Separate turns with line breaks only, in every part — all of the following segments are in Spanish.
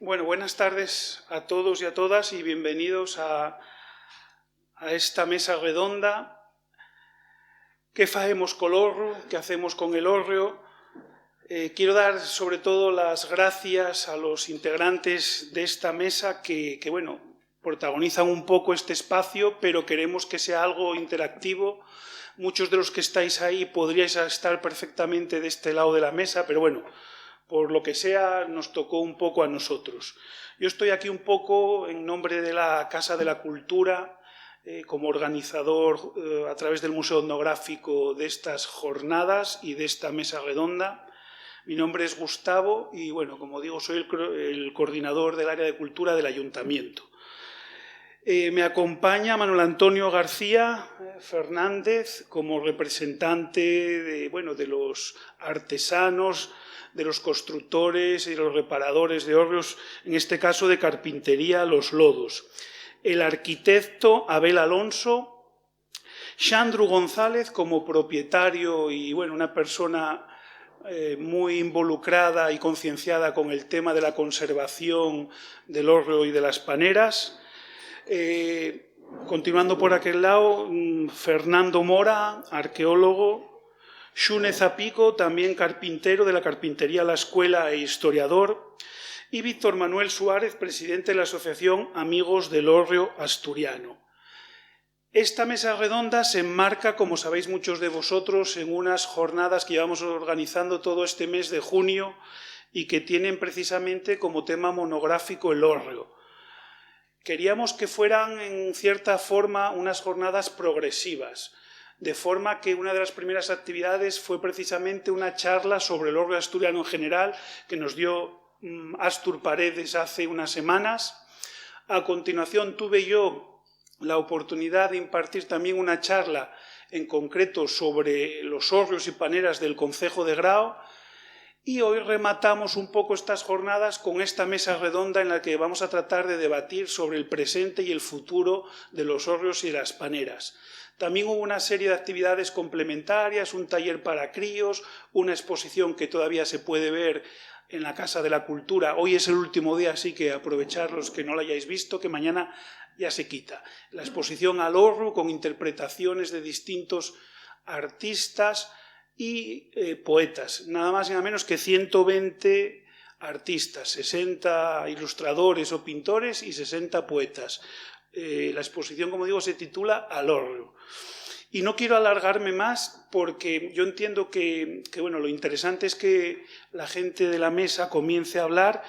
Bueno, buenas tardes a todos y a todas y bienvenidos a esta mesa redonda. ¿Qué facemos col horro? ¿Qué hacemos con el hórreo? Quiero dar sobre todo las gracias a los integrantes de esta mesa que protagonizan un poco este espacio, pero queremos que sea algo interactivo. Muchos de los que estáis ahí podríais estar perfectamente de este lado de la mesa, pero bueno, por lo que sea, nos tocó un poco a nosotros. Yo estoy aquí un poco en nombre de la Casa de la Cultura, como organizador a través del Museo Etnográfico de estas jornadas y de esta mesa redonda. Mi nombre es Gustavo y, bueno, como digo, soy el coordinador del área de cultura del Ayuntamiento. Me acompaña Manuel Antonio García Fernández como representante de los artesanos, de los constructores y los reparadores de hórreos, en este caso de carpintería Los Lodos. El arquitecto Abel Alonso, Xandru González como propietario y una persona muy involucrada y concienciada con el tema de la conservación del hórreo y de las paneras. Continuando por aquel lado, Fernando Mora, arqueólogo, Xune Zapico, también carpintero de la carpintería La Escuela e historiador, y Víctor Manuel Suárez, presidente de la Asociación Amigos del Hórreo Asturiano. Esta mesa redonda se enmarca, como sabéis muchos de vosotros, en unas jornadas que llevamos organizando todo este mes de junio y que tienen precisamente como tema monográfico el hórreo. Queríamos que fueran, en cierta forma, unas jornadas progresivas, de forma que una de las primeras actividades fue precisamente una charla sobre el hórreo asturiano en general, que nos dio Astur Paredes hace unas semanas. A continuación tuve yo la oportunidad de impartir también una charla en concreto sobre los hórreos y paneras del concejo de Grao. Y hoy rematamos un poco estas jornadas con esta mesa redonda en la que vamos a tratar de debatir sobre el presente y el futuro de los hórreos y las paneras. También hubo una serie de actividades complementarias, un taller para críos, una exposición que todavía se puede ver en la Casa de la Cultura. Hoy es el último día, así que aprovechar los que no la hayáis visto, que mañana ya se quita. La exposición al hórreo con interpretaciones de distintos artistas y poetas, nada más y nada menos que 120 artistas, 60 ilustradores o pintores y 60 poetas. La exposición, como digo, se titula Al hórreo. Y no quiero alargarme más porque yo entiendo que lo interesante es que la gente de la mesa comience a hablar.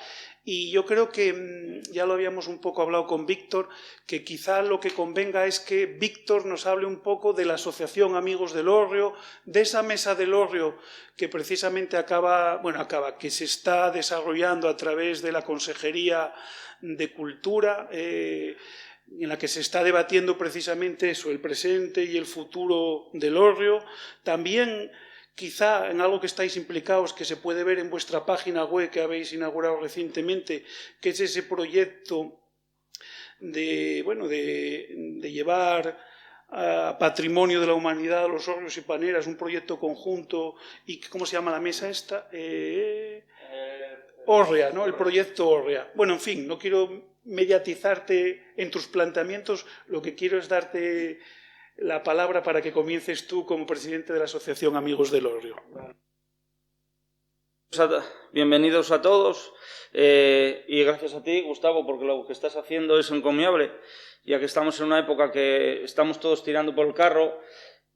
Y yo creo que, ya lo habíamos un poco hablado con Víctor, que quizá lo que convenga es que Víctor nos hable un poco de la Asociación Amigos del Hórreo, de esa mesa del hórreo que precisamente que se está desarrollando a través de la Consejería de Cultura, en la que se está debatiendo precisamente eso, el presente y el futuro del hórreo. También quizá en algo que estáis implicados, que se puede ver en vuestra página web que habéis inaugurado recientemente, que es ese proyecto de llevar a patrimonio de la humanidad a los hórreos y paneras, un proyecto conjunto. ¿Y cómo se llama la mesa esta? Hórrea, ¿no? El proyecto Hórrea. Bueno, en fin, no quiero mediatizarte en tus planteamientos, lo que quiero es darte la palabra para que comiences tú como presidente de la Asociación Amigos del Hórreo.
Bienvenidos a todos y gracias a ti, Gustavo, porque lo que estás haciendo es encomiable, ya que estamos en una época que estamos todos tirando por el carro.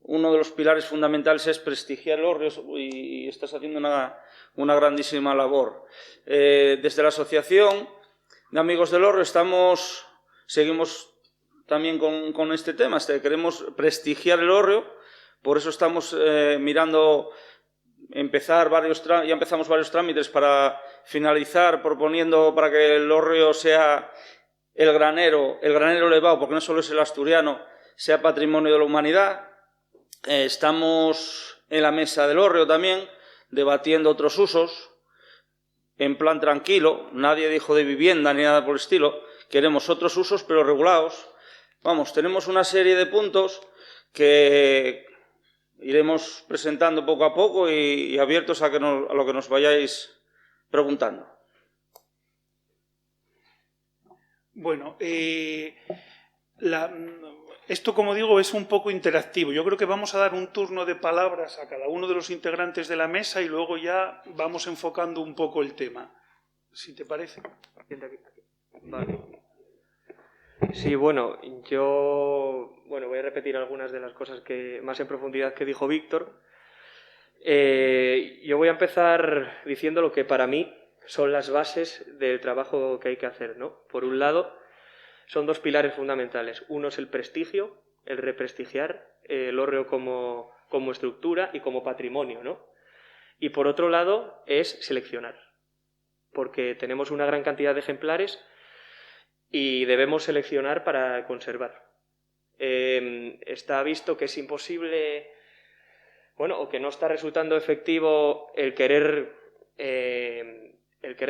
Uno de los pilares fundamentales es prestigiar el hórreo y estás haciendo una grandísima labor. Desde la Asociación de Amigos del Hórreo seguimos también con este tema. Queremos prestigiar el hórreo, por eso estamos mirando ya empezamos varios trámites para finalizar, proponiendo para que el hórreo sea el granero elevado, porque no solo es el asturiano, sea patrimonio de la humanidad. Estamos en la mesa del hórreo también, debatiendo otros usos, en plan tranquilo, nadie dijo de vivienda ni nada por el estilo, queremos otros usos pero regulados. Vamos, tenemos una serie de puntos que iremos presentando poco a poco y abiertos a lo que nos vayáis preguntando.
Bueno, esto, como digo, es un poco interactivo. Yo creo que vamos a dar un turno de palabras a cada uno de los integrantes de la mesa y luego ya vamos enfocando un poco el tema, si te parece.
Vale. Sí, bueno, yo voy a repetir algunas de las cosas que más en profundidad que dijo Víctor. Yo voy a empezar diciendo lo que para mí son las bases del trabajo que hay que hacer, ¿no? Por un lado, son dos pilares fundamentales. Uno es el prestigio, el represtigiar el hórreo como estructura y como patrimonio, ¿no? Y por otro lado es seleccionar, porque tenemos una gran cantidad de ejemplares y debemos seleccionar para conservar. Está visto que es imposible, o que no está resultando efectivo el querer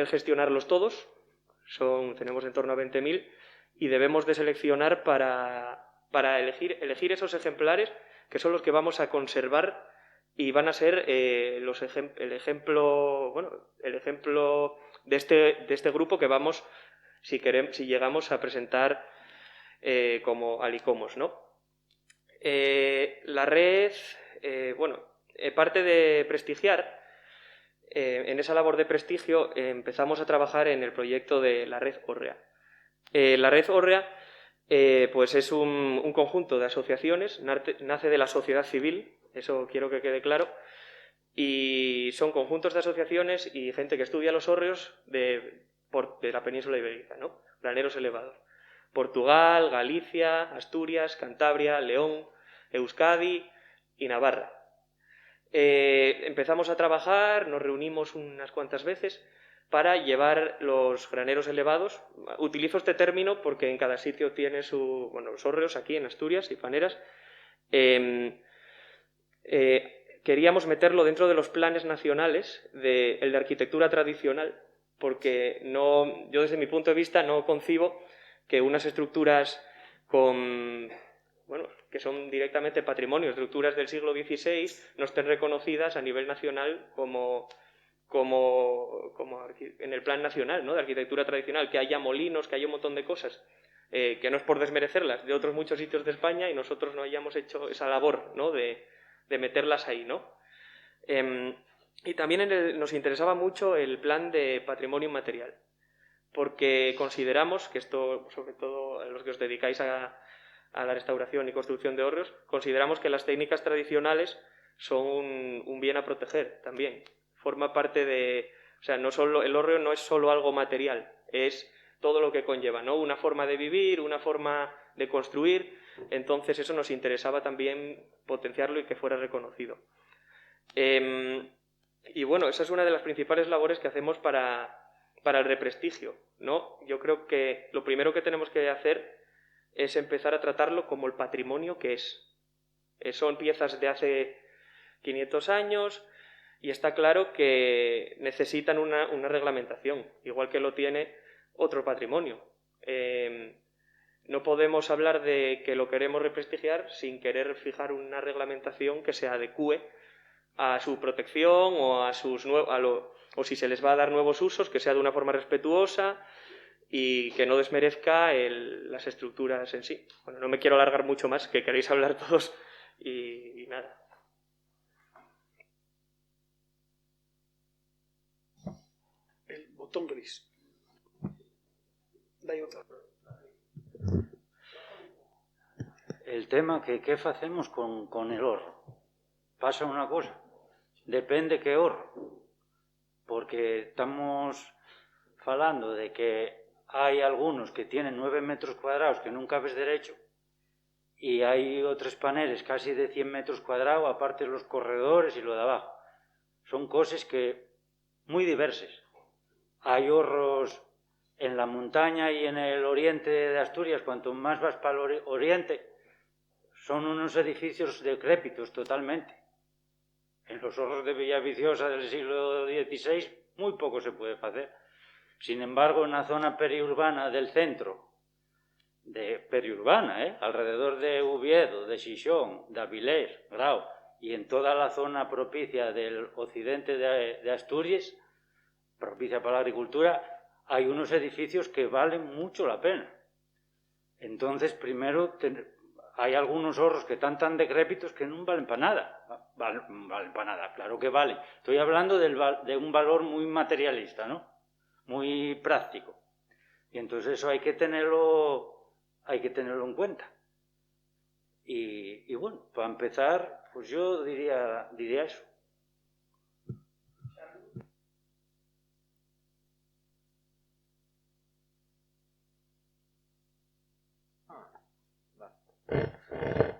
gestionarlos todos. Tenemos en torno a 20.000 y debemos de seleccionar para elegir esos ejemplares que son los que vamos a conservar y van a ser el ejemplo de este grupo que vamos, si llegamos a presentar como alicomos, ¿no? La red, parte de prestigiar, en esa labor de prestigio empezamos a trabajar en el proyecto de la red hórrea. La red hórrea pues es un conjunto de asociaciones, nace de la sociedad civil, eso quiero que quede claro, y son conjuntos de asociaciones y gente que estudia los hórreos de la península ibérica, ¿no? Graneros elevados. Portugal, Galicia, Asturias, Cantabria, León, Euskadi y Navarra. Empezamos a trabajar, nos reunimos unas cuantas veces para llevar los graneros elevados. Utilizo este término porque en cada sitio tiene los hórreos aquí en Asturias y Paneras. Queríamos meterlo dentro de los planes nacionales, el de arquitectura tradicional, porque yo desde mi punto de vista no concibo que unas estructuras que son directamente patrimonio, estructuras del siglo XVI, no estén reconocidas a nivel nacional como en el plan nacional, ¿no? De arquitectura tradicional, que haya molinos, que haya un montón de cosas, que no es por desmerecerlas, de otros muchos sitios de España y nosotros no hayamos hecho esa labor, ¿no? de meterlas ahí, ¿no? Y también nos interesaba mucho el plan de patrimonio inmaterial, porque consideramos que esto, sobre todo a los que os dedicáis a la restauración y construcción de hórreos, consideramos que las técnicas tradicionales son un bien a proteger también. Forma parte el hórreo no es solo algo material, es todo lo que conlleva, ¿no? Una forma de vivir, una forma de construir, entonces eso nos interesaba también potenciarlo y que fuera reconocido. Y bueno, esa es una de las principales labores que hacemos para el represtigio, ¿no? Yo creo que lo primero que tenemos que hacer es empezar a tratarlo como el patrimonio que es. Son piezas de hace 500 años y está claro que necesitan una reglamentación, igual que lo tiene otro patrimonio. No podemos hablar de que lo queremos represtigiar sin querer fijar una reglamentación que se adecue a su protección o o si se les va a dar nuevos usos, que sea de una forma respetuosa y que no desmerezca las estructuras en sí. Bueno, no me quiero alargar mucho más, que queréis hablar todos y nada.
El botón gris. Dai outra.
El tema que facemos con el horro. Pasa unha cosa, depende que horro, porque estamos falando de que hai algunos que tienen 9 metros cuadrados que nunca ves derecho y hai outros paneles casi de 100 metros cuadrados, aparte los corredores y lo de abajo. Son cosas que muy diversas. Hay horros en la montaña y en el oriente de Asturias, cuanto más vas para el oriente, son unos edificios decrépitos totalmente. En los horros de Villaviciosa del siglo XVI muy poco se puede hacer. Sin embargo, en la zona periurbana del centro, alrededor de Oviedo, de Xixón, de Avilés, Grau, y en toda la zona propicia del occidente de Asturias, propicia para la agricultura, hay unos edificios que valen mucho la pena. Entonces, primero, hay algunos horros que están tan decrépitos que no valen para nada. Valen para nada, claro que valen. Estoy hablando de un valor muy materialista, ¿no? Muy práctico. Y entonces eso hay que tenerlo en cuenta. Y bueno, para empezar, pues yo diría eso.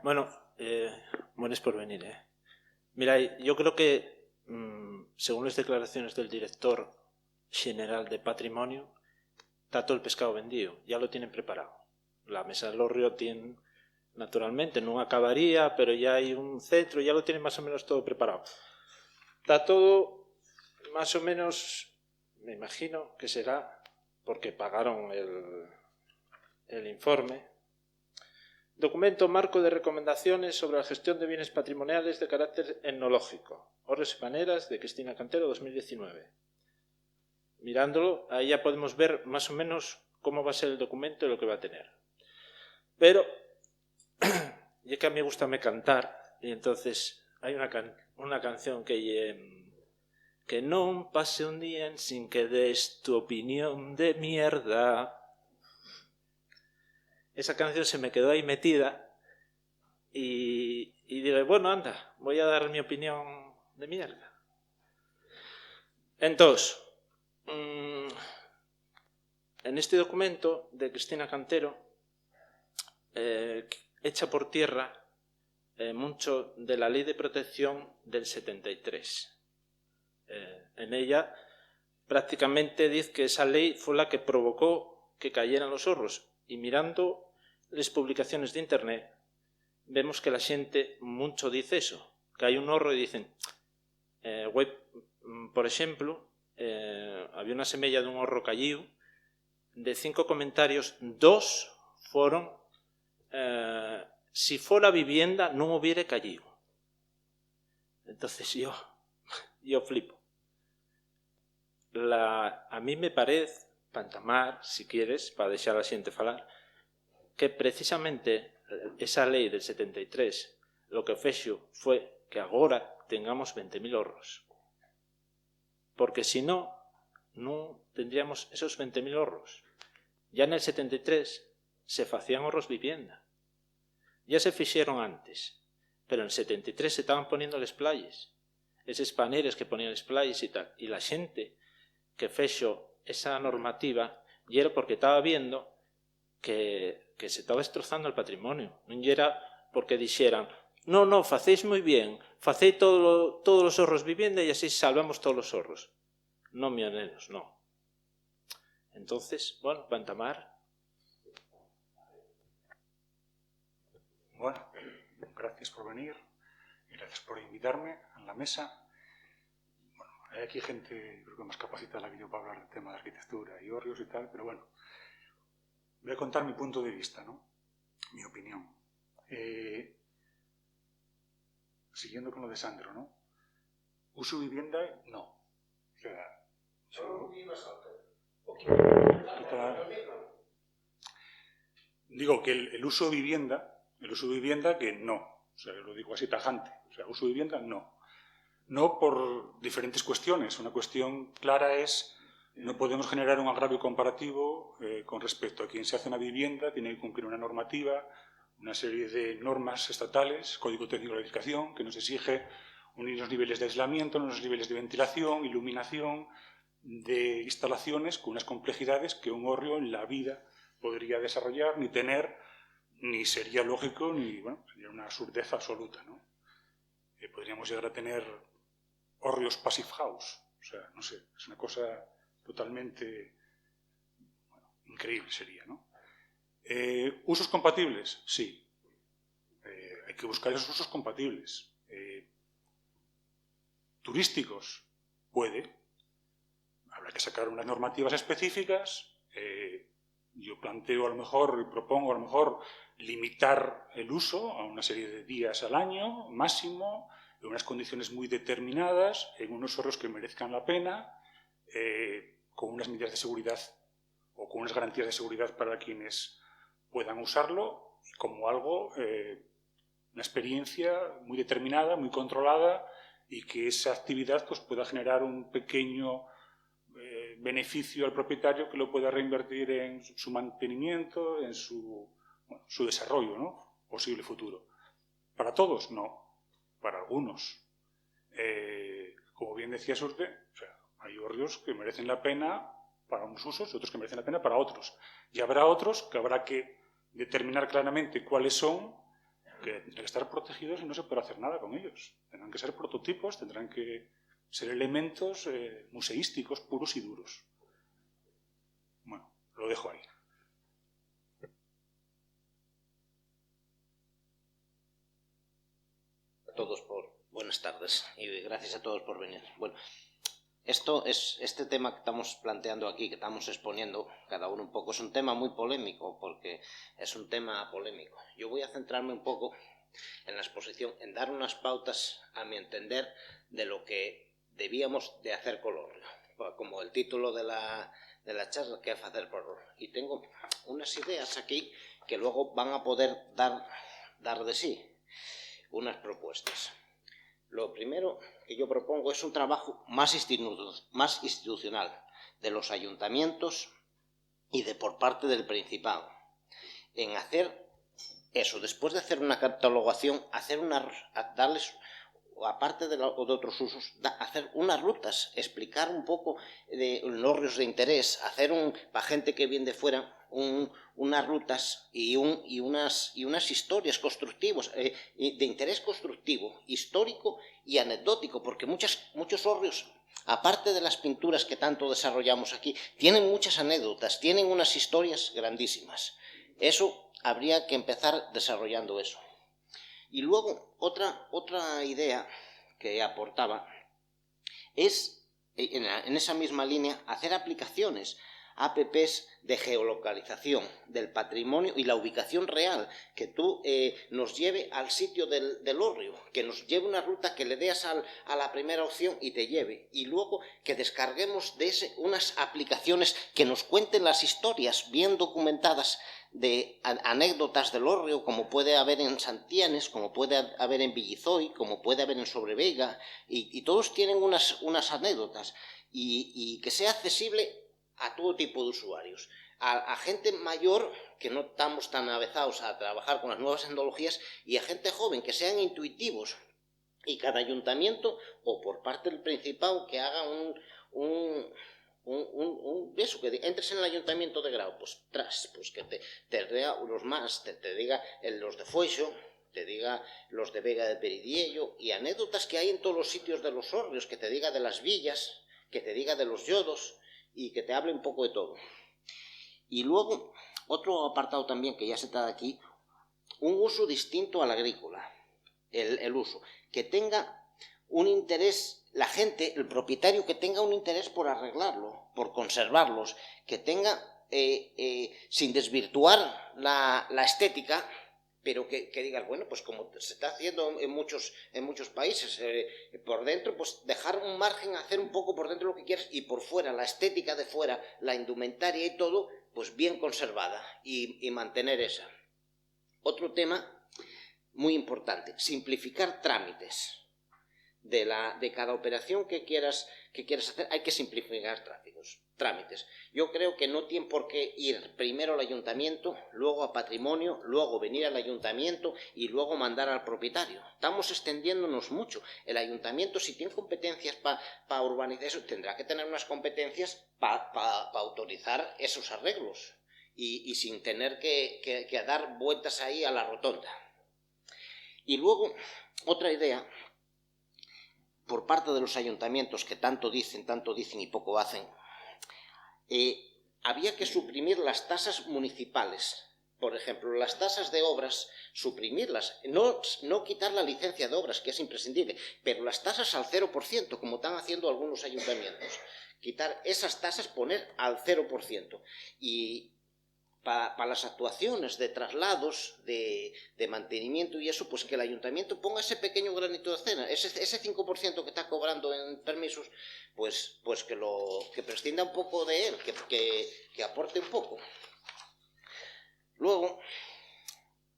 Bueno, buenas por venir. Mira, yo creo que, según las declaraciones del director general de Patrimonio, está todo el pescado vendido, ya lo tienen preparado. La mesa del Hórreo tiene, naturalmente, no acabaría, pero ya hay un centro, ya lo tienen más o menos todo preparado. Está todo más o menos, me imagino que será porque pagaron el informe. Documento marco de recomendaciones sobre la gestión de bienes patrimoniales de carácter etnológico. Horros y Maneras, de Cristina Cantero, 2019. Mirándolo, ahí ya podemos ver más o menos cómo va a ser el documento y lo que va a tener. Pero, ya que a mí me gusta cantar, y entonces hay una canción que no pase un día sin que des tu opinión de mierda. Esa canción se me quedó ahí metida y diré, bueno, anda, voy a dar mi opinión de mierda. Entonces, en este documento de Cristina Cantero, echa por tierra mucho de la Ley de Protección del 73. En ella prácticamente dice que esa ley fue la que provocó que cayeran los horros, y mirando las publicaciones de internet vemos que la xente mucho dice eso, que hai un horro e dicen por exemplo, había unha semella dun horro calliu, de 5 comentarios 2 foron si fora vivienda non hubiere calliu. Entonces yo flipo. A mí me parece, para entamar, si quieres, para deixar a xente falar, que precisamente esa lei del 73 lo que fexo fue que agora tengamos 20.000 horros. Porque si no, non tendríamos esos 20.000 horros. Ya en el 73 se facían horros vivienda. Ya se fixeron antes, pero en el 73 se estaban poniendo les playas. Eses paneles que ponían les playas e tal. E la xente que fexo esa normativa e era porque estaba viendo que se estaba destrozando el patrimonio. Non era porque dixeran no, facéis moi bien, facéis todos os horros vivienda e así salvamos todos os horros. Non, mioneros, non. Entonces, bueno, para entamar.
Bueno, gracias por venir y gracias por invitarme a la mesa. Bueno, hay aquí gente, creo que más capacitada que yo para hablar del tema de arquitectura y hórreos y tal, pero bueno, voy a contar mi punto de vista, ¿no? Mi opinión. Siguiendo con lo de Sandro, ¿no? Uso vivienda, no. O sea, digo que el uso vivienda que no. O sea, lo digo así tajante. O sea, uso vivienda, no. No por diferentes cuestiones. Una cuestión clara es no podemos generar un agravio comparativo con respecto a quien se hace una vivienda, tiene que cumplir una normativa, una serie de normas estatales, Código Técnico de la Edificación, que nos exige unos niveles de aislamiento, unos niveles de ventilación, iluminación, de instalaciones con unas complejidades que un hórreo en la vida podría desarrollar, ni tener, ni sería lógico, ni, bueno, sería una absurdez absoluta, ¿no? Podríamos llegar a tener hórreos passive house, o sea, no sé, es una cosa totalmente, bueno, increíble sería, ¿no? ¿Usos compatibles? Sí. Hay que buscar esos usos compatibles. ¿Turísticos? Puede. Habrá que sacar unas normativas específicas. Yo planteo a lo mejor, y propongo a lo mejor, limitar el uso a una serie de días al año, máximo, en unas condiciones muy determinadas, en unos horros que merezcan la pena, con unas medidas de seguridad o con unas garantías de seguridad para quienes puedan usarlo, como algo, una experiencia muy determinada, muy controlada, y que esa actividad pues, pueda generar un pequeño beneficio al propietario que lo pueda reinvertir en su mantenimiento, en su desarrollo, ¿no? Posible futuro. ¿Para todos? No. Para algunos. Como bien decía Surte, o sea, hay hórreos que merecen la pena para unos usos y otros que merecen la pena para otros. Y habrá otros que habrá que determinar claramente cuáles son, que tendrán que estar protegidos y no se puede hacer nada con ellos. Tendrán que ser prototipos, tendrán que ser elementos museísticos puros y duros. Bueno, lo dejo ahí.
Buenas tardes y gracias a todos por venir. Bueno, este tema que estamos planteando aquí, que estamos exponiendo cada uno un poco, es un tema muy polémico, porque es un tema polémico. Yo voy a centrarme un poco en la exposición, en dar unas pautas, a mi entender, de lo que debíamos de hacer con el hórreo, como el título de la charla, ¿qué hacer por el hórreo? Y tengo unas ideas aquí que luego van a poder dar de sí, unas propuestas. Lo primero que yo propongo es un trabajo más institucional de los ayuntamientos y por parte del Principado, en hacer eso, después de hacer una catalogación, darles, aparte de otros usos, hacer unas rutas, explicar un poco de hórreos de interés, hacer para gente que viene de fuera unas rutas y unas historias constructivas, de interés constructivo, histórico y anecdótico, porque muchos hórreos, aparte de las pinturas que tanto desarrollamos aquí, tienen muchas anécdotas, tienen unas historias grandísimas. Eso habría que empezar desarrollando eso. Y luego otra idea que aportaba es, en esa misma línea, hacer aplicaciones, apps de geolocalización del patrimonio y la ubicación real, que tú nos lleve al sitio del hórreo, que nos lleve una ruta, que le des a la primera opción y te lleve, y luego que descarguemos de unas aplicaciones que nos cuenten las historias bien documentadas de anécdotas del hórreo, como puede haber en Santianes, como puede haber en Villizoy, como puede haber en Sobreveiga, y todos tienen unas anécdotas, y que sea accesible a todo tipo de usuarios, a gente mayor que no estamos tan avezados a trabajar con las nuevas tecnologías, y a gente joven, que sean intuitivos, y cada ayuntamiento o por parte del Principado que haga eso, que entres en el ayuntamiento de Grau, pues que te diga los más, te diga los de Foixo, te diga los de Vega de Peridiello, y anécdotas que hay en todos los sitios de los hórreos, que te diga de las villas, que te diga de los yodos, y que te hable un poco de todo. Y luego, otro apartado también que ya se trata aquí, un uso distinto al agrícola, el uso, que tenga un interés, la gente, el propietario, que tenga un interés por arreglarlo, por conservarlos, que tenga, sin desvirtuar la estética, pero que digas, bueno, pues como se está haciendo en muchos países, por dentro, pues dejar un margen, hacer un poco por dentro lo que quieras, y por fuera, la estética de fuera, la indumentaria y todo, pues bien conservada, y mantener esa. Otro tema muy importante, simplificar trámites. De cada operación que quieras hacer, hay que simplificar trámites. Yo creo que no tiene por qué ir primero al ayuntamiento, luego a patrimonio, luego venir al ayuntamiento y luego mandar al propietario. Estamos extendiéndonos mucho. El ayuntamiento, si tiene competencias para urbanizar eso, tendrá que tener unas competencias para autorizar esos arreglos, y sin tener que dar vueltas ahí a la rotonda. Y luego, otra idea, por parte de los ayuntamientos, que tanto dicen y poco hacen, había que suprimir las tasas municipales. Por ejemplo, las tasas de obras, suprimirlas, no quitar la licencia de obras, que es imprescindible, pero las tasas al 0%, como están haciendo algunos ayuntamientos. Quitar esas tasas, poner al 0%. Y para las actuaciones de traslados, de mantenimiento y eso, pues que el ayuntamiento ponga ese pequeño granito de arena, ese 5% que está cobrando en permisos, pues que prescinda un poco de él, que aporte un poco. Luego,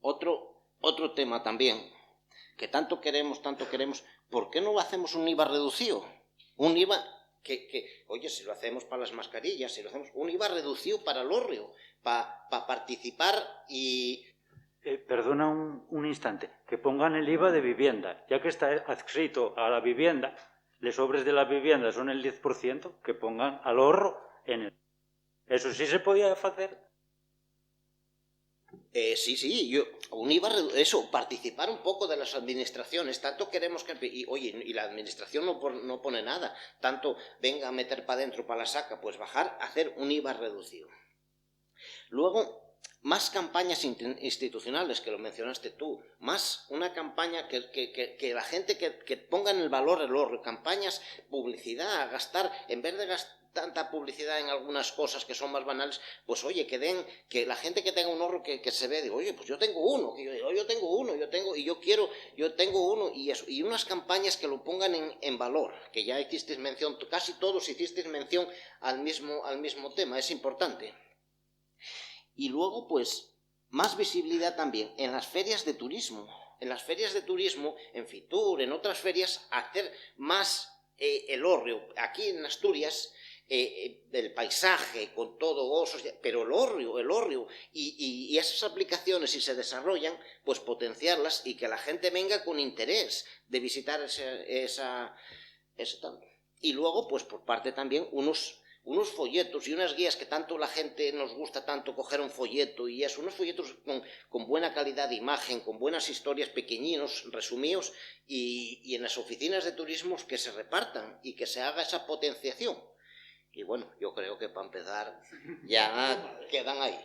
otro tema también, que tanto queremos, ¿por qué no hacemos un IVA reducido? Un IVA oye, si lo hacemos para las mascarillas, si lo hacemos, un IVA reducido para el hórreo, para participar y...
Perdona un instante, que pongan el IVA de vivienda, ya que está adscrito a la vivienda, los sobres de la vivienda son el 10%, que pongan al ahorro en el... Eso sí se podía hacer.
Sí, un IVA, eso, participar un poco de las administraciones, tanto queremos que... Y la administración no pone nada, tanto venga a meter para adentro, para la saca, pues bajar, hacer un IVA reducido. Luego, más campañas institucionales, que lo mencionaste tú, más una campaña que la gente que ponga en el valor el ahorro, campañas, publicidad, gastar, en vez de gastar tanta publicidad en algunas cosas que son más banales, pues oye, que la gente que tenga un ahorro que se ve, digo, oye, pues yo tengo uno, yo tengo uno, y eso, y unas campañas que lo pongan en valor, que ya hicisteis mención, casi todos hicisteis mención al mismo tema, es importante. Y luego, pues, más visibilidad también en las ferias de turismo. En las ferias de turismo, en Fitur, en otras ferias, hacer más el hórreo. Aquí en Asturias, el paisaje, con todo osos, pero el hórreo, y esas aplicaciones, si se desarrollan, pues potenciarlas y que la gente venga con interés de visitar ese tanto. Y luego, pues, por parte también, unos folletos y unas guías que tanto la gente nos gusta tanto coger un folleto y eso, unos folletos con buena calidad de imagen, con buenas historias, pequeñinos, resumidos, y en las oficinas de turismo que se repartan y que se haga esa potenciación. Y bueno, yo creo que para empezar ya quedan ahí.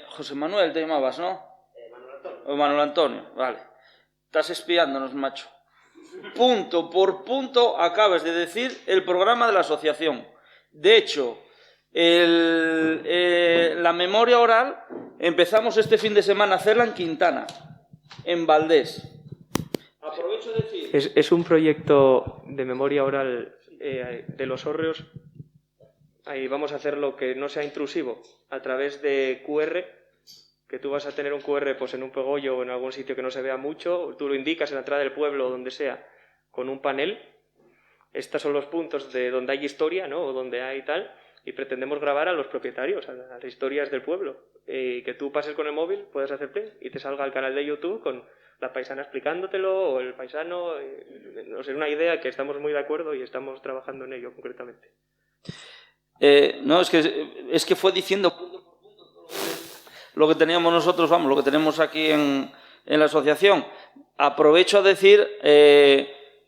José Manuel te llamabas, ¿no?
Manuel Antonio.
O Manuel Antonio, vale. Estás espiándonos, macho. Punto por punto acabas de decir el programa de la asociación. De hecho, la memoria oral empezamos este fin de semana a hacerla en Quintana, en Valdés. Aprovecho de decir...
Es un proyecto de memoria oral de los hórreos. Ahí vamos a hacerlo que no sea intrusivo, a través de QR, que tú vas a tener un QR pues en un pegollo o en algún sitio que no se vea mucho, tú lo indicas en la entrada del pueblo o donde sea, con un panel. Estos son los puntos de donde hay historia, ¿no? O donde hay tal, y pretendemos grabar a los propietarios, a las historias del pueblo. Que tú pases con el móvil, puedes hacer play y te salga el canal de YouTube con la paisana explicándotelo, o el paisano, no sé, una idea que estamos muy de acuerdo y estamos trabajando en ello concretamente.
No, es que fue diciendo punto por punto lo que teníamos nosotros, vamos, lo que tenemos aquí en la asociación. Aprovecho a decir,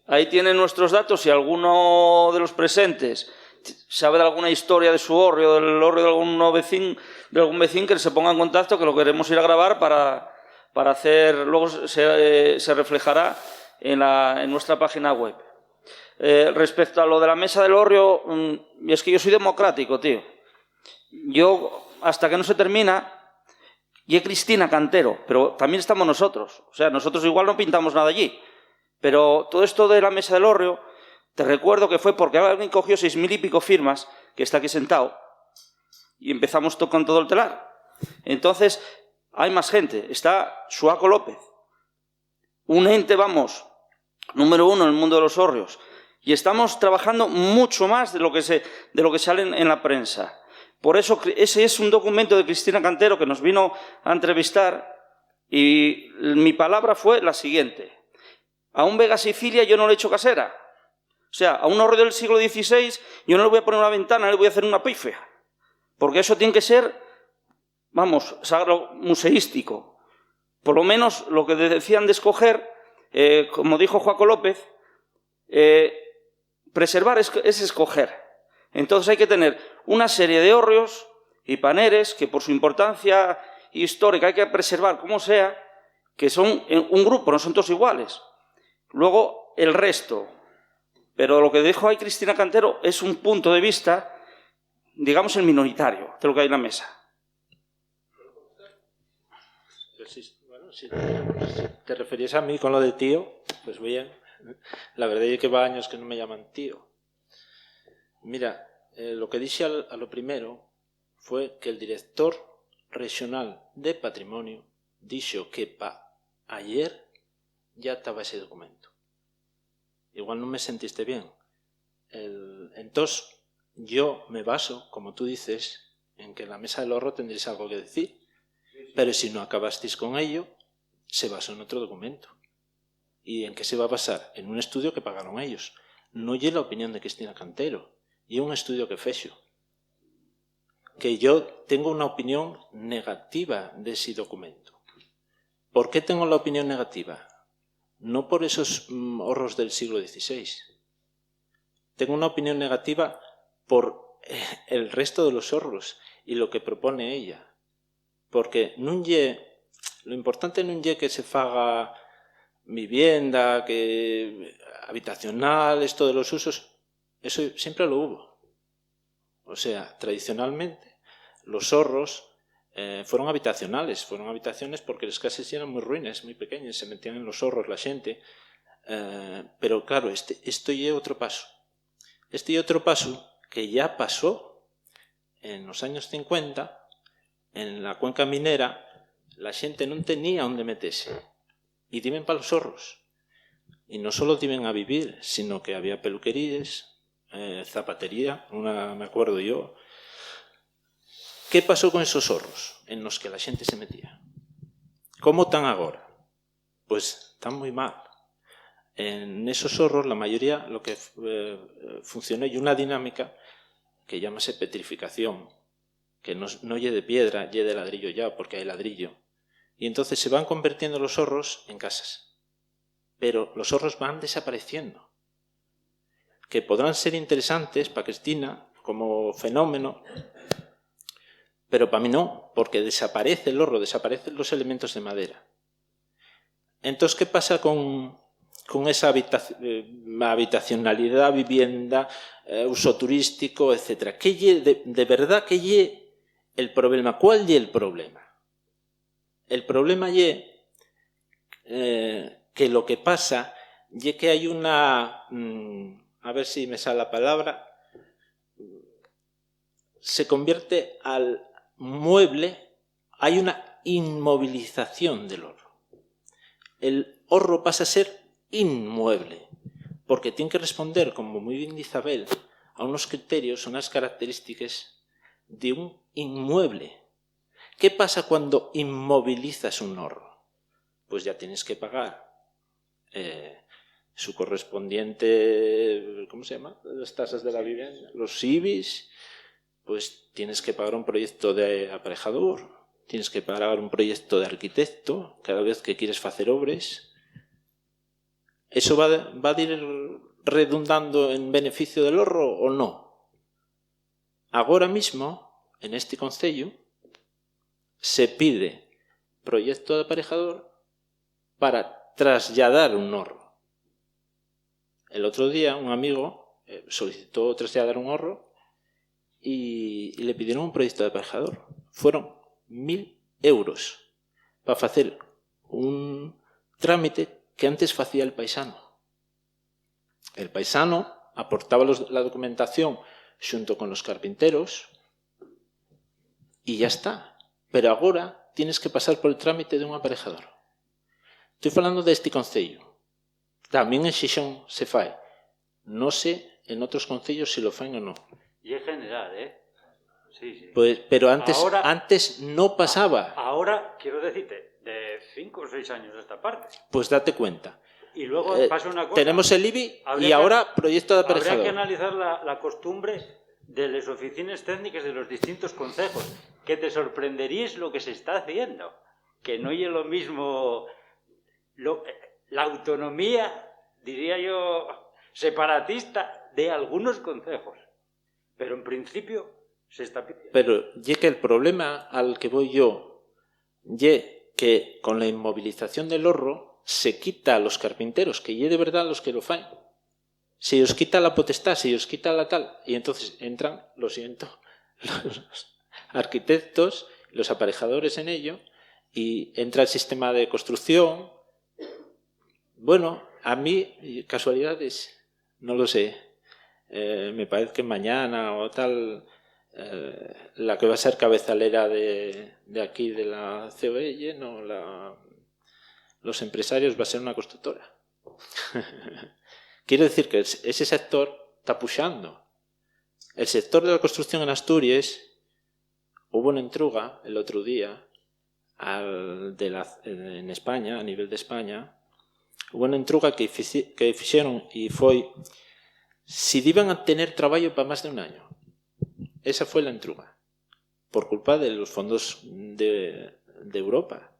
ahí tienen nuestros datos, si alguno de los presentes sabe de alguna historia de su hórreo, del hórreo de algún vecino, que se ponga en contacto, que lo queremos ir a grabar para hacer, luego se reflejará en nuestra página web. Respecto a lo de la mesa del hórreo, es que yo soy democrático, tío. Yo, hasta que no se termina, y es Cristina Cantero, pero también estamos nosotros. O sea, nosotros igual no pintamos nada allí. Pero todo esto de la mesa del hórreo, te recuerdo que fue porque alguien cogió 6.000 y pico firmas, que está aquí sentado, y empezamos con todo el telar. Entonces, hay más gente. Está Suaco López, un ente, vamos, número 1 en el mundo de los hórreos. Y estamos trabajando mucho más de lo que sale en la prensa. Por eso, ese es un documento de Cristina Cantero que nos vino a entrevistar, y mi palabra fue la siguiente: a un Vega Sicilia yo no le echo casera. O sea, a un hórreo del siglo XVI yo no le voy a poner una ventana, le voy a hacer una pifia. Porque eso tiene que ser, vamos, sagro museístico. Por lo menos lo que decían de escoger, como dijo Joaco López, preservar es escoger. Entonces hay que tener una serie de hórreos y paneres que por su importancia histórica hay que preservar como sea, que son un grupo, no son todos iguales. Luego el resto. Pero lo que dijo ahí Cristina Cantero es un punto de vista digamos, el minoritario de lo que hay en la mesa.
Bueno, si te referías a mí con lo de tío, pues bien. La verdad es que va años que no me llaman tío. Mira, lo que dije a lo primero fue que el director regional de patrimonio dijo que para ayer ya estaba ese documento. Igual no me sentiste bien. Entonces, yo me baso, como tú dices, en que en la mesa del ahorro tendréis algo que decir, pero si no acabasteis con ello, se basó en otro documento. ¿Y en qué se va a basar? En un estudio que pagaron ellos. No lle la opinión de Cristina Cantero, y un estudio que fexo. Que yo tengo una opinión negativa de ese documento. ¿Por qué tengo la opinión negativa? No por esos ahorros del siglo XVI. Tengo una opinión negativa por el resto de los ahorros y lo que propone ella. Porque lo importante non lle que se faga vivienda, que habitacional, esto de los usos, eso siempre lo hubo. O sea, tradicionalmente los ahorros fueron habitacionales porque las casas eran muy ruines, muy pequeñas, se metían en los ahorros la xente, pero claro, esto lle otro paso. Este lle outro paso que ya pasó en los años 50, en la cuenca minera, la xente non tenía onde metese e diven para los ahorros. Y no solo diven a vivir, sino que había peluquerías, zapatería, una me acuerdo yo. ¿Qué pasó con esos ahorros en los que la xente se metía? ¿Cómo están ahora? Pues están muy mal. En esos ahorros la mayoría lo que funcionó y una dinámica que llámase petrificación, que no lle de piedra, lle de ladrillo ya, porque hay ladrillo. Y entonces se van convirtiendo los ahorros en casas. Pero los ahorros van desapareciendo. Que podrán ser interesantes para Cristina como fenómeno, pero para mí no, porque desaparece el ahorro, desaparecen los elementos de madera. Entonces, ¿qué pasa con esa habitacionalidad, vivienda, uso turístico, etcétera? ¿Qué lle, de verdad, qué lle el problema? ¿Cuál lle el problema? El problema lle que lo que pasa lle que hay una... a ver si me sale la palabra... Se convierte al mueble, hay una inmovilización del ahorro. El ahorro pasa a ser inmueble, porque tiene que responder, como muy bien dice Isabel, a unos criterios, unas características de un inmueble. ¿Qué pasa cuando inmovilizas un ahorro? Pues ya tienes que pagar su correspondiente, ¿cómo se llama? Las tasas de la vivienda, los IBIs, pues tienes que pagar un proyecto de aparejador, tienes que pagar un proyecto de arquitecto cada vez que quieres hacer obras. ¿Eso va a ir redundando en beneficio del ahorro o no? Ahora mismo, en este concello, se pide proyecto de aparejador para trasladar un ahorro. El otro día un amigo solicitó trasladar un ahorro y le pidieron un proyecto de aparejador. Fueron 1.000 euros para hacer un trámite que antes hacía el paisano. El paisano aportaba la documentación junto con los carpinteros y ya está. Pero ahora tienes que pasar por el trámite de un aparejador. Estoy hablando de este concello. También en Xixón se fai. No sé en otros concellos si lo faen o no.
Y es general, ¿eh? Sí.
Pues, pero antes,
Ahora-
antes no pasaba.
Ahora, quiero decirte, de 5 o 6 años a esta parte.
Pues date cuenta.
Y luego pasa una cosa.
Tenemos el IBI
Habría
y
que-
ahora proyecto de
Habría
aparejador.
que analizar la costumbre de las oficinas técnicas de los distintos concejos, que te sorprenderías lo que se está haciendo, que no es lo mismo la autonomía, diría yo, separatista de algunos concejos, pero en principio se está pidiendo.
Pero ye que el problema al que voy yo, ye que con la inmovilización del ahorro se quita a los carpinteros, que ye de verdad los que lo faen. Se os quita la potestad, se os quita la tal, y entonces entran, lo siento, los arquitectos, los aparejadores en ello, y entra el sistema de construcción. Bueno, a mí, casualidades, no lo sé. Me parece que mañana o tal, la que va a ser cabezalera de aquí, de la COE, los empresarios, va a ser una constructora. Quiero decir que ese sector está pushando. El sector de la construcción en Asturias, hubo una entruga el otro día en España, a nivel de España, hubo una entruga que hicieron y fue si iban a tener trabajo para más de un año. Esa fue la entruga, por culpa de los fondos de Europa.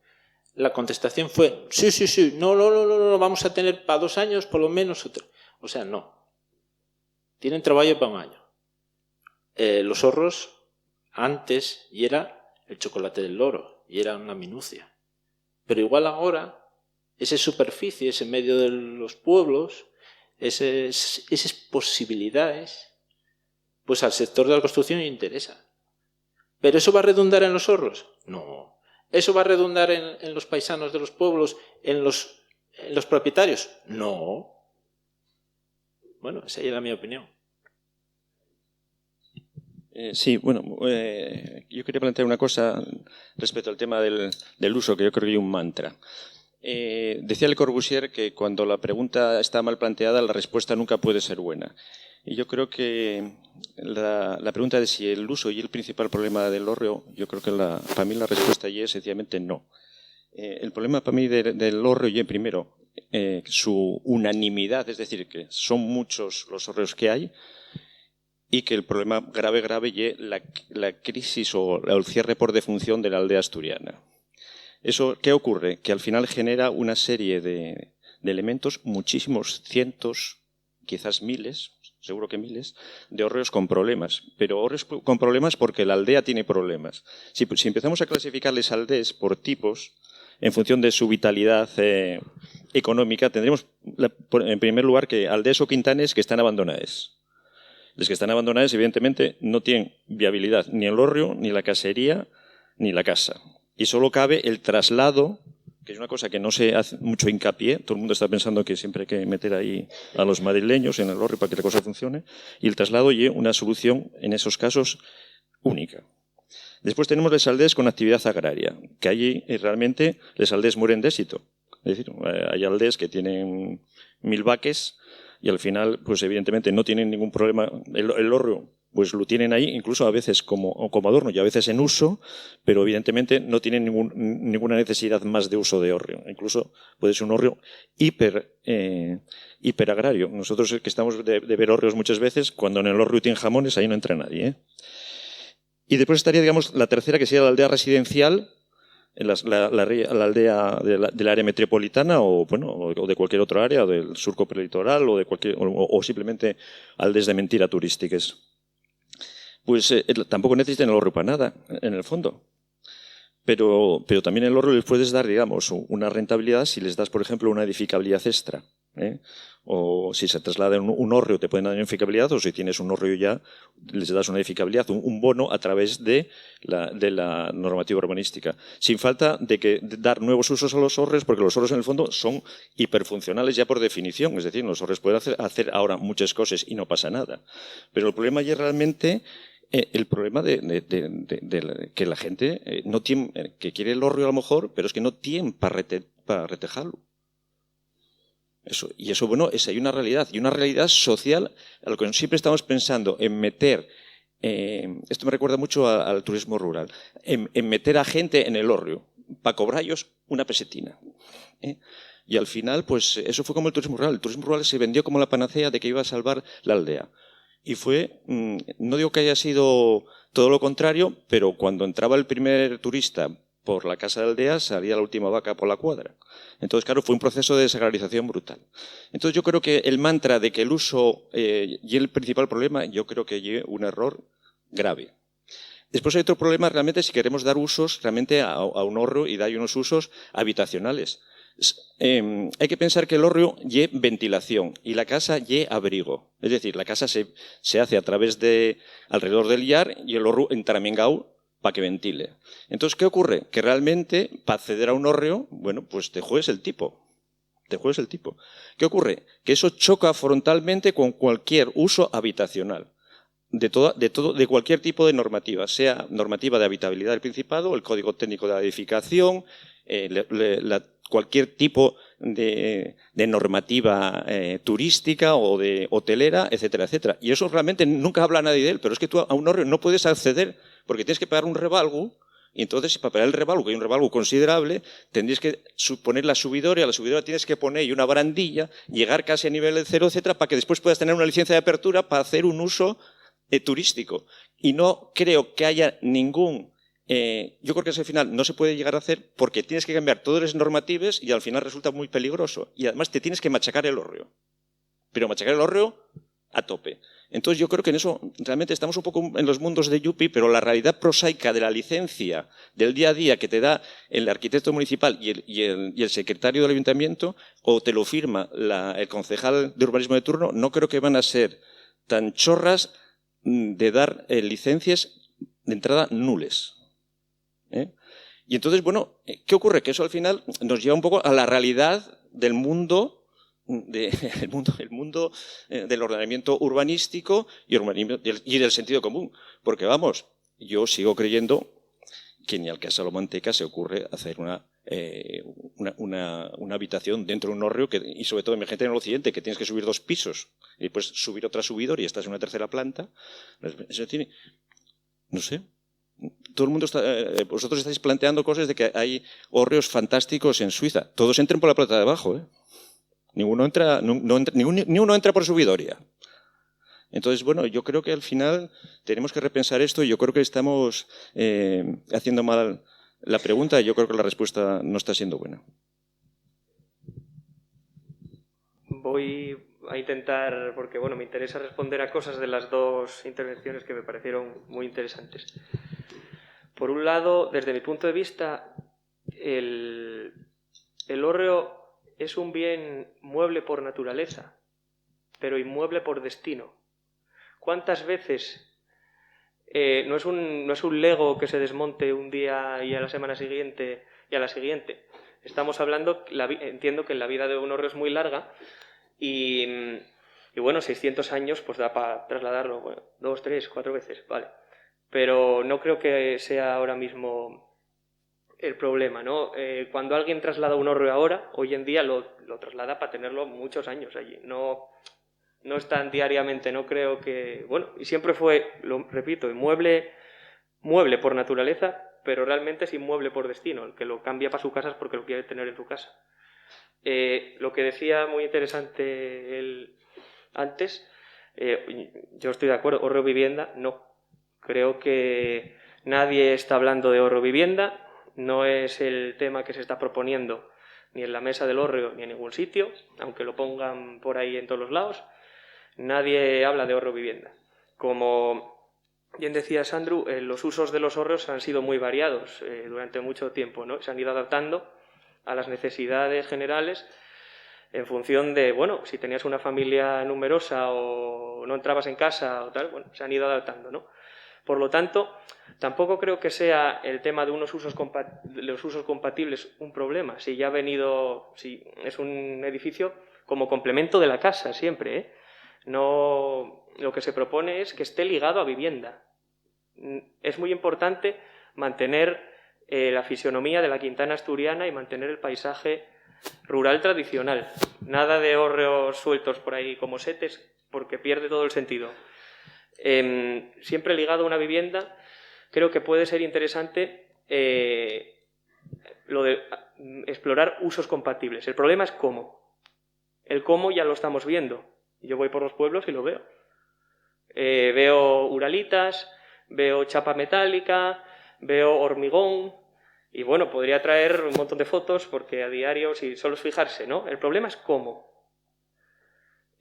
La contestación fue, sí, no, vamos a tener para 2 años por lo menos. O sea, no. Tienen trabajo para un año. Los ahorros antes, y era el chocolate del loro, y era una minucia. Pero igual ahora, esas superficies en medio de los pueblos, esas posibilidades, pues al sector de la construcción le interesa. ¿Pero eso va a redundar en los ahorros? No. ¿Eso va a redundar en los paisanos de los pueblos, en los propietarios? No. Bueno, esa era mi opinión.
Sí, bueno, yo quería plantear una cosa respecto al tema del uso, que yo creo que hay un mantra. Decía Le Corbusier que cuando la pregunta está mal planteada, la respuesta nunca puede ser buena. Y yo creo que la pregunta de si el uso y el principal problema del hórreo, yo creo que para mí la respuesta allí es sencillamente no. El problema para mí del hórreo y primero, su unanimidad, es decir, que son muchos los hórreos que hay, y que el problema grave y la crisis o el cierre por defunción de la aldea asturiana. ¿Eso qué ocurre? Que al final genera una serie de elementos, muchísimos cientos, quizás miles, seguro que miles, de hórreos con problemas. Pero hórreos con problemas porque la aldea tiene problemas. Si empezamos a clasificarles aldeas por tipos, en función de su vitalidad económica, tendremos en primer lugar que aldeas o quintanes que están abandonadas. Los que están abandonadas, evidentemente, no tienen viabilidad ni el hórreo, ni la casería, ni la casa. Y solo cabe el traslado, que es una cosa que no se hace mucho hincapié. Todo el mundo está pensando que siempre hay que meter ahí a los madrileños en el hórreo para que la cosa funcione. Y el traslado es una solución, en esos casos, única. Después tenemos las aldeas con actividad agraria, que allí realmente las aldeas mueren de éxito. Es decir, hay aldeas que tienen 1000 vaques, y al final, pues evidentemente no tienen ningún problema. El hórreo, pues lo tienen ahí, incluso a veces como adorno y a veces en uso, pero evidentemente no tienen ninguna necesidad más de uso de hórreo. Incluso puede ser un hórreo hiperagrario. Nosotros que estamos de ver hórreos muchas veces, cuando en el hórreo tienen jamones, ahí no entra nadie. Y después estaría, digamos, la tercera, que sería la aldea residencial, la aldea del área metropolitana o de cualquier otra área, del surco prelitoral o simplemente aldeas de mentira turísticas. Pues tampoco necesitan el hórreo para nada, en el fondo. Pero también el hórreo les puedes dar, digamos, una rentabilidad si les das, por ejemplo, una edificabilidad extra. O si se traslada un hórreo te pueden dar una edificabilidad, o si tienes un hórreo ya les das una edificabilidad, un bono a través de la normativa urbanística, sin falta de dar nuevos usos a los hórreos, porque los hórreos en el fondo son hiperfuncionales ya por definición. Es decir, los hórreos pueden hacer ahora muchas cosas y no pasa nada, pero el problema ya realmente el problema de que la gente no tiene, que quiere el hórreo a lo mejor, pero es que no tiene para retejarlo. Y eso, bueno, hay una realidad, y una realidad social a lo que siempre estamos pensando, en meter, esto me recuerda mucho al turismo rural, en meter a gente en el hórreo, para cobrarlos una pesetina. Y al final, pues eso fue como el turismo rural. El turismo rural se vendió como la panacea de que iba a salvar la aldea. Y fue, no digo que haya sido todo lo contrario, pero cuando entraba el primer turista por la casa de aldea, salía la última vaca por la cuadra. Entonces, claro, fue un proceso de desagrarización brutal. Entonces, yo creo que el mantra de que el uso y el principal problema, yo creo que es un error grave. Después hay otro problema realmente si queremos dar usos realmente a un hórreo y dar unos usos habitacionales. Hay que pensar que el hórreo lle ventilación y la casa lle abrigo. Es decir, la casa se hace a través de alrededor del llar y el hórreo entaramengao para que ventile. Entonces, ¿qué ocurre? Que realmente, para acceder a un hórreo, bueno, pues te juegues el tipo. Te juegues el tipo. ¿Qué ocurre? Que eso choca frontalmente con cualquier uso habitacional. De cualquier tipo de normativa, sea normativa de habitabilidad del Principado, el Código Técnico de la Edificación, cualquier tipo de normativa turística o de hotelera, etcétera, etcétera. Y eso realmente nunca habla nadie de él, pero es que tú a un hórreo no puedes acceder porque tienes que pagar un revalgo. Y entonces, para pagar el revalgo, que hay un revalgo considerable, tendrías que poner la subidora tienes que poner una barandilla, llegar casi a nivel de cero, etcétera, para que después puedas tener una licencia de apertura para hacer un uso turístico. Y no creo que haya ningún... yo creo que eso al final no se puede llegar a hacer porque tienes que cambiar todas las normativas y al final resulta muy peligroso. Y además te tienes que machacar el hórreo. Pero machacar el hórreo a tope. Entonces yo creo que en eso realmente estamos un poco en los mundos de Yupi, pero la realidad prosaica de la licencia del día a día que te da el arquitecto municipal y el secretario del ayuntamiento, o te lo firma el concejal de urbanismo de turno, no creo que van a ser tan chorras de dar licencias de entrada nules. Y entonces, bueno, ¿qué ocurre? Que eso al final nos lleva un poco a la realidad del mundo el mundo del ordenamiento urbanístico y del sentido común. Porque, vamos, yo sigo creyendo que ni al Casa Lomanteca se ocurre hacer una habitación dentro de un hórreo y sobre todo, imagínate en el occidente, que tienes que subir 2 pisos y después subir otra subidora y estás en una tercera planta. Eso tiene... No sé. Todo el mundo vosotros estáis planteando cosas de que hay hórreos fantásticos en Suiza. Todos entran por la planta de abajo, ¿eh? Ni uno entra por subidoria. Entonces, bueno, yo creo que al final tenemos que repensar esto y yo creo que estamos haciendo mal la pregunta y yo creo que la respuesta no está siendo buena.
Voy a intentar, porque bueno, me interesa responder a cosas de las dos intervenciones que me parecieron muy interesantes. Por un lado, desde mi punto de vista, el hórreo es un bien mueble por naturaleza, pero inmueble por destino. ¿Cuántas veces no es un Lego que se desmonte un día y a la semana siguiente y a la siguiente? Estamos hablando, entiendo que la vida de un hórreo es muy larga y bueno, 600 años pues da para trasladarlo, bueno, 2, 3, 4 veces, vale. Pero no creo que sea ahora mismo el problema, ¿no? Cuando alguien traslada un hórreo ahora, hoy en día lo traslada para tenerlo muchos años allí. No es tan diariamente, no creo que... Bueno, y siempre fue, lo repito, mueble por naturaleza, pero realmente es inmueble por destino. El que lo cambia para su casa es porque lo quiere tener en su casa. Lo que decía muy interesante él antes, yo estoy de acuerdo, hórreo vivienda, no. Creo que nadie está hablando de hórreo vivienda. No es el tema que se está proponiendo ni en la mesa del hórreo ni en ningún sitio, aunque lo pongan por ahí en todos los lados. Nadie habla de hórreo vivienda. Como bien decía Sandro, los usos de los hórreos han sido muy variados durante mucho tiempo, ¿no? Se han ido adaptando a las necesidades generales en función de, bueno, si tenías una familia numerosa o no entrabas en casa o tal, bueno, se han ido adaptando, ¿no? Por lo tanto, tampoco creo que sea el tema de los usos compatibles un problema. Si es un edificio como complemento de la casa siempre, ¿eh? No, lo que se propone es que esté ligado a vivienda. Es muy importante mantener la fisionomía de la Quintana asturiana y mantener el paisaje rural tradicional. Nada de hórreos sueltos por ahí como setes, porque pierde todo el sentido. Siempre ligado a una vivienda, creo que puede ser interesante lo de explorar usos compatibles. El problema es cómo. El cómo ya lo estamos viendo. Yo voy por los pueblos y lo veo. Veo uralitas, veo chapa metálica, veo hormigón y bueno, podría traer un montón de fotos porque a diario, si solo es fijarse, ¿no? El problema es cómo.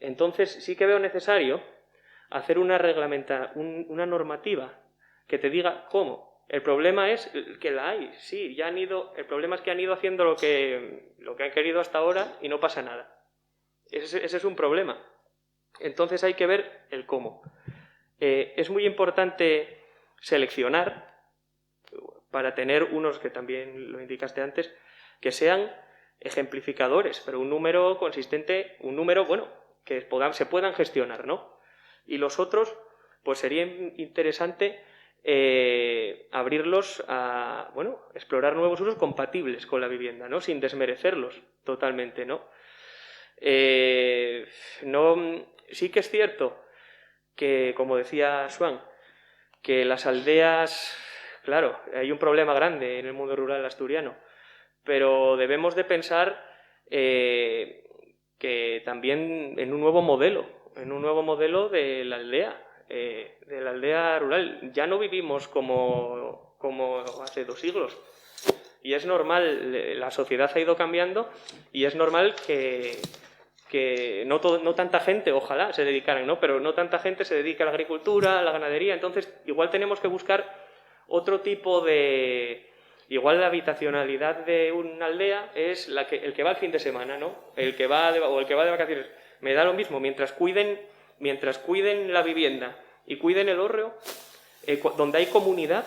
Entonces sí que veo necesario hacer una normativa que te diga cómo. El problema es que la hay, sí, ya han ido. El problema es que han ido haciendo lo que han querido hasta ahora y no pasa nada. Ese es un problema. Entonces hay que ver el cómo. Es muy importante seleccionar para tener unos, que también lo indicaste antes, que sean ejemplificadores, pero un número consistente, un número, bueno, que se puedan gestionar, ¿no? Y los otros, pues sería interesante abrirlos a, bueno, explorar nuevos usos compatibles con la vivienda, ¿no? Sin desmerecerlos totalmente, ¿no? Sí que es cierto que, como decía Swan, que las aldeas, claro, hay un problema grande en el mundo rural asturiano, pero debemos de pensar que también en un nuevo modelo de la aldea rural. Ya no vivimos como hace 2 siglos. Y es normal, la sociedad ha ido cambiando y es normal que no tanta gente, ojalá se dedicaran, ¿no? Pero no tanta gente se dedica a la agricultura, a la ganadería. Entonces, igual tenemos que buscar otro tipo de... Igual la habitacionalidad de una aldea es el que va el fin de semana, ¿no? El que va de vacaciones. Me da lo mismo, mientras cuiden la vivienda y cuiden el hórreo, donde hay comunidad,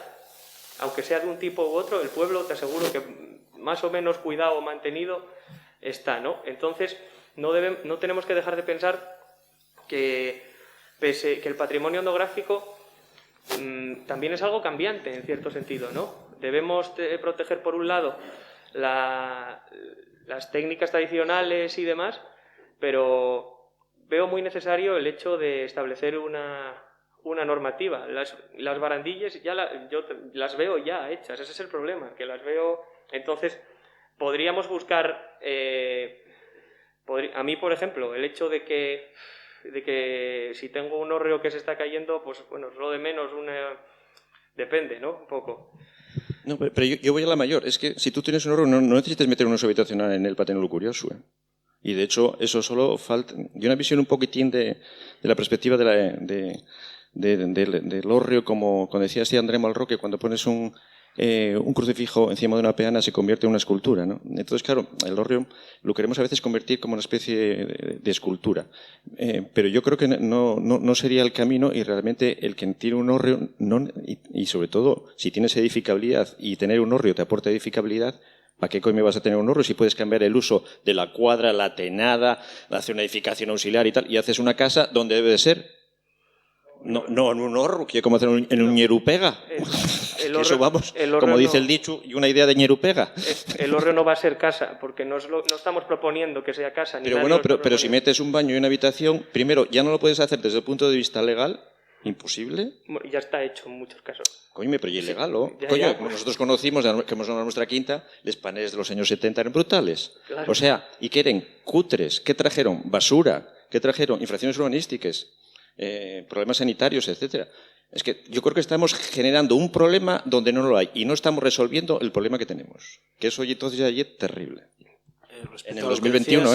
aunque sea de un tipo u otro, el pueblo, te aseguro que más o menos cuidado o mantenido está, ¿no? Entonces, no tenemos que dejar de pensar que el patrimonio etnográfico también es algo cambiante, en cierto sentido, ¿no? Debemos proteger, por un lado, las técnicas tradicionales y demás, pero veo muy necesario el hecho de establecer una normativa. Las barandillas yo las veo ya hechas, ese es el problema, que las veo. Entonces, podríamos buscar... a mí, por ejemplo, el hecho de que si tengo un hórreo que se está cayendo, pues bueno, es lo de menos, depende, ¿no? Un poco.
No, pero yo voy a la mayor. Es que si tú tienes un hórreo, no necesitas meter un uso habitacional en el patrimonio curioso, ¿eh? Y de hecho, eso solo falta... Y una visión un poquitín de la perspectiva del hórreo, como decía André Malraux, que cuando pones un crucifijo encima de una peana se convierte en una escultura, ¿no? Entonces, claro, el hórreo lo queremos a veces convertir como una especie de escultura. Pero yo creo que no sería el camino, y realmente el que tiene un hórreo, y sobre todo, si tienes edificabilidad y tener un hórreo te aporta edificabilidad, ¿para qué coño vas a tener un hórreo si puedes cambiar el uso de la cuadra, la tenada, hacer una edificación auxiliar y tal, y haces una casa donde debe de ser? No en un hórreo, que como hacer en un ñerupega. Eso vamos, como dice el dicho, y una idea de ñerupega.
El hórreo no va a ser casa, porque no estamos proponiendo que sea casa.
Pero bueno, pero si metes un baño y una habitación, primero, ya no lo puedes hacer desde el punto de vista legal. ¿Imposible?
Ya está hecho en muchos casos.
Coño, pero ¿y ilegal, o?
Ya,
Coño,
pues.
Nosotros conocimos, que hemos ganado nuestra quinta, los paneles de los años 70 eran brutales.
Claro.
O sea, ¿y qué eran? Cutres. ¿Qué trajeron? Basura. ¿Qué trajeron? Infracciones urbanísticas, problemas sanitarios, etcétera. Es que yo creo que estamos generando un problema donde no lo hay y no estamos resolviendo el problema que tenemos. Que eso entonces ya es terrible. En el 2021,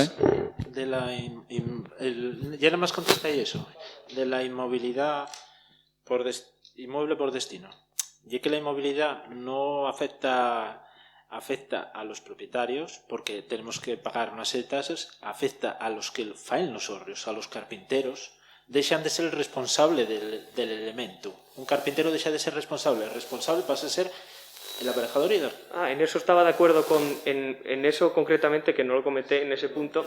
ya nada más contestáis eso, de la inmovilidad inmueble por destino. Y que la inmovilidad no afecta a los propietarios, porque tenemos que pagar una serie de tasas, afecta a los que faen los hórreos, a los carpinteros. Dejan de ser el responsable del elemento. Un carpintero deja de ser responsable. El responsable pasa a ser el aparejador y el...
En eso estaba de acuerdo en eso concretamente, que no lo comenté en ese punto.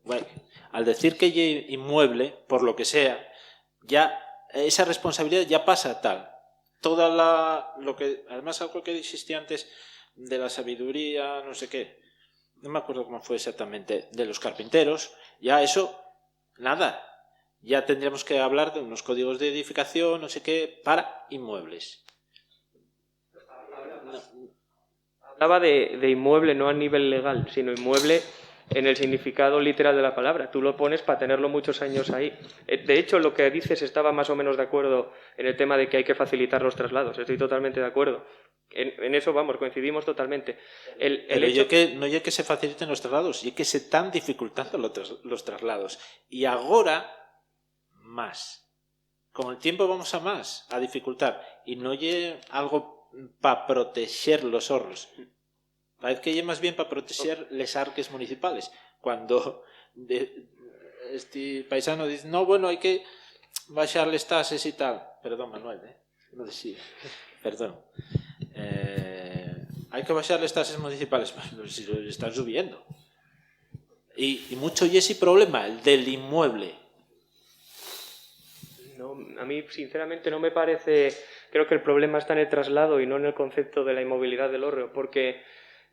Bueno, al decir que es inmueble, por lo que sea, ya esa responsabilidad ya pasa a tal. Además, algo que existía antes de la sabiduría, no sé qué, no me acuerdo cómo fue exactamente, de los carpinteros, ya eso... Nada, ya tendríamos que hablar de unos códigos de edificación, no sé qué, para inmuebles.
Hablaba de inmueble no a nivel legal, sino inmueble en el significado literal de la palabra. Tú lo pones para tenerlo muchos años ahí. De hecho, lo que dices estaba más o menos de acuerdo en el tema de que hay que facilitar los traslados. Estoy totalmente de acuerdo. En eso, vamos, coincidimos totalmente.
No es que se faciliten los traslados, es que se están dificultando los traslados. Y ahora, más. con el tiempo vamos a más, a dificultar, y no lle algo para proteger los horros. Parece que lle más bien para proteger les arques municipales. Cuando este paisano dice, no, bueno, hay que baixar les tases y tal. Perdón, Manuel, no decía. Perdón. Hay que baixar les tases municipales, pero si lo están subiendo. Y mucho y ese problema, el del inmueble.
No, a mí, sinceramente, no me parece... Creo que el problema está en el traslado y no en el concepto de la inmovilidad del hórreo, porque...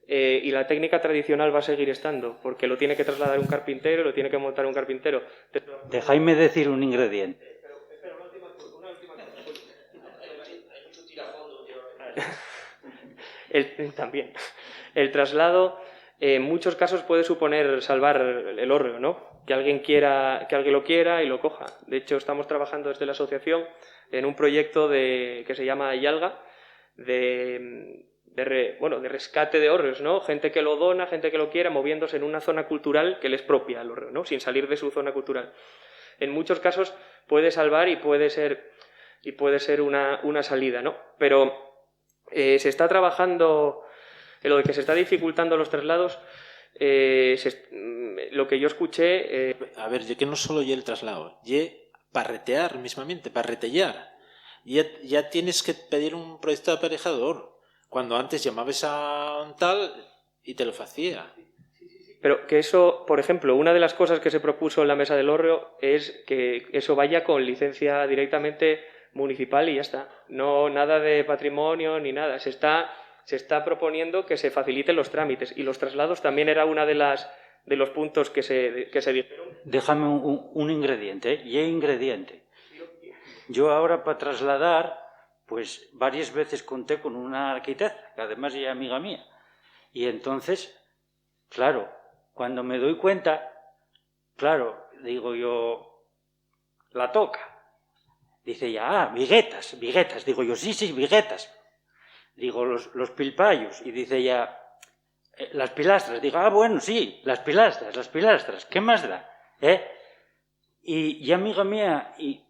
y la técnica tradicional va a seguir estando, porque lo tiene que trasladar un carpintero, lo tiene que montar un carpintero.
Dejadme decir un ingrediente.
Espera, una última cosa. También. El traslado, en muchos casos, puede suponer salvar el hórreo, ¿no? Que alguien lo quiera y lo coja. De hecho, estamos trabajando desde la asociación en un proyecto que se llama Yalga, de rescate de hórreos, ¿no? Gente que lo dona, gente que lo quiera, moviéndose en una zona cultural que les propia al hórreo, ¿no? Sin salir de su zona cultural. En muchos casos puede salvar y puede ser una salida, ¿no? Pero se está trabajando en lo de que se está dificultando los traslados. Lo que yo escuché...
A ver, que no solo ye el traslado, ye parretear mismamente, parretellar. Ya tienes que pedir un proyecto de aparejador, cuando antes llamabas a un tal y te lo hacía.
Pero que eso, por ejemplo, una de las cosas que se propuso en la mesa del hórreo es que eso vaya con licencia directamente municipal y ya está. No nada de patrimonio ni nada. Se está proponiendo que se faciliten los trámites, y los traslados también era una de los puntos que se dijeron.
Déjame un ingrediente, y ingrediente. Yo ahora para trasladar, pues varias veces conté con una arquitecta, que además es amiga mía. Y entonces, claro, cuando me doy cuenta, claro, digo yo, la toca. Dice ella, viguetas. Digo yo, sí, viguetas. Digo, los pilpayos. Y dice ella, las pilastras. Digo, bueno, sí, las pilastras. ¿Qué más da? Y amiga mía, y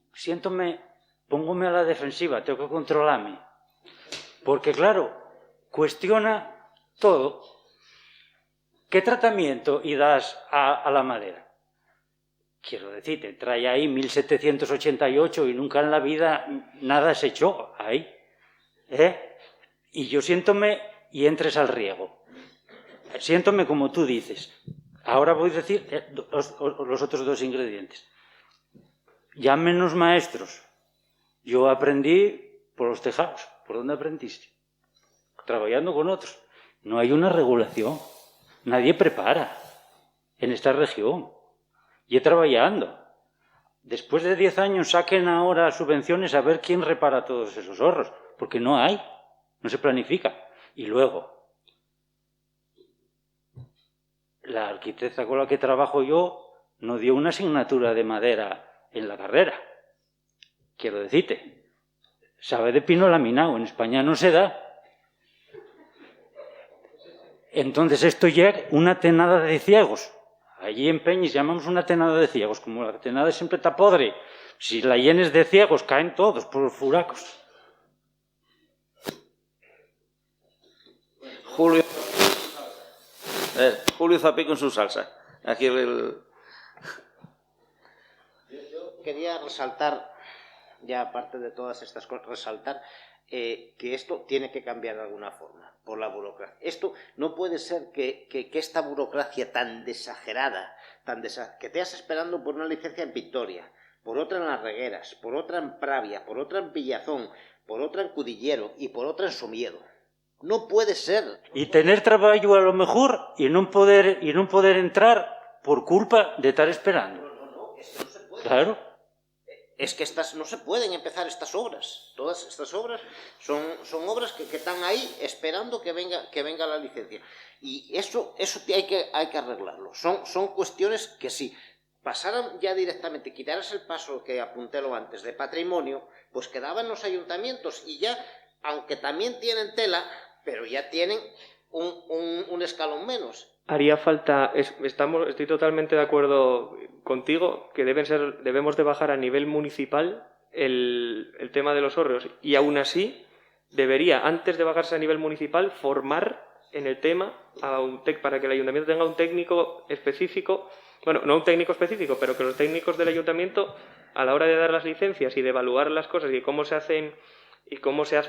póngome a la defensiva, tengo que controlarme. Porque, claro, cuestiona todo. ¿Qué tratamiento y das a la madera? Quiero decir, te trae ahí 1788 y nunca en la vida nada se echó ahí. Y yo siéntome y entres al riego. Siéntome como tú dices. Ahora voy a decir los otros dos ingredientes. Llámenos maestros. Yo aprendí por los tejados. ¿Por dónde aprendiste? Trabajando con otros. No hay una regulación. Nadie prepara en esta región. Y trabajando. Después de 10 años saquen ahora subvenciones a ver quién repara todos esos ahorros. Porque no hay. No se planifica. Y luego, la arquitecta con la que trabajo yo no dio una asignatura de madera en la carrera. Quiero decirte, sabe de pino laminado, en España no se da. Entonces esto ya es una tenada de ciegos. Allí en Peñis llamamos una tenada de ciegos, como la tenada siempre está podre. Si la llenes de ciegos caen todos por los furacos.
Julio Zapico en su salsa. Aquí
Yo quería resaltar, ya aparte de todas estas cosas, resaltar que esto tiene que cambiar de alguna forma por la burocracia. Esto no puede ser que esta burocracia tan exagerada, que te has esperando por una licencia en Victoria, por otra en Las Regueras, por otra en Pravia, por otra en Villazón, por otra en Cudillero y por otra en Somiedo. No puede ser.
Y tener trabajo a lo mejor y no poder entrar por culpa de estar esperando.
No, es que no se puede.
Claro.
Es que no se pueden empezar estas obras. Todas estas obras son obras que están ahí esperando que venga la licencia. Y eso hay que arreglarlo. Son cuestiones que si pasaran ya directamente, quitaras el paso que apunté lo antes de patrimonio, pues quedaban los ayuntamientos y ya, aunque también tienen tela, pero ya tienen un escalón menos.
Haría falta, estoy totalmente de acuerdo contigo, que debemos de bajar a nivel municipal el tema de los hórreos, y aún así debería, antes de bajarse a nivel municipal, formar en el tema para que el ayuntamiento tenga un técnico específico, bueno, no un técnico específico, pero que los técnicos del ayuntamiento, a la hora de dar las licencias y de evaluar las cosas y cómo se hacen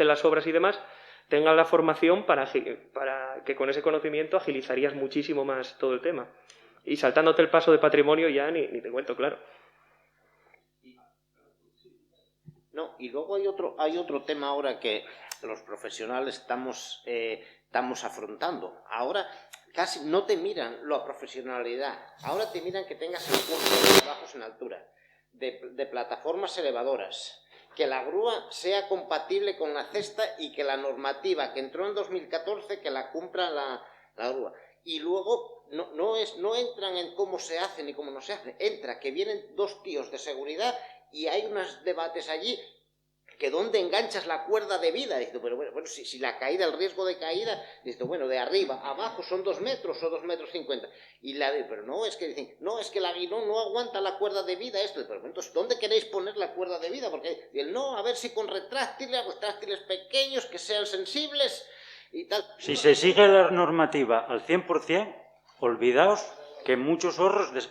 las obras y demás, tengan la formación para que con ese conocimiento agilizarías muchísimo más todo el tema. Y saltándote el paso de patrimonio ya ni te cuento, claro.
No, y luego hay otro tema ahora que los profesionales estamos afrontando. Ahora casi no te miran la profesionalidad, ahora te miran que tengas el curso de trabajos en altura, de plataformas elevadoras, que la grúa sea compatible con la cesta y que la normativa que entró en 2014 que la cumpla la grúa. Y luego no entran en cómo se hace ni cómo no se hace, entra que vienen dos tíos de seguridad y hay unos debates allí que dónde enganchas la cuerda de vida. Dice, pero bueno, si la caída, el riesgo de caída, dice, bueno, de arriba a abajo son 2 metros o 2,50 metros. Pero no, es que dicen, no, es que el aguilón no aguanta la cuerda de vida. Pero entonces, ¿dónde queréis poner la cuerda de vida? Porque no, a ver si con retráctiles pequeños que sean sensibles y tal.
Si se sigue la normativa al 100%, olvidaos que muchos horros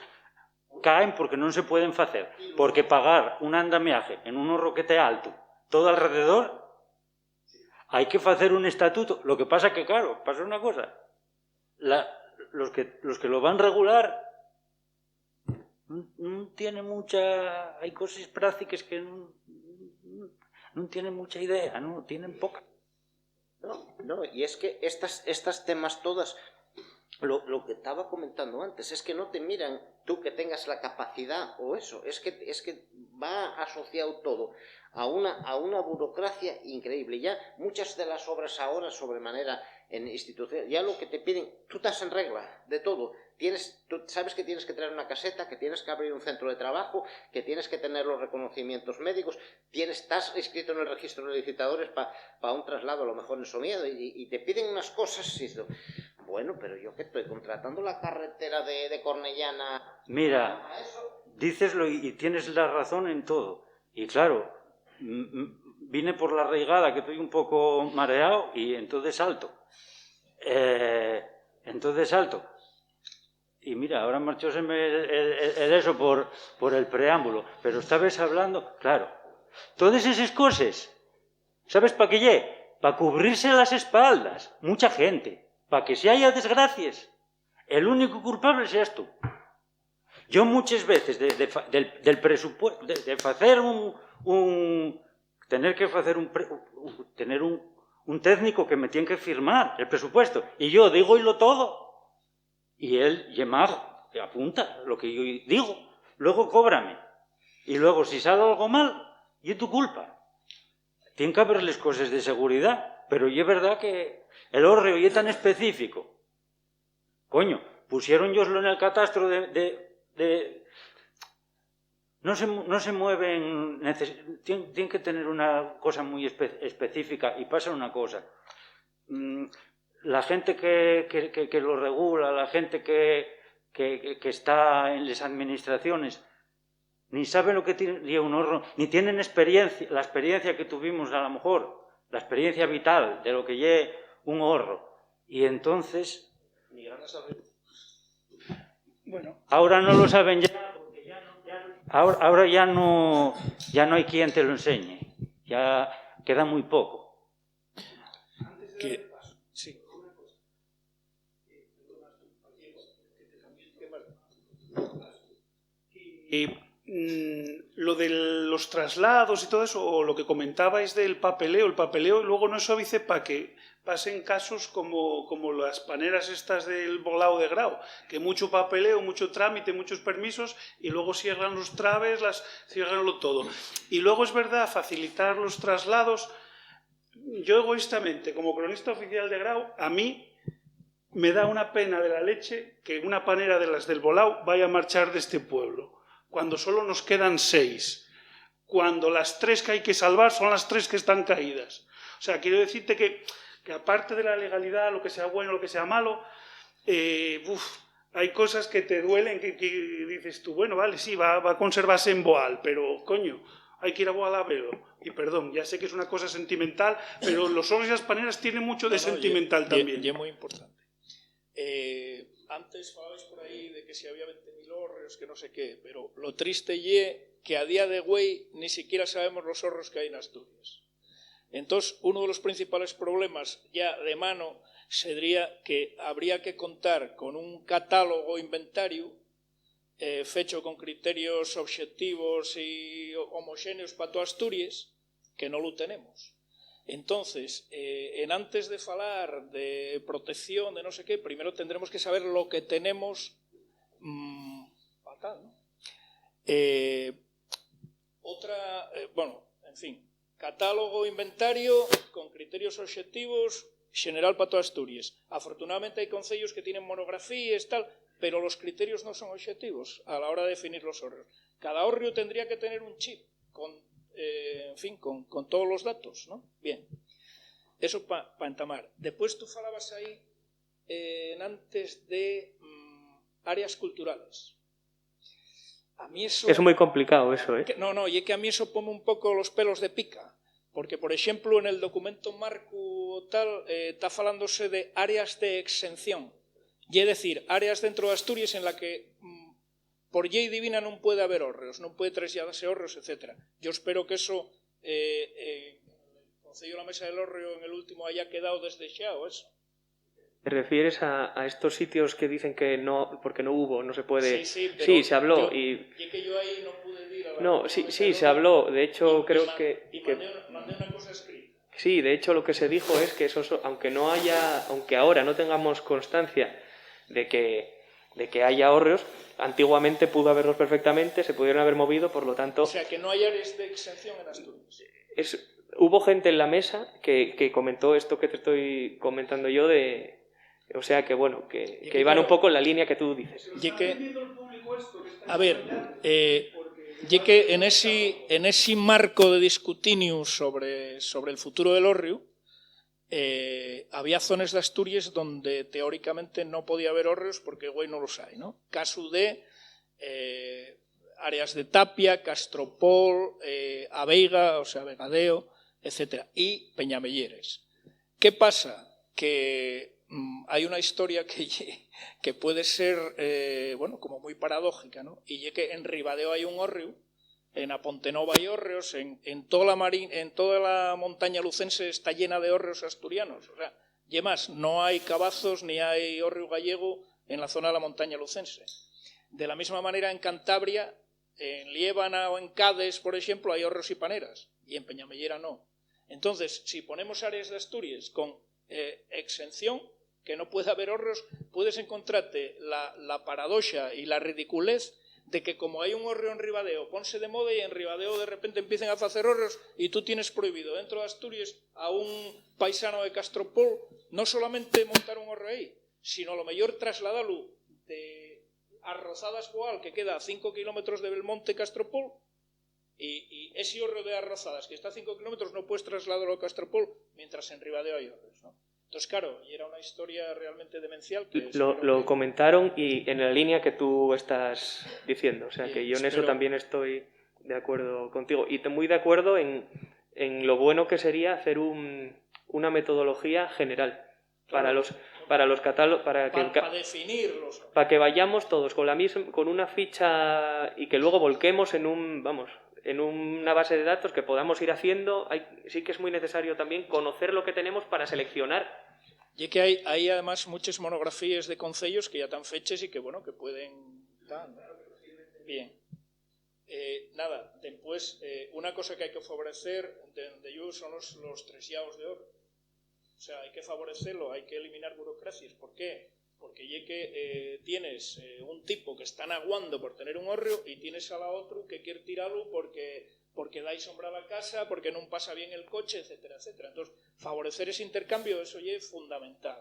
caen porque no se pueden hacer. Porque pagar un andamiaje en un horro que esté alto todo alrededor, hay que hacer un estatuto. Lo que pasa que, claro, pasa una cosa. Los que lo van a regular no tienen mucha... Hay cosas prácticas que no tienen mucha idea, no tienen poca.
No, y es que estas temas todas, lo que estaba comentando antes, es que no te miran tú que tengas la capacidad o eso, es que va asociado todo a una burocracia increíble. Ya muchas de las obras ahora sobremanera en instituciones, ya lo que te piden, tú estás en regla de todo. Tú sabes que tienes que traer una caseta, que tienes que abrir un centro de trabajo, que tienes que tener los reconocimientos médicos, estás inscrito en el registro de licitadores para un traslado, a lo mejor en Somiedo, y te piden unas cosas. Y dices, bueno, pero yo que estoy contratando la carretera de Cornellana.
Mira, díceslo y tienes la razón en todo. Y claro, vine por la reigada que estoy un poco mareado y entonces salto. Y mira, ahora marchóseme eso por el preámbulo. Pero estabas hablando, claro, todas esas cosas, ¿sabes para qué lle? Para cubrirse las espaldas, mucha gente, para que si haya desgracias, el único culpable seas tú. Yo muchas veces del presupuesto, de hacer tener que hacer tener un técnico que me tiene que firmar el presupuesto, y yo digo y lo todo. Y él, apunta lo que yo digo, luego cóbrame. Y luego, si sale algo mal, y es tu culpa. Tienen que haberles cosas de seguridad, pero y es verdad que el hórreo y es tan específico. Coño, pusieron yoslo en el catastro no se mueven, tienen que tener una cosa muy específica, y pasa una cosa. La gente que lo regula, la gente que está en las administraciones, ni saben lo que tiene un horno, ni tienen experiencia, la experiencia que tuvimos a lo mejor, la experiencia vital de lo que lleva un horno. Y entonces,
Bueno,
ahora no lo saben ya, porque ahora ya no hay quien te lo enseñe, ya queda muy poco.
Sí. Lo de los traslados y todo eso, o lo que comentabais del papeleo, el papeleo luego no suavice para que pasen casos como las paneras estas del Bolao de Grau, que mucho papeleo, mucho trámite, muchos permisos, y luego cierran los traves, cierranlo todo. Y luego es verdad, facilitar los traslados. Yo egoístamente, como cronista oficial de Grau, a mí me da una pena de la leche que una panera de las del Bolao vaya a marchar de este pueblo, cuando solo nos quedan 6, cuando las 3 que hay que salvar son las 3 que están caídas. O sea, quiero decirte que aparte de la legalidad, lo que sea bueno, lo que sea malo, hay cosas que te duelen, que dices tú, bueno, vale, sí, va a conservarse en Boal, pero, coño, hay que ir a Boada a verlo. Y perdón, ya sé que es una cosa sentimental, pero los horros y las paneras tienen mucho de sentimental también.
Y es muy importante. Antes falabais por aí de que si había 20.000 horros, que no sé qué, pero lo triste é que a día de hoy ni siquiera sabemos los horros que hay en Asturias. Entonces, uno de los principales problemas ya de mano sería que habría que contar con un catálogo inventario fecho con criterios objetivos y homogéneos para toda Asturias, que no lo tenemos. Entonces, antes de falar de protección, de no sé qué, primero tendremos que saber lo que tenemos fatal, ¿no? Bueno, en fin, catálogo, inventario con criterios objetivos general para toda Asturias. Afortunadamente hay concellos que tienen monografías, tal, pero los criterios no son objetivos a la hora de definir los hórreos. Cada hórreo tendría que tener un chip en fin, con todos los datos, ¿no? Bien, eso para entamar. Después tú falabas ahí antes de áreas culturales. A mí eso...
Es muy complicado eso, ¿eh?
No, y es que a mí eso pone un poco los pelos de pica, porque, por ejemplo, en el documento marco tal, está falándose de áreas de exención, y es decir, áreas dentro de Asturias en la que por ley divina non puede haber hórreos, non puede trasladarse hórreos, etc. Yo espero que eso, el Concello de la Mesa del Hórreo en el último haya quedado desdexado, eso.
¿Te refieres a estos sitios que dicen que no, porque no hubo, no se puede?
Sí,
sí, se habló.
Y que yo ahí no pude ir a la...
No, sí, se habló. De hecho, creo que...
mandé una cosa escrita.
Sí, de hecho lo que se dijo es que eso, aunque ahora no tengamos constancia de que haya hórreos, antiguamente pudo haberlos perfectamente, se pudieron haber movido, por lo tanto...
O sea, que no hay áreas de exención en Asturias.
Hubo gente en la mesa que comentó esto que te estoy comentando yo de... O sea, que bueno, que iban un poco en la línea que tú dices.
A ver, y que en ese marco de discutinio sobre el futuro del hórreo, había zonas de Asturias donde teóricamente no podía haber hórreos porque güey no los hay, ¿no? Caso de áreas de Tapia, Castropol, Aveiga, o sea, Vegadeo, etc. y Peñamelleres. ¿Qué pasa? Que hay una historia que puede ser, bueno, como muy paradójica, ¿no? Y es que en Ribadeo hay un hórreo, en Apontenova hay hórreos, en toda la montaña lucense está llena de hórreos asturianos. O sea, y más, no hay cabazos ni hay hórreo gallego en la zona de la montaña lucense. De la misma manera, en Cantabria, en Liébana o en Cádiz, por ejemplo, hay hórreos y paneras, y en Peñamellera no. Entonces, si ponemos áreas de Asturias con exención, que no puede haber hórreos, puedes encontrarte la paradoxa y la ridiculez de que como hay un hórreo en Ribadeo, ponse de moda y en Ribadeo de repente empiecen a hacer hórreos y tú tienes prohibido dentro de Asturias a un paisano de Castropol no solamente montar un hórreo ahí, sino a lo mejor trasladarlo de Arrozadas Boal, que queda a 5 kilómetros de Belmonte, Castropol, y ese hórreo de Arrozadas, que está a 5 kilómetros, no puedes trasladarlo a Castropol, mientras en Ribadeo hay hórreos, ¿no? Entonces, claro, y era una historia realmente demencial.
Lo comentaron y en la línea que tú estás diciendo. O sea, que yo en eso también estoy de acuerdo contigo. Y muy de acuerdo en lo bueno que sería hacer una metodología general para los catálogos, para
definirlos.
Para que vayamos todos con una ficha y que luego volquemos en una base de datos que podamos ir haciendo. Sí que es muy necesario también conocer lo que tenemos para seleccionar.
Y que hay además muchas monografías de concellos que ya están fechas y que, bueno, que pueden... Bien. Nada, después, una cosa que hay que favorecer de yo son los tresiados de oro. O sea, hay que favorecerlo, hay que eliminar burocracias. ¿Por qué? Porque ya que tienes un tipo que está aguando por tener un hórreo y tienes a la otro que quiere tirarlo porque dais sombra a la casa, porque no pasa bien el coche, etcétera, etcétera. Entonces, favorecer ese intercambio, eso ya es fundamental.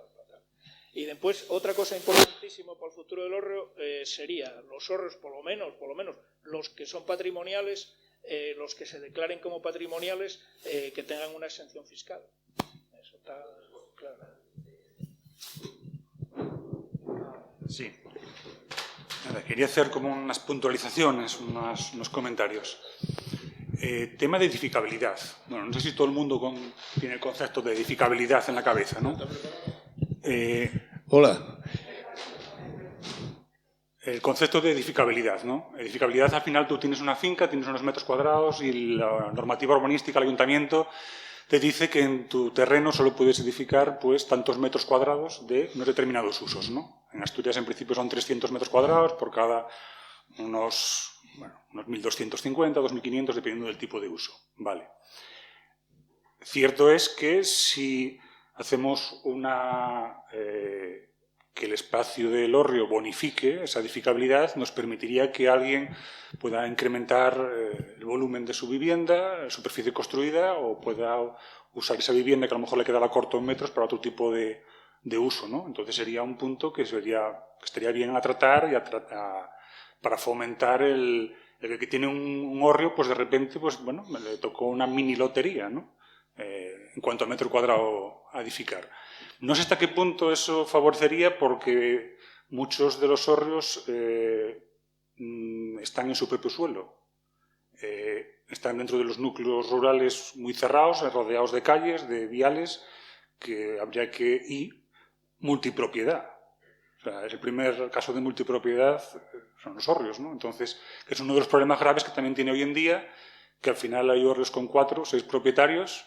Y después, otra cosa importantísima para el futuro del hórreo sería los hórreos, por lo menos, los que son patrimoniales, los que se declaren como patrimoniales, que tengan una exención fiscal. Eso está claro.
Sí. Nada, quería hacer como unas puntualizaciones, unos comentarios. Tema de edificabilidad. Bueno, no sé si todo el mundo tiene el concepto de edificabilidad en la cabeza, ¿no?
Hola.
El concepto de edificabilidad, ¿no? Edificabilidad, al final tú tienes una finca, tienes unos metros cuadrados y la normativa urbanística del ayuntamiento te dice que en tu terreno solo puedes edificar pues tantos metros cuadrados de unos determinados usos, ¿no? En Asturias en principio son 300 metros cuadrados por cada unos 1.250, 2.500 dependiendo del tipo de uso. Vale. Cierto es que si hacemos que el espacio del hórreo bonifique esa edificabilidad, nos permitiría que alguien pueda incrementar el volumen de su vivienda, la superficie construida, o pueda usar esa vivienda que a lo mejor le quedaba corto en metros para otro tipo de uso, ¿no? Entonces sería un punto que estaría bien a tratar y para fomentar el que tiene un hórreo, pues de repente, pues bueno, le tocó una mini lotería, ¿no? En cuanto a metro cuadrado a edificar. No sé hasta qué punto eso favorecería porque muchos de los hórreos están en su propio suelo. Están dentro de los núcleos rurales muy cerrados, rodeados de calles, de viales, que habría que ir multipropiedad. O sea, el primer caso de multipropiedad son los hórreos, ¿no? Entonces, es uno de los problemas graves que también tiene hoy en día, que al final hay hórreos con 4 o 6 propietarios.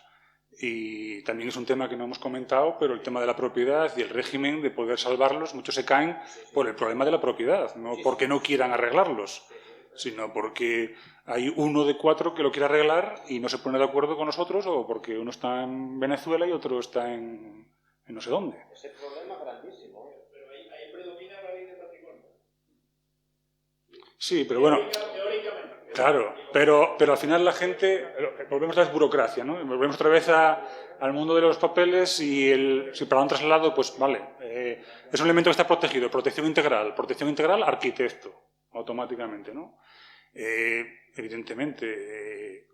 Y también es un tema que no hemos comentado, pero el tema de la propiedad y el régimen de poder salvarlos, muchos se caen por el problema de la propiedad, no porque no quieran arreglarlos, sino porque hay uno de 4 que lo quiere arreglar y no se pone de acuerdo con nosotros, o porque uno está en Venezuela y otro está en no sé dónde.
Ese problema es grandísimo.
Pero ahí predomina la ley de patrimonio.
Sí, pero bueno... Claro, pero al final la gente, volvemos a la burocracia, ¿no? Volvemos otra vez al mundo de los papeles y si para un traslado, pues vale, es un elemento que está protegido, protección integral, arquitecto, automáticamente, ¿no? Evidentemente,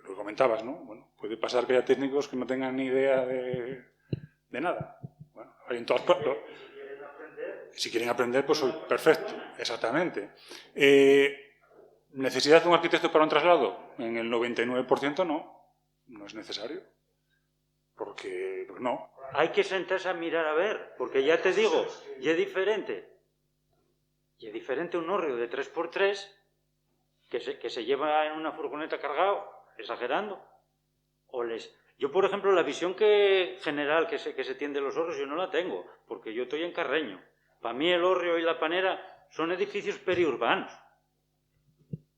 lo comentabas, ¿no? Bueno, puede pasar que haya técnicos que no tengan ni idea de nada. Bueno, hay en todas partes. Si quieren aprender, pues perfecto, exactamente. ¿Necesidad de un arquitecto para un traslado? En el 99% no es necesario. Porque pues no.
Hay que sentarse a mirar a ver, porque ya te digo, y es diferente. Y es diferente un hórreo de 3x3 que se lleva en una furgoneta cargado, exagerando. Yo, por ejemplo, la visión general que se tiene de los hórreos, yo no la tengo, porque yo estoy en Carreño. Para mí el hórreo y la panera son edificios periurbanos.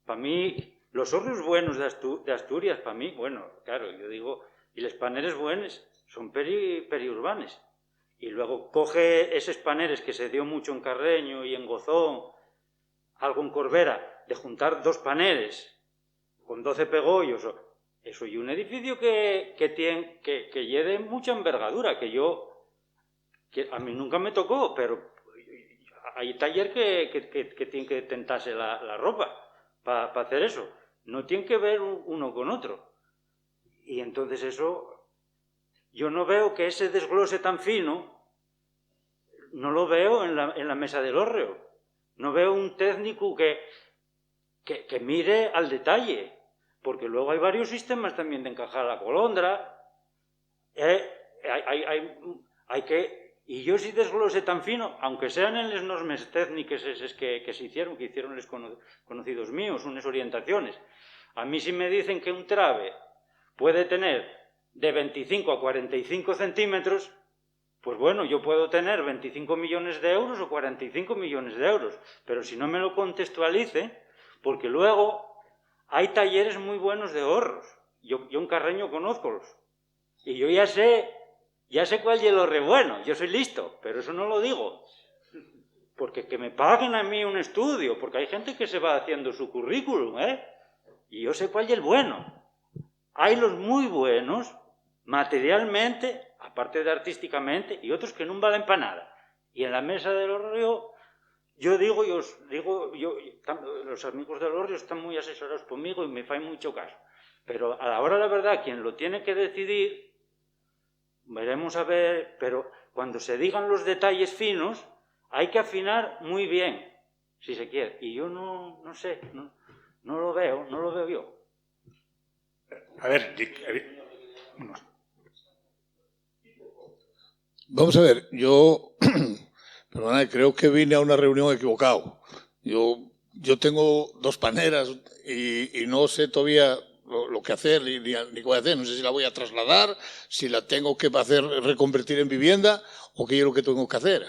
Para mí, los hórreos buenos de Asturias, para mí, bueno, claro, yo digo, y los paneres buenos son periurbanes. Y luego coge esos paneres que se dio mucho en Carreño y en Gozón, algo en Corbera, de juntar 2 paneres con 12 pegollos. Eso y un edificio que lleve mucha envergadura, que a mí nunca me tocó, pero hay taller que tiene que tentarse la ropa para hacer eso. No tiene que ver uno con otro. Y entonces eso, yo no veo que ese desglose tan fino, no lo veo en la mesa del hórreo. No veo un técnico que mire al detalle, porque luego hay varios sistemas también de encajar la colondra. Hay que... Y yo si desglose tan fino, aunque sean en las normas técnicas esas que hicieron los conocidos míos, unas orientaciones, a mí si me dicen que un trabe puede tener de 25 a 45 centímetros, pues bueno, yo puedo tener 25 millones de euros o 45 millones de euros, pero si no me lo contextualice, porque luego hay talleres muy buenos de hórreos. Yo en Carreño conozcolos, y yo ya sé cuál es el hórreo bueno, yo soy listo, pero eso no lo digo. Porque que me paguen a mí un estudio, porque hay gente que se va haciendo su currículum, y yo sé cuál es el bueno. Hay los muy buenos, materialmente, aparte de artísticamente, y otros que no valen para nada. Y en la mesa del hórreo, los amigos del hórreo están muy asesorados conmigo y me fan mucho caso. Pero a la hora, la verdad, quien lo tiene que decidir, veremos a ver, pero cuando se digan los detalles finos, hay que afinar muy bien, si se quiere. Y yo no sé, no lo veo yo.
A ver,
vamos a ver, yo perdona, creo que vine a una reunión equivocado. Yo tengo 2 paneras y no sé todavía lo que hacer ni qué voy a hacer. No sé si la voy a trasladar, si la tengo que hacer reconvertir en vivienda o qué es lo que tengo que hacer.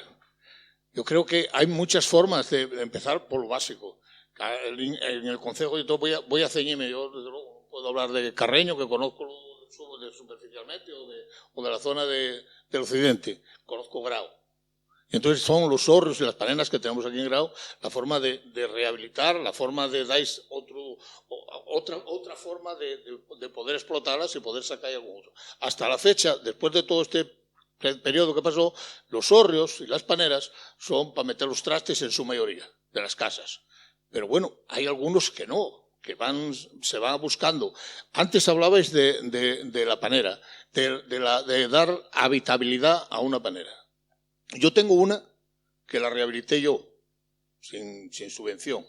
Yo creo que hay muchas formas de empezar por lo básico. En el concejo yo voy a ceñirme, yo desde luego puedo hablar de Carreño, que conozco superficialmente, o de la zona del occidente, conozco Grau. Entonces son los hórreos y las paneras que tenemos aquí en Grau la forma de rehabilitar, la forma de dar otra forma de poder explotarlas y poder sacar algo otro. Hasta la fecha, después de todo este periodo que pasó, los hórreos y las paneras son para meter los trastes en su mayoría de las casas. Pero bueno, hay algunos que no, que se van buscando. Antes hablabais de la panera, de dar habitabilidad a una panera. Yo tengo una que la rehabilité yo, sin subvención.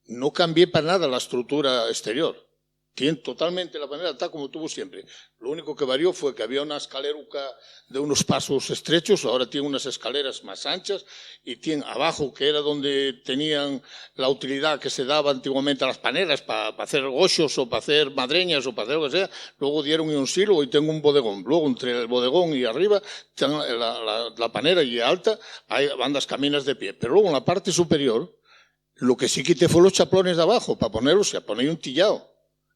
No cambié para nada la estructura exterior. Tiene totalmente la panera está como tuvo siempre. Lo único que varió fue que había una escaleruca de unos pasos estrechos, ahora tiene unas escaleras más anchas y tiene abajo, que era donde tenían la utilidad que se daba antiguamente a las paneras para hacer gochos o para hacer madreñas o para hacer lo que sea, luego dieron un silo y tengo un bodegón. Luego entre el bodegón y arriba, la panera y alta, hay bandas caminas de pie. Pero luego en la parte superior, lo que sí quité fue los chaplones de abajo para ponerlos, poner un tillado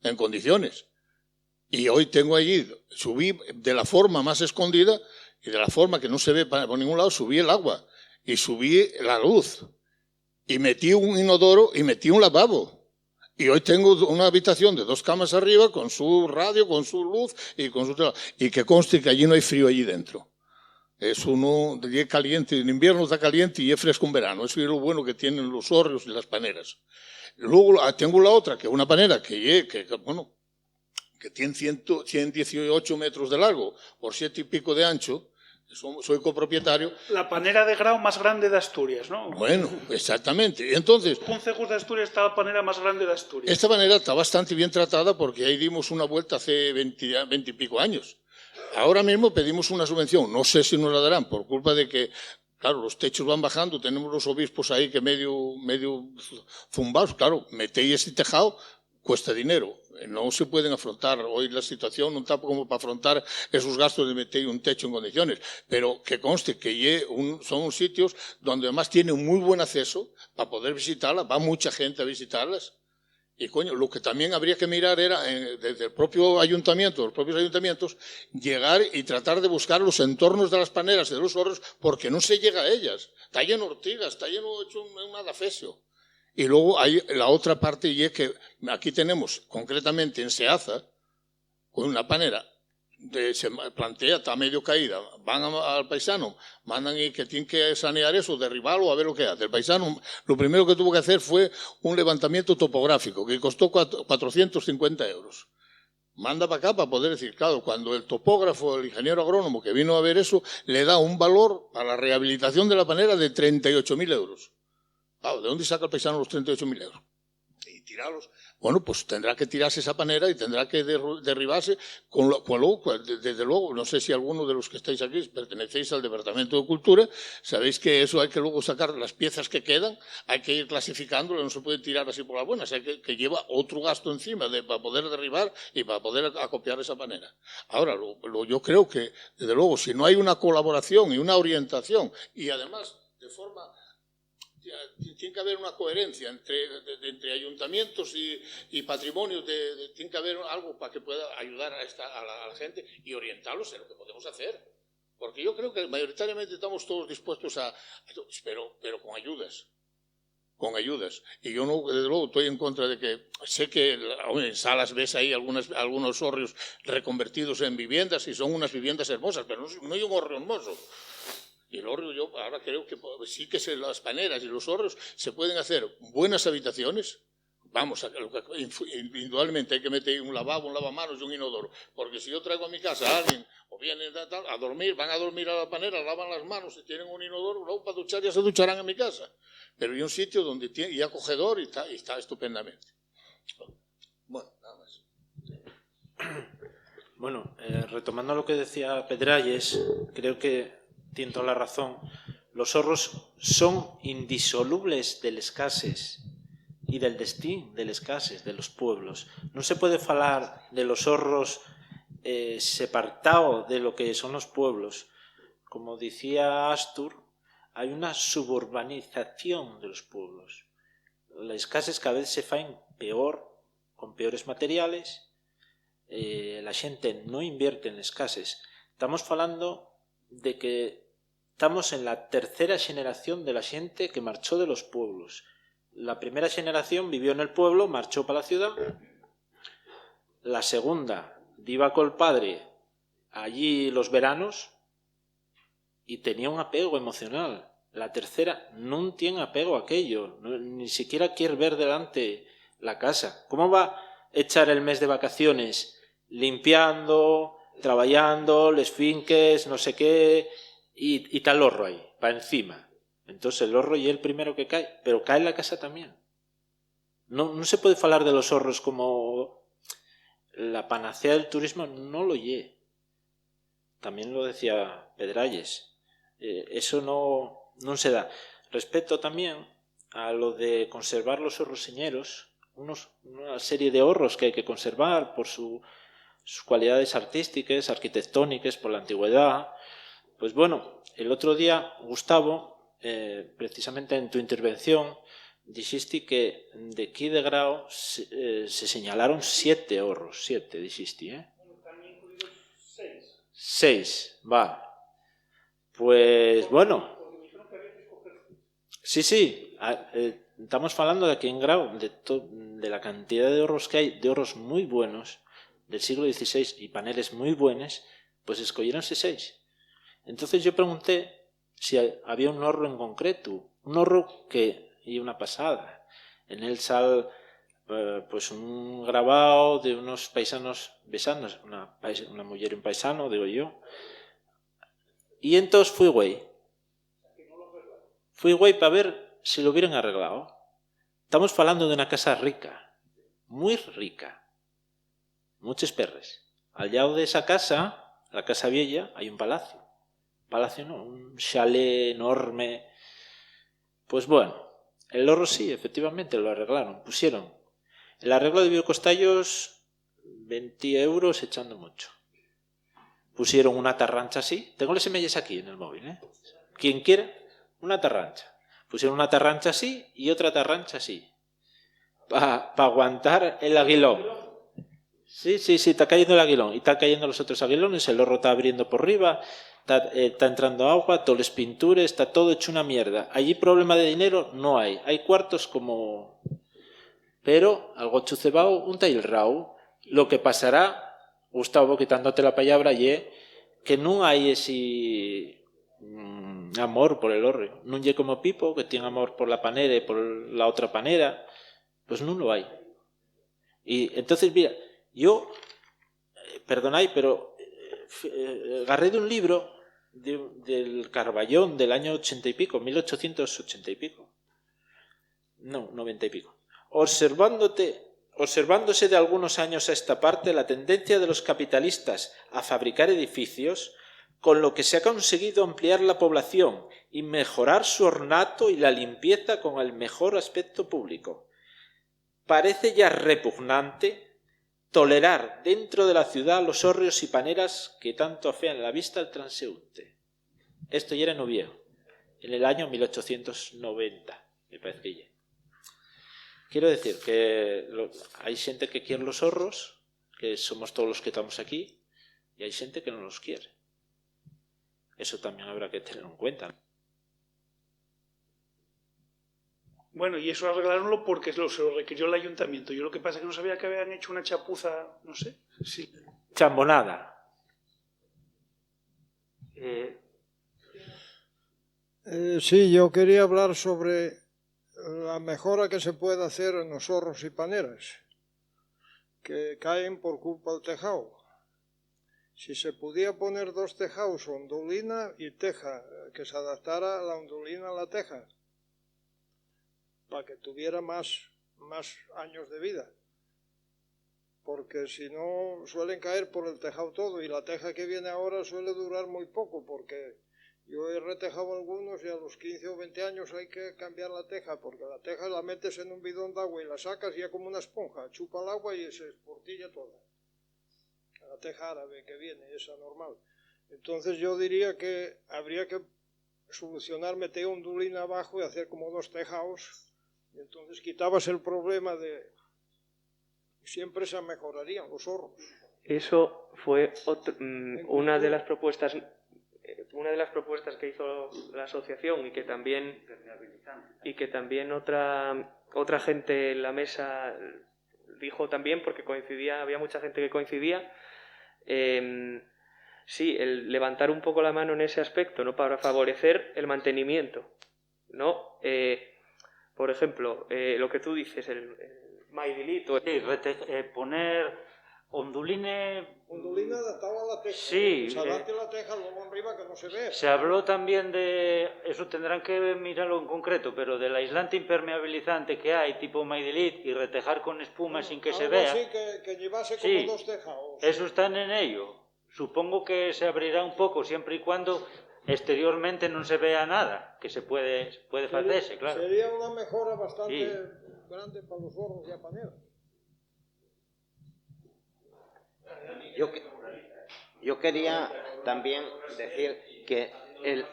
en condiciones. Y hoy tengo allí, subí de la forma más escondida y de la forma que no se ve por ningún lado, subí el agua y subí la luz y metí un inodoro y metí un lavabo. Y hoy tengo una habitación de 2 camas arriba con su radio, con su luz y que conste que allí no hay frío allí dentro. Es uno de caliente, en invierno está caliente y es fresco en verano. Eso es lo bueno que tienen los hórreos y las paneras. Luego tengo la otra, que es una panera que tiene 118 metros de largo por 7 y pico de ancho. Soy copropietario.
La panera de Grau más grande de Asturias, ¿no?
Bueno, exactamente. Entonces,
Concejos de Asturias está la panera más grande de Asturias.
Esta panera está bastante bien tratada porque ahí dimos una vuelta hace 20 y pico años. Ahora mismo pedimos una subvención, no sé si nos la darán por culpa de que, claro, los techos van bajando, tenemos los obispos ahí que medio zumbados, claro, metéis ese tejado, cuesta dinero. No se pueden afrontar, hoy la situación no está como para afrontar esos gastos de meter un techo en condiciones, pero que conste que son sitios donde además tienen muy buen acceso para poder visitarlas, va mucha gente a visitarlas. Y coño, lo que también habría que mirar era, desde el propio ayuntamiento, los propios ayuntamientos, llegar y tratar de buscar los entornos de las paneras y de los hórreos, porque no se llega a ellas. Está lleno de ortigas, está lleno hecho un adafesio. Y luego hay la otra parte, y es que aquí tenemos, concretamente en Seaza, con una panera, se plantea, está medio caída, van al paisano, mandan y que tienen que sanear eso, derribarlo, a ver lo que hace. El paisano, lo primero que tuvo que hacer fue un levantamiento topográfico, que costó 450 euros. Manda para acá para poder decir, claro, cuando el topógrafo, el ingeniero agrónomo que vino a ver eso, le da un valor a la rehabilitación de la panera de 38.000 euros. Claro, ¿de dónde saca el paisano los 38.000 euros? Y tirarlos. Bueno, pues tendrá que tirarse esa panera y tendrá que derribarse. Desde luego, no sé si alguno de los que estáis aquí pertenecéis al Departamento de Cultura, sabéis que eso hay que luego sacar las piezas que quedan, hay que ir clasificándolo, no se puede tirar así por las buenas, hay que lleva otro gasto encima para poder derribar y para poder acopiar esa panera. Ahora, yo creo que, desde luego, si no hay una colaboración y una orientación, y además, de forma... Tiene que haber una coherencia entre ayuntamientos y patrimonios, tiene que haber algo para que pueda ayudar a la gente y orientarlos en lo que podemos hacer. Porque yo creo que mayoritariamente estamos todos dispuestos pero con ayudas. Con ayudas. Y yo no, desde luego, estoy en contra de que, sé que en salas ves ahí algunos hórreos reconvertidos en viviendas y son unas viviendas hermosas, pero no hay un hórreo hermoso. Y el hórreo, yo ahora creo que sí que las paneras y los hórreos se pueden hacer buenas habitaciones. Vamos, individualmente hay que meter un lavabo, un lavamanos y un inodoro. Porque si yo traigo a mi casa a alguien o vienen a dormir, van a dormir a la panera, lavan las manos, si tienen un inodoro, luego para duchar ya se ducharán en mi casa. Pero hay un sitio donde y acogedor y está estupendamente. Bueno, nada más.
Bueno, retomando lo que decía Pedralles, creo que tiene toda la razón. Los horros son indisolubles de les cases y del destino de les cases, de los pueblos. No se puede falar de los horros separado de lo que son los pueblos. Como decía Astur, hay una suburbanización de los pueblos. Las cases cada vez se faen peor, con peores materiales. La xente non invierte en les cases. Estamos falando de que estamos en la tercera generación de la xente que marchó de los pueblos. La primera generación vivió en el pueblo, marchó para la ciudad. La segunda iba con el padre allí los veranos y tenía un apego emocional. La tercera no tiene apego a aquello, ni siquiera quiere ver delante la casa. ¿Cómo va a echar el mes de vacaciones limpiando, trabajando, les finques, no sé qué, y tal horro ahí, para encima? Entonces el horro y el primero que cae, pero cae en la casa también. No se puede hablar de los horros como la panacea del turismo, no lo lle. También lo decía Pedralles. Eso no se da. Respecto también a lo de conservar los horros señeros, una serie de horros que hay que conservar por sus cualidades artísticas, arquitectónicas, por la antigüedad. Pues bueno, el otro día, Gustavo, precisamente en tu intervención, dijiste que de aquí de Grao se señalaron 7 horros, 7 dijiste, ¿eh?
También incluidos 6.
6, va. Pues bueno. Sí. Estamos hablando de aquí en Grau, de la cantidad de horros que hay, de horros muy buenos del siglo XVI y paneles muy buenos, pues escogieronse 6. Entonces yo pregunté si había un horro en concreto, un horro que, y una pasada, en él sal pues un grabado de unos paisanos besanos, una mujer y un paisano, digo yo. Y entonces fui güey para ver si lo hubieran arreglado. Estamos hablando de una casa rica, muy rica, muchos perres. Al lado de esa casa, la casa vieja, hay un palacio. Palacio no, un chalet enorme. Pues bueno, el horro sí, efectivamente lo arreglaron, pusieron. El arreglo debió costallos 20 euros echando mucho. Pusieron una tarrancha así. Tengo las semillas aquí en el móvil, ¿eh? Quien quiera, una tarrancha. Pusieron una tarrancha así y otra tarrancha así. Para aguantar el aguilón. Sí, está cayendo el aguilón. Y están cayendo los otros aguilones. El horro está abriendo por arriba. Está entrando agua, todas las pinturas. Está todo hecho una mierda. Allí problema de dinero no hay. Hay cuartos como... Pero algo chucebao, un tailrao. Lo que pasará... Gustavo, quitándote la palabra, que no hay ese amor por el horro. No hay como Pipo, que tiene amor por la panera y por la otra panera. Pues no lo hay. Y entonces, mira, yo, perdonáis, pero agarré de un libro del Carballón del año 80 y pico, 1880 y pico. No, 90 y pico. Observándose de algunos años a esta parte la tendencia de los capitalistas a fabricar edificios, con lo que se ha conseguido ampliar la población y mejorar su ornato y la limpieza con el mejor aspecto público. Parece ya repugnante tolerar dentro de la ciudad los hórreos y paneras que tanto afean la vista al transeúnte. Esto ya era en Oviedo, en el año 1890, me parece que ya. Quiero decir que hay gente que quiere los horros, que somos todos los que estamos aquí, y hay gente que no los quiere. Eso también habrá que tenerlo en cuenta.
Bueno, y eso arreglaronlo porque se lo requirió el ayuntamiento. Yo lo que pasa es que no sabía que habían hecho una chapuza, no sé. Sí.
Chambonada.
Sí, yo quería hablar sobre la mejora que se puede hacer en los horros y paneras, que caen por culpa del tejado. Si se podía poner 2 tejados, ondulina y teja, que se adaptara la ondulina a la teja, para que tuviera más años de vida. porque si no suelen caer por el tejado todo, y la teja que viene ahora suele durar muy poco, porque yo he retejado algunos y a los 15 o 20 años hay que cambiar la teja, porque la teja la metes en un bidón de agua y la sacas y ya como una esponja, chupa el agua y se esportilla toda. La teja árabe que viene, esa normal. Entonces yo diría que habría que solucionar, meter ondulina abajo y hacer como 2 tejados, y entonces quitabas el problema de... Siempre se mejorarían los zorros.
Eso fue una de las propuestas que hizo la asociación, y que también otra gente en la mesa dijo también, porque había mucha gente que coincidía. Sí, el levantar un poco la mano en ese aspecto, ¿no? Para favorecer el mantenimiento, ¿no? Por ejemplo, lo que tú dices, el maidilito.
Sí, poner ondulina
adaptado a la teja.
Sí.
Salarte la teja luego arriba que no se ve.
Se habló también de, eso tendrán que mirarlo en concreto, pero del aislante impermeabilizante que hay, tipo Maidelit, y retejar con espuma sin que se vea.
Sí, que llevase como 2 tejados.
Eso están en ello. Supongo que se abrirá un poco, siempre y cuando exteriormente no se vea nada, que se puede hacerse, claro.
Sería una mejora bastante grande para los zorros y apaneras.
Yo quería también decir que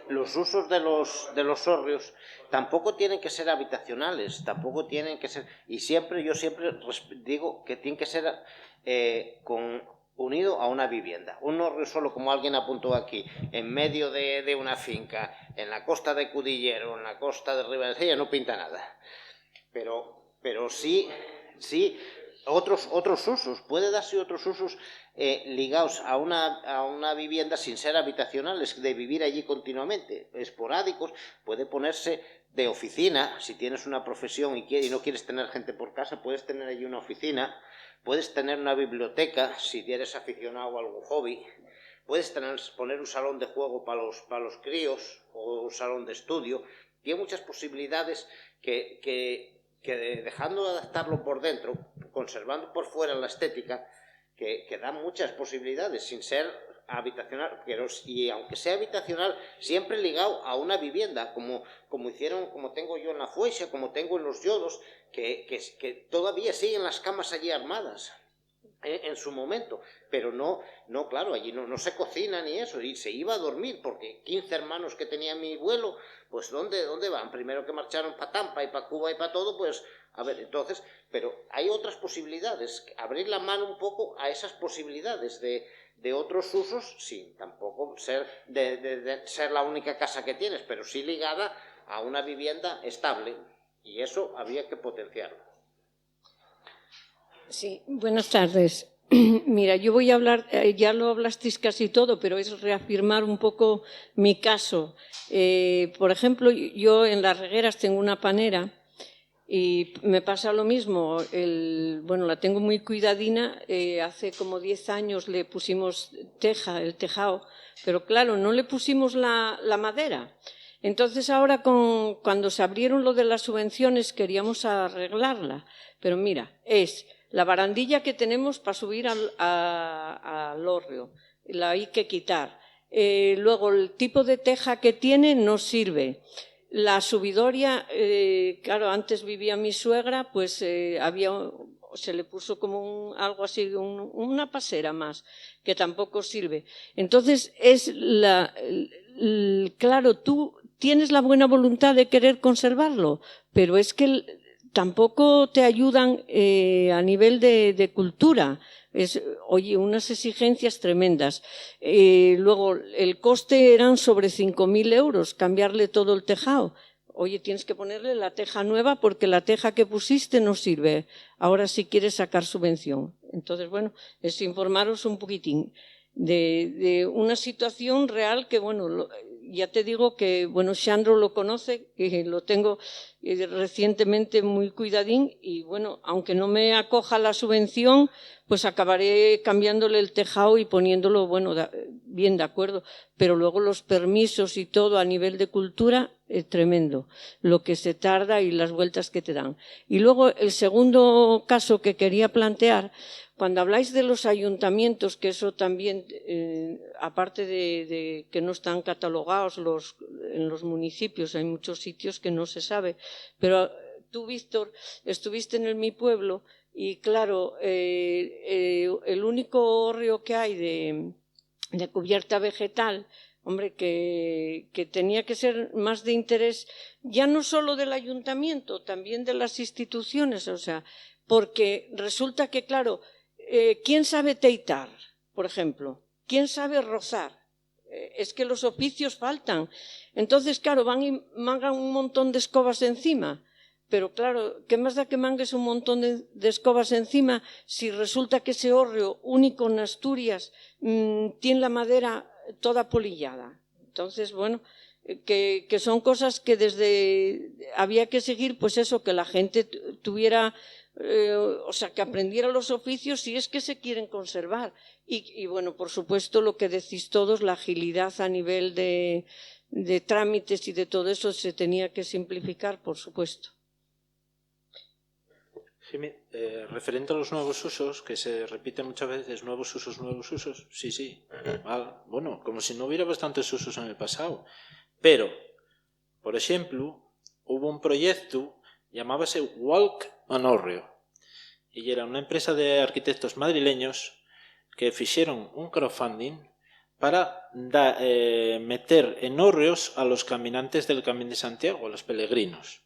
los usos de los hórreos tampoco tienen que ser habitacionales, tampoco tienen que ser... Y yo siempre digo que tienen que ser unido a una vivienda. Un hórreo solo, como alguien apuntó aquí, en medio de una finca, en la costa de Cudillero, en la costa de Ribadesella, no pinta nada. Pero sí otros usos, puede darse otros usos ligados a una vivienda sin ser habitacionales, de vivir allí continuamente, esporádicos. Puede ponerse de oficina, si tienes una profesión y no quieres tener gente por casa, puedes tener allí una oficina. Puedes tener una biblioteca si eres aficionado a algún hobby. Puedes poner un salón de juego para los críos, o un salón de estudio. Tiene muchas posibilidades que dejando de adaptarlo por dentro, conservando por fuera la estética, que da muchas posibilidades sin ser habitacional, y aunque sea habitacional, siempre ligado a una vivienda, como tengo yo en la Fueixa, como tengo en los Yodos, que todavía siguen las camas allí armadas en su momento, pero no, claro, allí no se cocina ni eso, y se iba a dormir, porque 15 hermanos que tenía mi abuelo, pues ¿dónde van? Primero que marcharon para Tampa y para Cuba y para todo, pues a ver, entonces, pero hay otras posibilidades, abrir la mano un poco a esas posibilidades de otros usos, sin tampoco ser ser la única casa que tienes, pero sí ligada a una vivienda estable, y eso había que potenciarlo.
Sí, buenas tardes. Mira, yo voy a hablar, ya lo hablasteis casi todo, pero es reafirmar un poco mi caso. Por ejemplo, yo en Las Regueras tengo una panera y me pasa lo mismo. La tengo muy cuidadina. Hace como 10 años le pusimos el tejado, pero claro, no le pusimos la madera. Entonces ahora cuando se abrieron lo de las subvenciones queríamos arreglarla, pero mira, es la barandilla que tenemos para subir al hórreo, la hay que quitar. Luego el tipo de teja que tiene no sirve. La subidoria, claro, antes vivía mi suegra, pues se le puso como algo así, una pasera más, que tampoco sirve. Entonces claro, tú tienes la buena voluntad de querer conservarlo, pero es que tampoco te ayudan a nivel de cultura. Oye, unas exigencias tremendas. Luego, el coste eran sobre 5.000 euros, cambiarle todo el tejado. Oye, tienes que ponerle la teja nueva porque la teja que pusiste no sirve. Ahora sí quieres sacar subvención. Entonces, bueno, es informaros un poquitín de una situación real que, bueno, ya te digo que, bueno, Xandro lo conoce, que lo tengo recientemente muy cuidadín y, bueno, aunque no me acoja la subvención, pues acabaré cambiándole el tejado y poniéndolo, bueno, bien de acuerdo. Pero luego los permisos y todo a nivel de cultura tremendo lo que se tarda y las vueltas que te dan. Y luego el segundo caso que quería plantear, cuando habláis de los ayuntamientos, que eso también, aparte de que no están catalogados en los municipios, hay muchos sitios que no se sabe, pero tú, Víctor, estuviste en Mi Pueblo y claro, el único hórreo que hay de cubierta vegetal, hombre, que tenía que ser más de interés ya no solo del ayuntamiento, también de las instituciones, o sea, porque resulta que, claro, ¿quién sabe teitar, por ejemplo? ¿Quién sabe rozar? Es que los oficios faltan. Entonces, claro, van y mangan un montón de escobas encima. Pero claro, ¿qué más da que mangues un montón de escobas encima si resulta que ese hórreo único en Asturias tiene la madera toda polillada? Entonces, bueno, que son cosas que había que seguir, pues eso, que la gente tuviera, o sea, que aprendiera los oficios si es que se quieren conservar. Y bueno, por supuesto, lo que decís todos, la agilidad a nivel de trámites y de todo eso se tenía que simplificar, por supuesto.
Sí, referente a los nuevos usos, que se repiten muchas veces, nuevos usos, sí. Bueno, como si no hubiera bastantes usos en el pasado. Pero, por ejemplo, hubo un proyecto, llamábase Walk an Hórreo, y era una empresa de arquitectos madrileños que hicieron un crowdfunding para meter en hórreos a los caminantes del Camino de Santiago, a los peregrinos.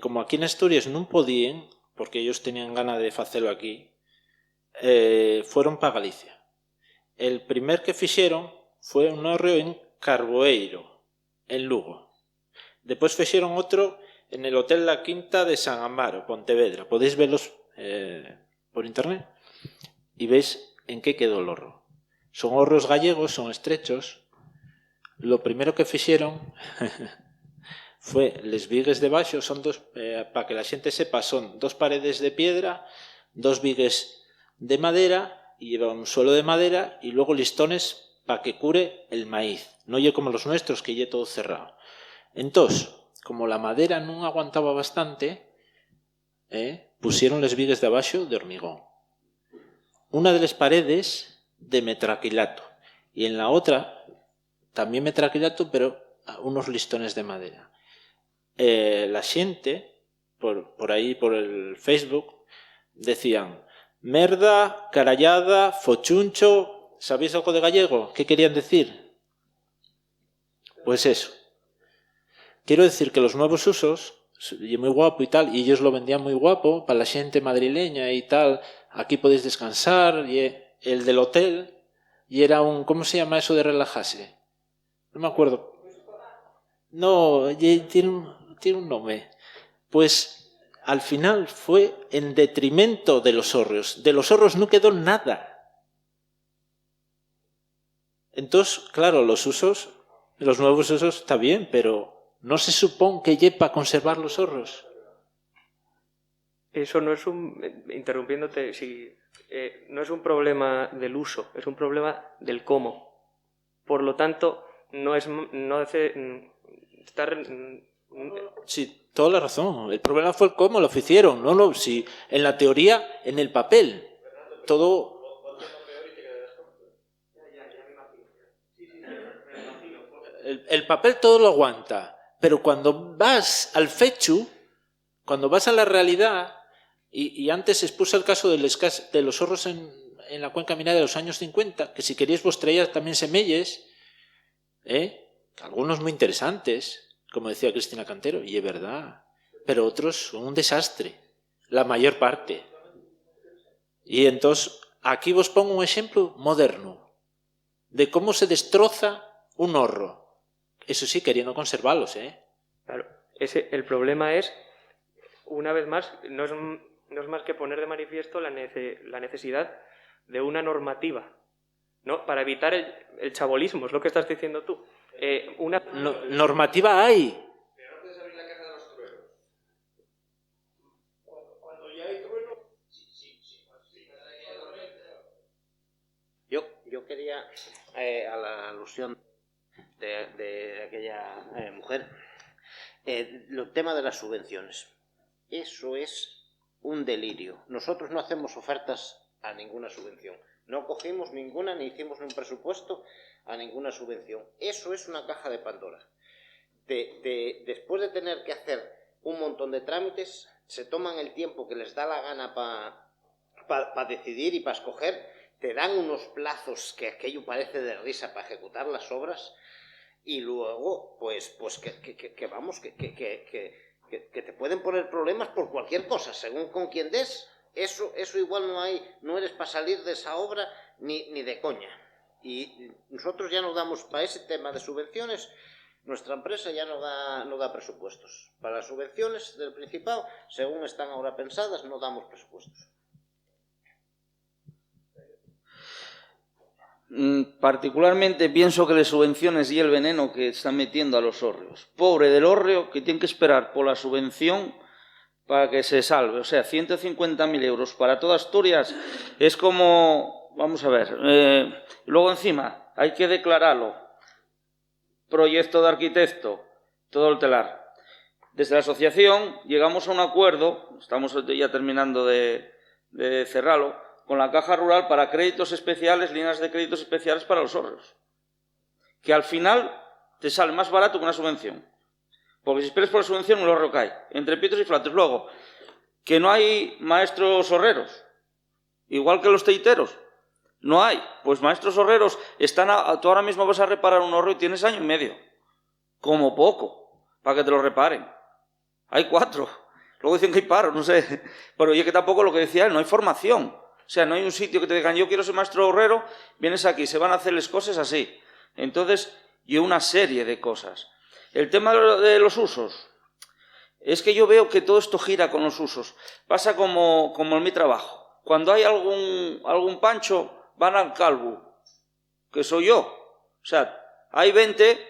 Como aquí en Asturias non podían, porque ellos tenían ganas de hacerlo aquí, fueron para Galicia. El primer que fixeron fue un hórreo en Carboeiro, en Lugo. Después fixeron otro en el Hotel La Quinta de San Amaro, Pontevedra. Podéis verlos por internet y veis en qué quedó el hórreo. Son hórreos gallegos, son estrechos. Lo primero que fixeron fue les vigues de baixo, son dos, para que la xente sepa, son dos paredes de piedra, dos vigues de madera, y lleva un suelo de madera, y luego listones para que cure el maíz. No lle como los nuestros, que lle todo cerrado. Entonces, como la madera non aguantaba bastante, pusieron les vigues de abaixo de hormigón. Una de las paredes de metraquilato, y en la otra también metraquilato, pero unos listones de madera. La xente, por aí, por el Facebook, decían merda, carallada, fochuncho. ¿Sabéis algo de gallego? ¿Qué querían decir? Pues eso. Quiero decir que los nuevos usos, y muy guapo y tal, y ellos lo vendían muy guapo para la xente madrileña y tal. Aquí podéis descansar, y el del hotel, y era un, ¿cómo se llama eso de relajarse? No me acuerdo. No, tiene un nombre. Pues al final fue en detrimento de los hórreos. De los hórreos no quedó nada. Entonces, claro, los nuevos usos está bien, pero no se supone que lle para conservar los hórreos.
Eso no es interrumpiéndote, no es un problema del uso, es un problema del cómo. Por lo tanto,
Sí, toda la razón. El problema fue el cómo lo hicieron. No, si en la teoría, en el papel, todo. El papel todo lo aguanta, pero cuando vas al fechu, cuando vas a la realidad, y antes expuso el caso de los hórreos en la cuenca minera de los años 50, que si queríais vos traías también semelles, algunos muy interesantes, como decía Cristina Cantero, y es verdad, pero otros son un desastre, la mayor parte. Y entonces, aquí vos pongo un ejemplo moderno de cómo se destroza un hórreo. Eso sí, queriendo conservarlos,
Claro, el problema es, una vez más, no es más que poner de manifiesto la necesidad de una normativa, ¿no? Para evitar el chabolismo, es lo que estás diciendo tú.
Normativa hay.
Pero no puedes abrir la caja de los truenos. Cuando ya hay trueno, sí.
Yo quería, a la alusión de aquella mujer. El tema de las subvenciones. Eso es un delirio. Nosotros no hacemos ofertas a ninguna subvención. No cogimos ninguna ni hicimos un presupuesto a ninguna subvención. Eso es una caja de Pandora. Después de tener que hacer un montón de trámites, se toman el tiempo que les da la gana para decidir y para escoger, te dan unos plazos que aquello parece de risa para ejecutar las obras, y luego, pues que te pueden poner problemas por cualquier cosa, según con quien des. Eso igual no eres para salir de esa obra ni de coña. Y nosotros ya no damos, para ese tema de subvenciones, nuestra empresa ya no da presupuestos. Para las subvenciones del Principado, según están ahora pensadas, no damos presupuestos.
Particularmente pienso que las subvenciones y el veneno que están metiendo a los hórreos. Pobre del hórreo que tiene que esperar por la subvención para que se salve. O sea, 150.000 euros para toda Asturias es como... Vamos a ver. Luego encima hay que declararlo. Proyecto de arquitecto, todo el telar. Desde la asociación llegamos a un acuerdo, estamos ya terminando de cerrarlo, con la Caja Rural para créditos especiales, líneas de créditos especiales para los hórreos. Que al final te sale más barato que una subvención. Porque si esperas por la subvención, un hórreo cae. Entre pitos y flatos. Luego, que no hay maestros horreros. Igual que los teiteros. No hay. Pues maestros horreros tú ahora mismo vas a reparar un hórreo y tienes año y medio. Como poco. Para que te lo reparen. Hay 4. Luego dicen que hay paro, no sé. Pero oye, que tampoco lo que decía él, no hay formación. O sea, no hay un sitio que te digan, yo quiero ser maestro horrero, vienes aquí, se van a hacer las cosas así. Entonces, y una serie de cosas. El tema de los usos. Es que yo veo que todo esto gira con los usos. Pasa como en mi trabajo. Cuando hay algún pancho, van al calvo, que soy yo. O sea, hay 20,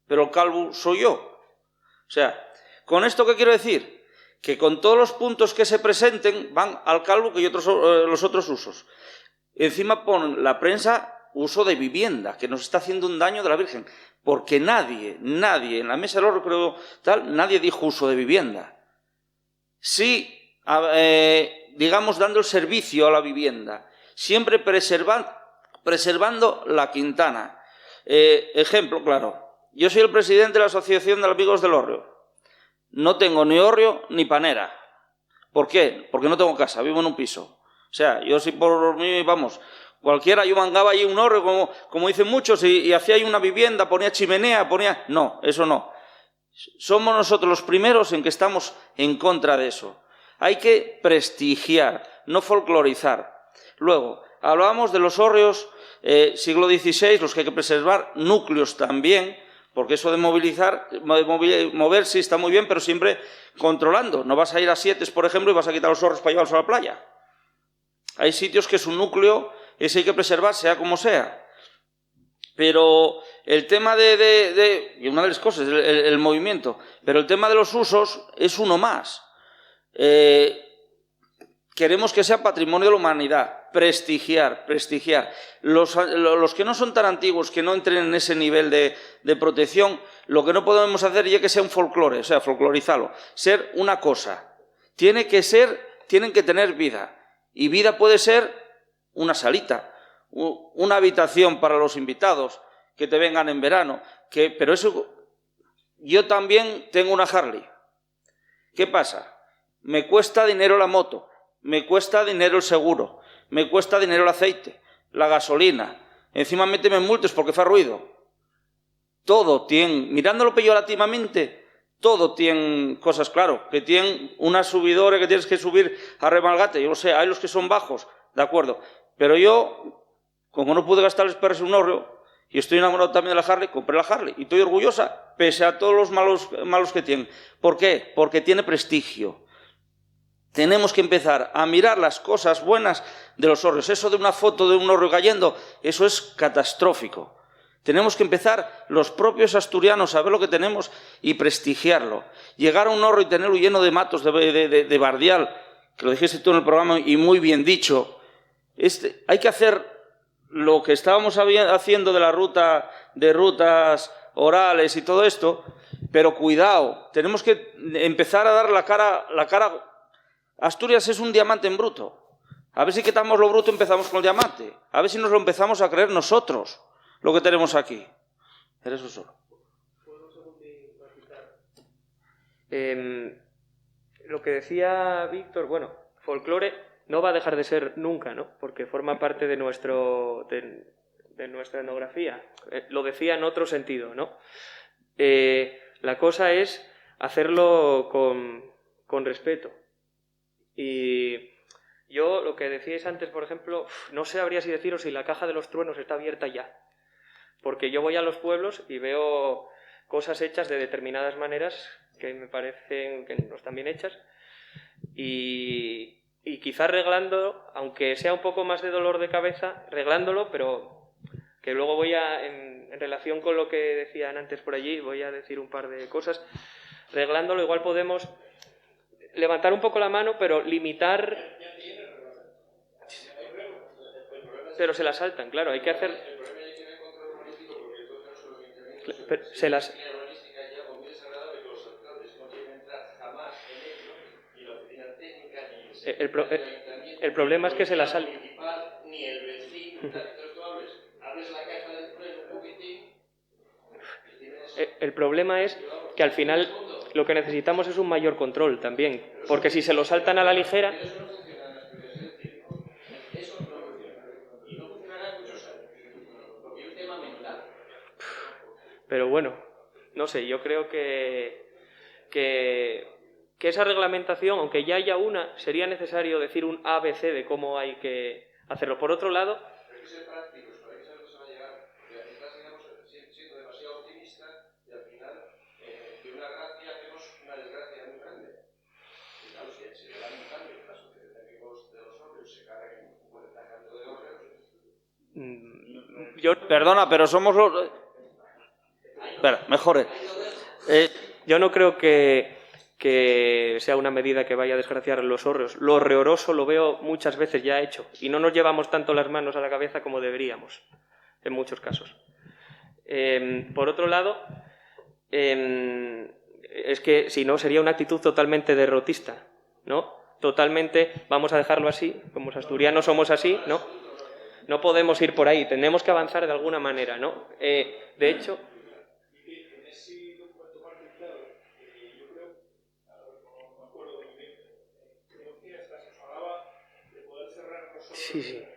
pero el calvo soy yo. O sea, ¿con esto qué quiero decir? Que con todos los puntos que se presenten van al calvo que hay los otros usos. Encima ponen la prensa uso de vivienda, que nos está haciendo un daño de la Virgen, porque nadie, en la mesa del oro, creo, nadie dijo uso de vivienda. Sí, digamos, dando el servicio a la vivienda, siempre preservando la Quintana. Ejemplo, claro, yo soy el presidente de la Asociación de Amigos del Hórreo. No tengo ni hórreo ni panera. ¿Por qué? Porque no tengo casa, vivo en un piso. O sea, yo si por mí, vamos, cualquiera, yo mangaba ahí un hórreo, como dicen muchos, y hacía ahí una vivienda, ponía chimenea, No, eso no. Somos nosotros los primeros en que estamos en contra de eso. Hay que prestigiar, no folclorizar. Luego, hablábamos de los hórreos siglo XVI, los que hay que preservar, núcleos también, porque eso de mover sí está muy bien, pero siempre controlando. No vas a ir a Sietes, por ejemplo, y vas a quitar los hórreos para llevarlos a la playa. Hay sitios que su núcleo, ese hay que preservar, sea como sea. Pero el tema y una de las cosas, el movimiento, pero el tema de los usos es uno más. Queremos que sea patrimonio de la humanidad, prestigiar. Los que no son tan antiguos, que no entren en ese nivel de protección, lo que no podemos hacer es que sea un folclore, o sea, folclorizarlo, ser una cosa. Tienen que tener vida, y vida puede ser una salita, una habitación para los invitados, que te vengan en verano, pero eso, yo también tengo una Harley. ¿Qué pasa? Me cuesta dinero la moto, me cuesta dinero el seguro, me cuesta dinero el aceite, la gasolina, encima méteme multas porque fa ruido. Todo tiene, mirándolo peyorativamente, todo tiene cosas, claro, que tiene una subidora que tienes que subir a remalgate, yo lo sé, hay los que son bajos, de acuerdo, pero yo, como no pude gastar los perros en un hórreo, y estoy enamorado también de la Harley, compré la Harley, y estoy orgullosa, pese a todos los malos que tiene. ¿Por qué? Porque tiene prestigio. Tenemos que empezar a mirar las cosas buenas de los hórreos. Eso de una foto de un hórreo cayendo, eso es catastrófico. Tenemos que empezar los propios asturianos a ver lo que tenemos y prestigiarlo. Llegar a un hórreo y tenerlo lleno de matos, de bardial, que lo dijiste tú en el programa y muy bien dicho. Hay que hacer lo que estábamos haciendo de la rutas orales y todo esto, pero cuidado, tenemos que empezar a dar la cara. Asturias es un diamante en bruto. A ver si quitamos lo bruto y empezamos con el diamante. A ver si nos lo empezamos a creer nosotros, lo que tenemos aquí. Era eso solo.
Lo que decía Víctor, bueno, folclore no va a dejar de ser nunca, ¿no? Porque forma parte de nuestra etnografía. Lo decía en otro sentido, ¿no? La cosa es hacerlo con respeto. Y yo, lo que decíais antes, por ejemplo, no sabría si deciros si la caja de los truenos está abierta ya. Porque yo voy a los pueblos y veo cosas hechas de determinadas maneras que me parecen que no están bien hechas. Y quizá arreglándolo, aunque sea un poco más de dolor de cabeza, arreglándolo, pero que luego voy en relación con lo que decían antes por allí, voy a decir un par de cosas. Arreglándolo igual podemos levantar un poco la mano, pero limitar... Pero se la saltan, claro, hay que hacer... Se las... El problema es que se la saltan. El problema es que al final lo que necesitamos es un mayor control también, porque si se lo saltan a la ligera... Pero bueno, no sé, yo creo que esa reglamentación, aunque ya haya una, sería necesario decir un ABC de cómo hay que hacerlo. Por otro lado...
Pero hay que ser prácticos, para que saber dónde se va a llegar. Porque quizás digamos siendo demasiado optimista y al final de una gracia hacemos una desgracia muy grande. Y claro, si se le da un cambio en la asociación de amigos de los hombres se cargan un buen tacando de hombres...
Perdona, pero somos los... Espera, mejor.
Yo no creo que sea una medida que vaya a desgraciar los hórreos. Lo horroroso lo veo muchas veces ya hecho y no nos llevamos tanto las manos a la cabeza como deberíamos, en muchos casos. Por otro lado, es que si no sería una actitud totalmente derrotista, ¿no? Totalmente, vamos a dejarlo así, como los asturianos somos así, ¿no? No podemos ir por ahí, tenemos que avanzar de alguna manera, ¿no? De hecho... Sí.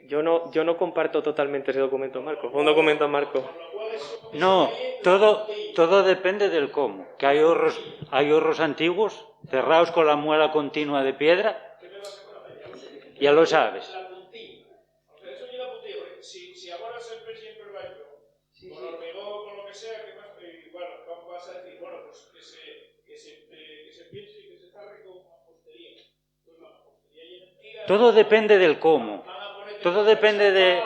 Yo no comparto totalmente ese documento marco. Fue un documento marco.
No, todo depende del cómo. Que hay horros antiguos, cerrados con la muela continua de piedra. Ya lo sabes.
Si ahora es el presidente del baño, con hormigón, con lo que sea, que más, bueno, ¿cómo vas a decir? Bueno, pues que se piense y que se zarre con mampostería. Pues la mampostería y mentira.
Todo depende del cómo. Todo depende de...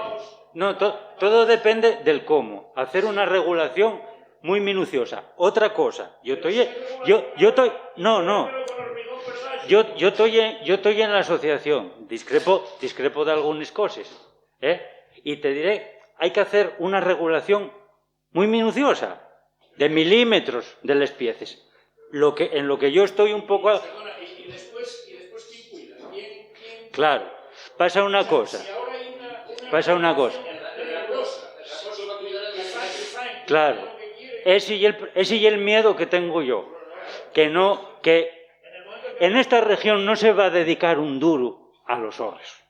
No, todo depende del cómo. Hacer una regulación muy minuciosa. Otra cosa, yo estoy en la asociación, discrepo de algunas cosas, y te diré, hay que hacer una regulación muy minuciosa, de milímetros de las piezas. En lo que yo estoy un poco...
Y después ¿quién cuida? ¿Quién?
Claro, pasa una cosa. Claro, ese y el miedo que tengo yo, que en esta región no se va a dedicar un duro a los hórreos.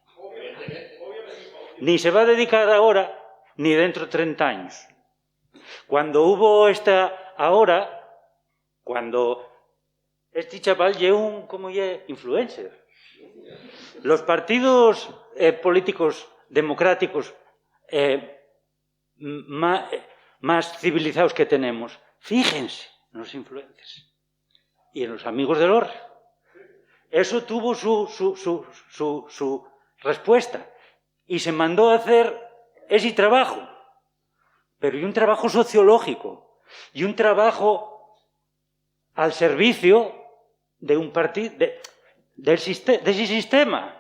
Ni se va a dedicar ahora, ni dentro de 30 años. Cuando hubo cuando este chaval llegó como influencer. Los partidos políticos democráticos más civilizados que tenemos, fíjense en los influencers y en los amigos del hórreo. Eso tuvo su respuesta y se mandó a hacer ese trabajo, pero y un trabajo sociológico y un trabajo al servicio de un partido, de ese sistema.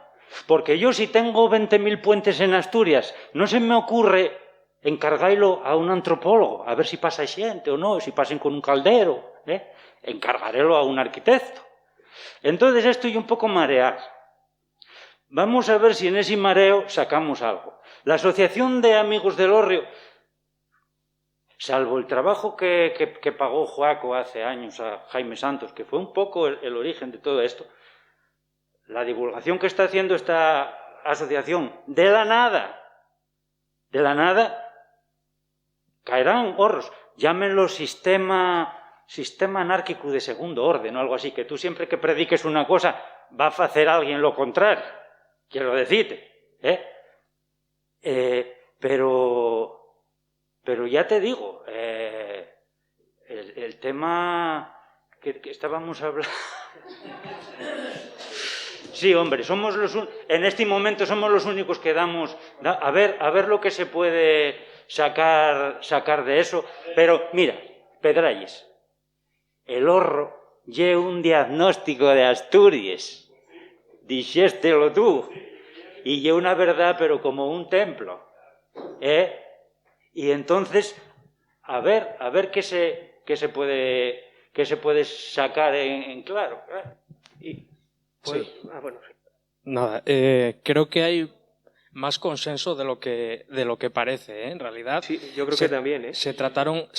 Porque yo, si tengo 20.000 puentes en Asturias, no se me ocurre encargailo a un antropólogo, a ver si pasa xente ou non, se pasen con un caldero, encargarelo a un arquitecto. Entonces estoy un pouco mareado. Vamos a ver si en ese mareo sacamos algo. La Asociación de Amigos del Hórreo, salvo el trabajo que pagó Joaco hace años a Jaime Santos, que fue un poco el origen de todo esto, la divulgación que está haciendo esta asociación, de la nada, caerán horros. Llámenlo sistema anárquico de segundo orden o algo así, que tú siempre que prediques una cosa va a hacer alguien lo contrario, quiero decirte. Pero ya te digo, el tema que estábamos hablando... Sí, hombre, en este momento somos los únicos que damos... A ver lo que se puede sacar de eso. Pero, mira, Pedralles, el horro lle un diagnóstico de Asturias. Dixéstelo tú. Y lle una verdad, pero como un templo. Y entonces, a ver qué se puede sacar en claro.
Pues,
Sí.
Bueno, sí.
Nada, creo que hay más consenso de lo que parece, en realidad.
Sí, yo creo que también,
Se trataron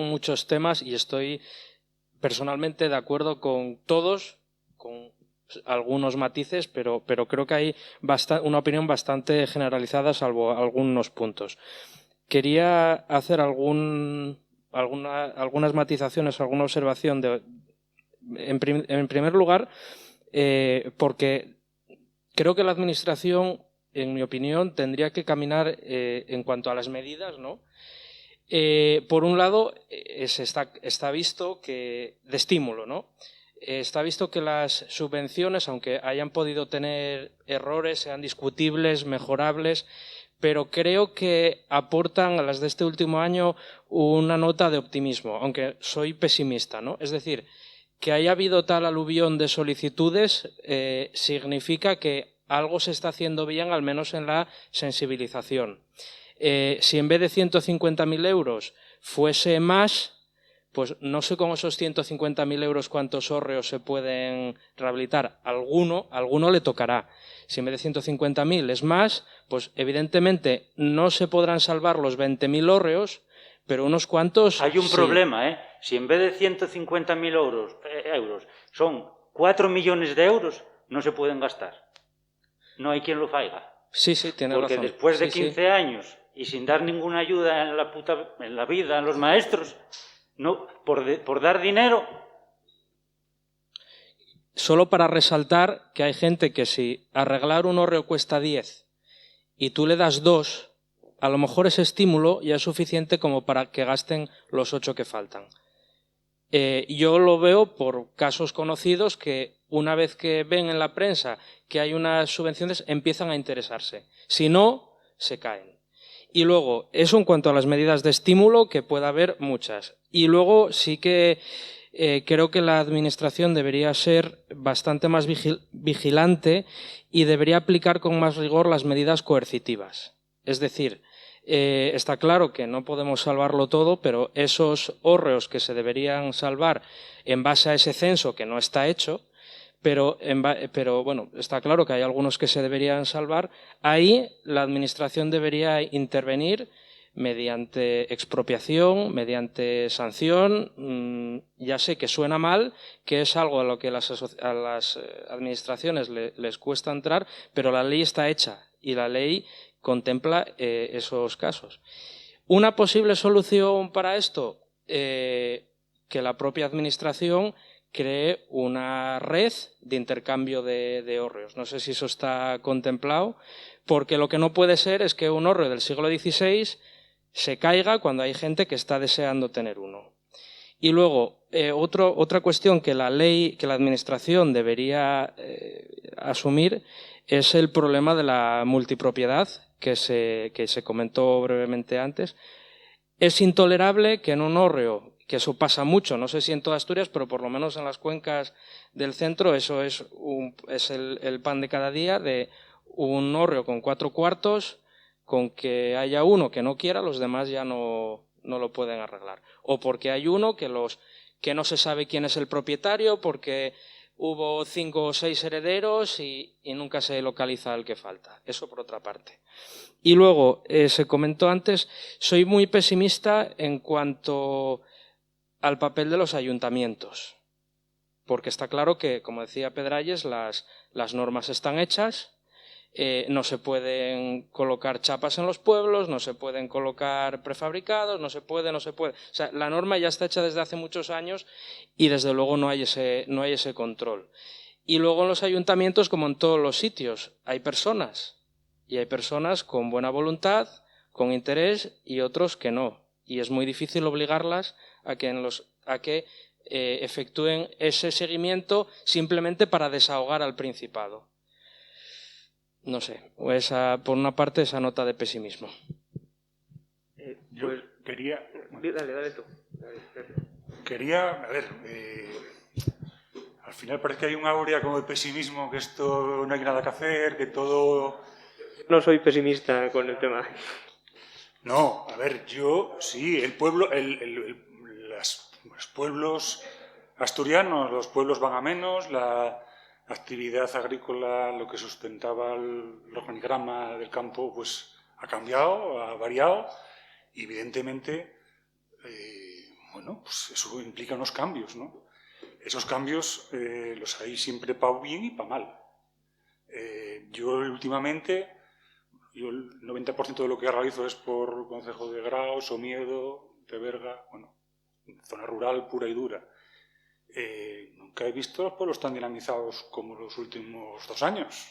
muchos temas y estoy personalmente de acuerdo con todos, con algunos matices, pero creo que hay una opinión bastante generalizada, salvo algunos puntos. Quería hacer algunas matizaciones, alguna observación. En primer lugar, porque creo que la Administración, en mi opinión, tendría que caminar en cuanto a las medidas, ¿no? Por un lado, está visto que de estímulo, ¿no? Está visto que las subvenciones, aunque hayan podido tener errores, sean discutibles, mejorables, pero creo que aportan a las de este último año una nota de optimismo, aunque soy pesimista, ¿no? Es decir, que haya habido tal aluvión de solicitudes significa que algo se está haciendo bien, al menos en la sensibilización. Si en vez de 150.000 euros fuese más, pues no sé con esos 150.000 euros cuántos hórreos se pueden rehabilitar. Alguno le tocará. Si en vez de 150.000 es más, pues evidentemente no se podrán salvar los 20.000 hórreos, pero unos cuantos...
Hay un problema, Si en vez de 150.000 euros son 4 millones de euros, no se pueden gastar. No hay quien lo faiga.
Sí, tiene razón.
Porque después de 15 años y sin dar ninguna ayuda en la vida a los maestros, no, por dar dinero...
Solo para resaltar que hay gente que si arreglar un hórreo cuesta 10 y tú le das 2, a lo mejor ese estímulo ya es suficiente como para que gasten los 8 que faltan. Yo lo veo por casos conocidos que una vez que ven en la prensa que hay unas subvenciones empiezan a interesarse. Si no, se caen. Y luego, eso en cuanto a las medidas de estímulo, que puede haber muchas. Y luego sí que creo que la Administración debería ser bastante más vigilante y debería aplicar con más rigor las medidas coercitivas. Es decir, está claro que no podemos salvarlo todo, pero esos hórreos que se deberían salvar en base a ese censo que no está hecho, pero bueno, está claro que hay algunos que se deberían salvar, ahí la Administración debería intervenir mediante expropiación, mediante sanción. Ya sé que suena mal, que es algo a lo que a las administraciones les cuesta entrar, pero la ley está hecha y la ley contempla esos casos. Una posible solución para esto, que la propia Administración cree una red de intercambio de hórreos. No sé si eso está contemplado, porque lo que no puede ser es que un hórreo del siglo XVI se caiga cuando hay gente que está deseando tener uno. Y luego, otra cuestión que la ley, que la Administración debería asumir es el problema de la multipropiedad, que se comentó brevemente antes. Es intolerable que en un hórreo, que eso pasa mucho, no sé si en toda Asturias, pero por lo menos en las cuencas del centro, eso es el pan de cada día, de un hórreo con 4 cuartos, con que haya uno que no quiera, los demás ya no lo pueden arreglar. O porque hay uno que no se sabe quién es el propietario, porque hubo 5 o 6 herederos y nunca se localiza el que falta. Eso por otra parte. Y luego, se comentó antes, soy muy pesimista en cuanto al papel de los ayuntamientos. Porque está claro que, como decía Pedralles, las normas están hechas. No se pueden colocar chapas en los pueblos, no se pueden colocar prefabricados, no se puede. O sea, la norma ya está hecha desde hace muchos años y desde luego no hay ese control. Y luego en los ayuntamientos, como en todos los sitios, hay personas. Y hay personas con buena voluntad, con interés y otros que no. Y es muy difícil obligarlas a que efectúen ese seguimiento simplemente para desahogar al Principado. No sé, por una parte esa nota de pesimismo.
Yo quería...
Dale tú.
Quería, al final parece que hay un áurea como de pesimismo, que esto no hay nada que hacer, que todo...
No soy pesimista con el tema.
No, yo sí, los pueblos asturianos, los pueblos van a menos, la actividad agrícola, lo que sustentaba el organigrama del campo, pues ha cambiado, ha variado, y evidentemente, pues eso implica unos cambios, ¿no? Esos cambios los hay siempre para bien y para mal. Yo últimamente, el 90% de lo que realizo es por Concejo de Grao, Somiedo, Teberga, zona rural pura y dura. Nunca he visto los pueblos tan dinamizados como los últimos 2 años.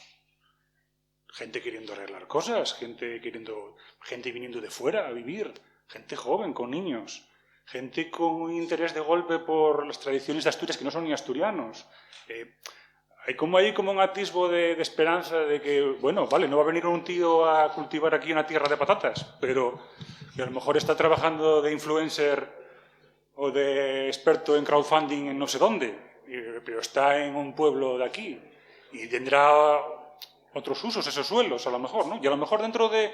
Gente queriendo arreglar cosas, gente viniendo de fuera a vivir, gente joven, con niños, gente con un interés de golpe por las tradiciones de Asturias que no son ni asturianos. Hay como un atisbo de esperanza de que, no va a venir un tío a cultivar aquí una tierra de patatas, pero que a lo mejor está trabajando de influencer o de experto en crowdfunding en no sé dónde, pero está en un pueblo de aquí y tendrá otros usos esos suelos, a lo mejor, ¿no? Y a lo mejor dentro de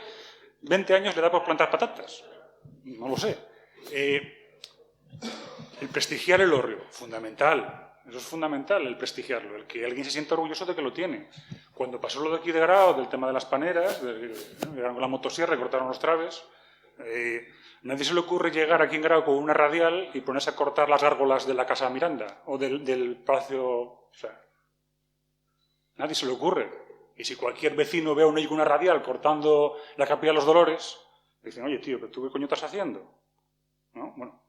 20 años le da por plantar patatas. No lo sé. El prestigiar el hórreo, fundamental. Eso es fundamental, el prestigiarlo, el que alguien se sienta orgulloso de que lo tiene. Cuando pasó lo de aquí de Grao, del tema de las paneras, llegaron con la motosierra y cortaron los traves, nadie se le ocurre llegar aquí en Grao con una radial y ponerse a cortar las gárgolas de la Casa Miranda o del Palacio... O sea, nadie se le ocurre. Y si cualquier vecino ve a un con una radial cortando la Capilla de los Dolores, dicen, oye, tío, ¿pero tú qué coño estás haciendo? ¿No? Bueno.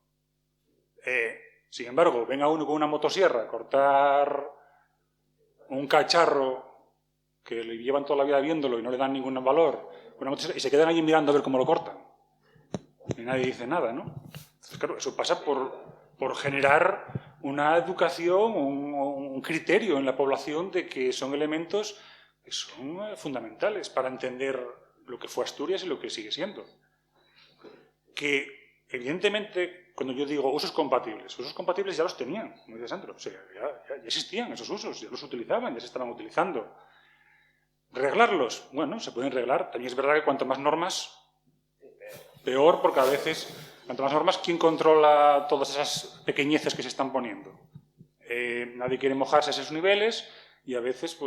Sin embargo, venga uno con una motosierra a cortar un cacharro que le llevan toda la vida viéndolo y no le dan ningún valor, y se quedan allí mirando a ver cómo lo cortan. Y nadie dice nada, ¿no? Entonces, claro, eso pasa por generar una educación, un criterio en la población de que son elementos que son fundamentales para entender lo que fue Asturias y lo que sigue siendo. Que, evidentemente, cuando yo digo usos compatibles ya los tenían, como decía Sandro. O sea, ya existían esos usos, ya los utilizaban, ya se estaban utilizando. ¿Reglarlos? Bueno, se pueden reglar. También es verdad que cuanto más normas, peor, porque a veces, cuanto más normas, ¿quién controla todas esas pequeñeces que se están poniendo? Nadie quiere mojarse a esos niveles y a veces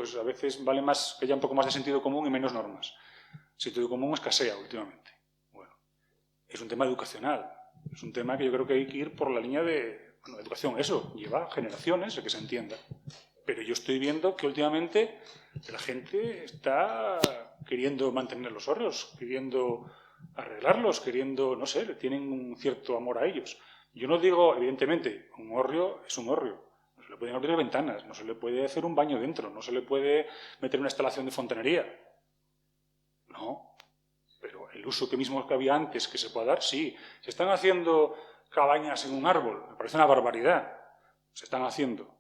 vale más que haya un poco más de sentido común y menos normas. El sentido común escasea últimamente. Bueno, es un tema educacional. Es un tema que yo creo que hay que ir por la línea de educación. Eso lleva generaciones, el que se entienda. Pero yo estoy viendo que últimamente la gente está queriendo mantener los hórreos, queriendo arreglarlos, queriendo, no sé, tienen un cierto amor a ellos. Yo no digo, evidentemente, un hórreo es un hórreo. No se le pueden abrir ventanas, no se le puede hacer un baño dentro, no se le puede meter una instalación de fontanería. No. Pero el uso que había antes que se pueda dar, sí. Se están haciendo cabañas en un árbol, me parece una barbaridad. Se están haciendo.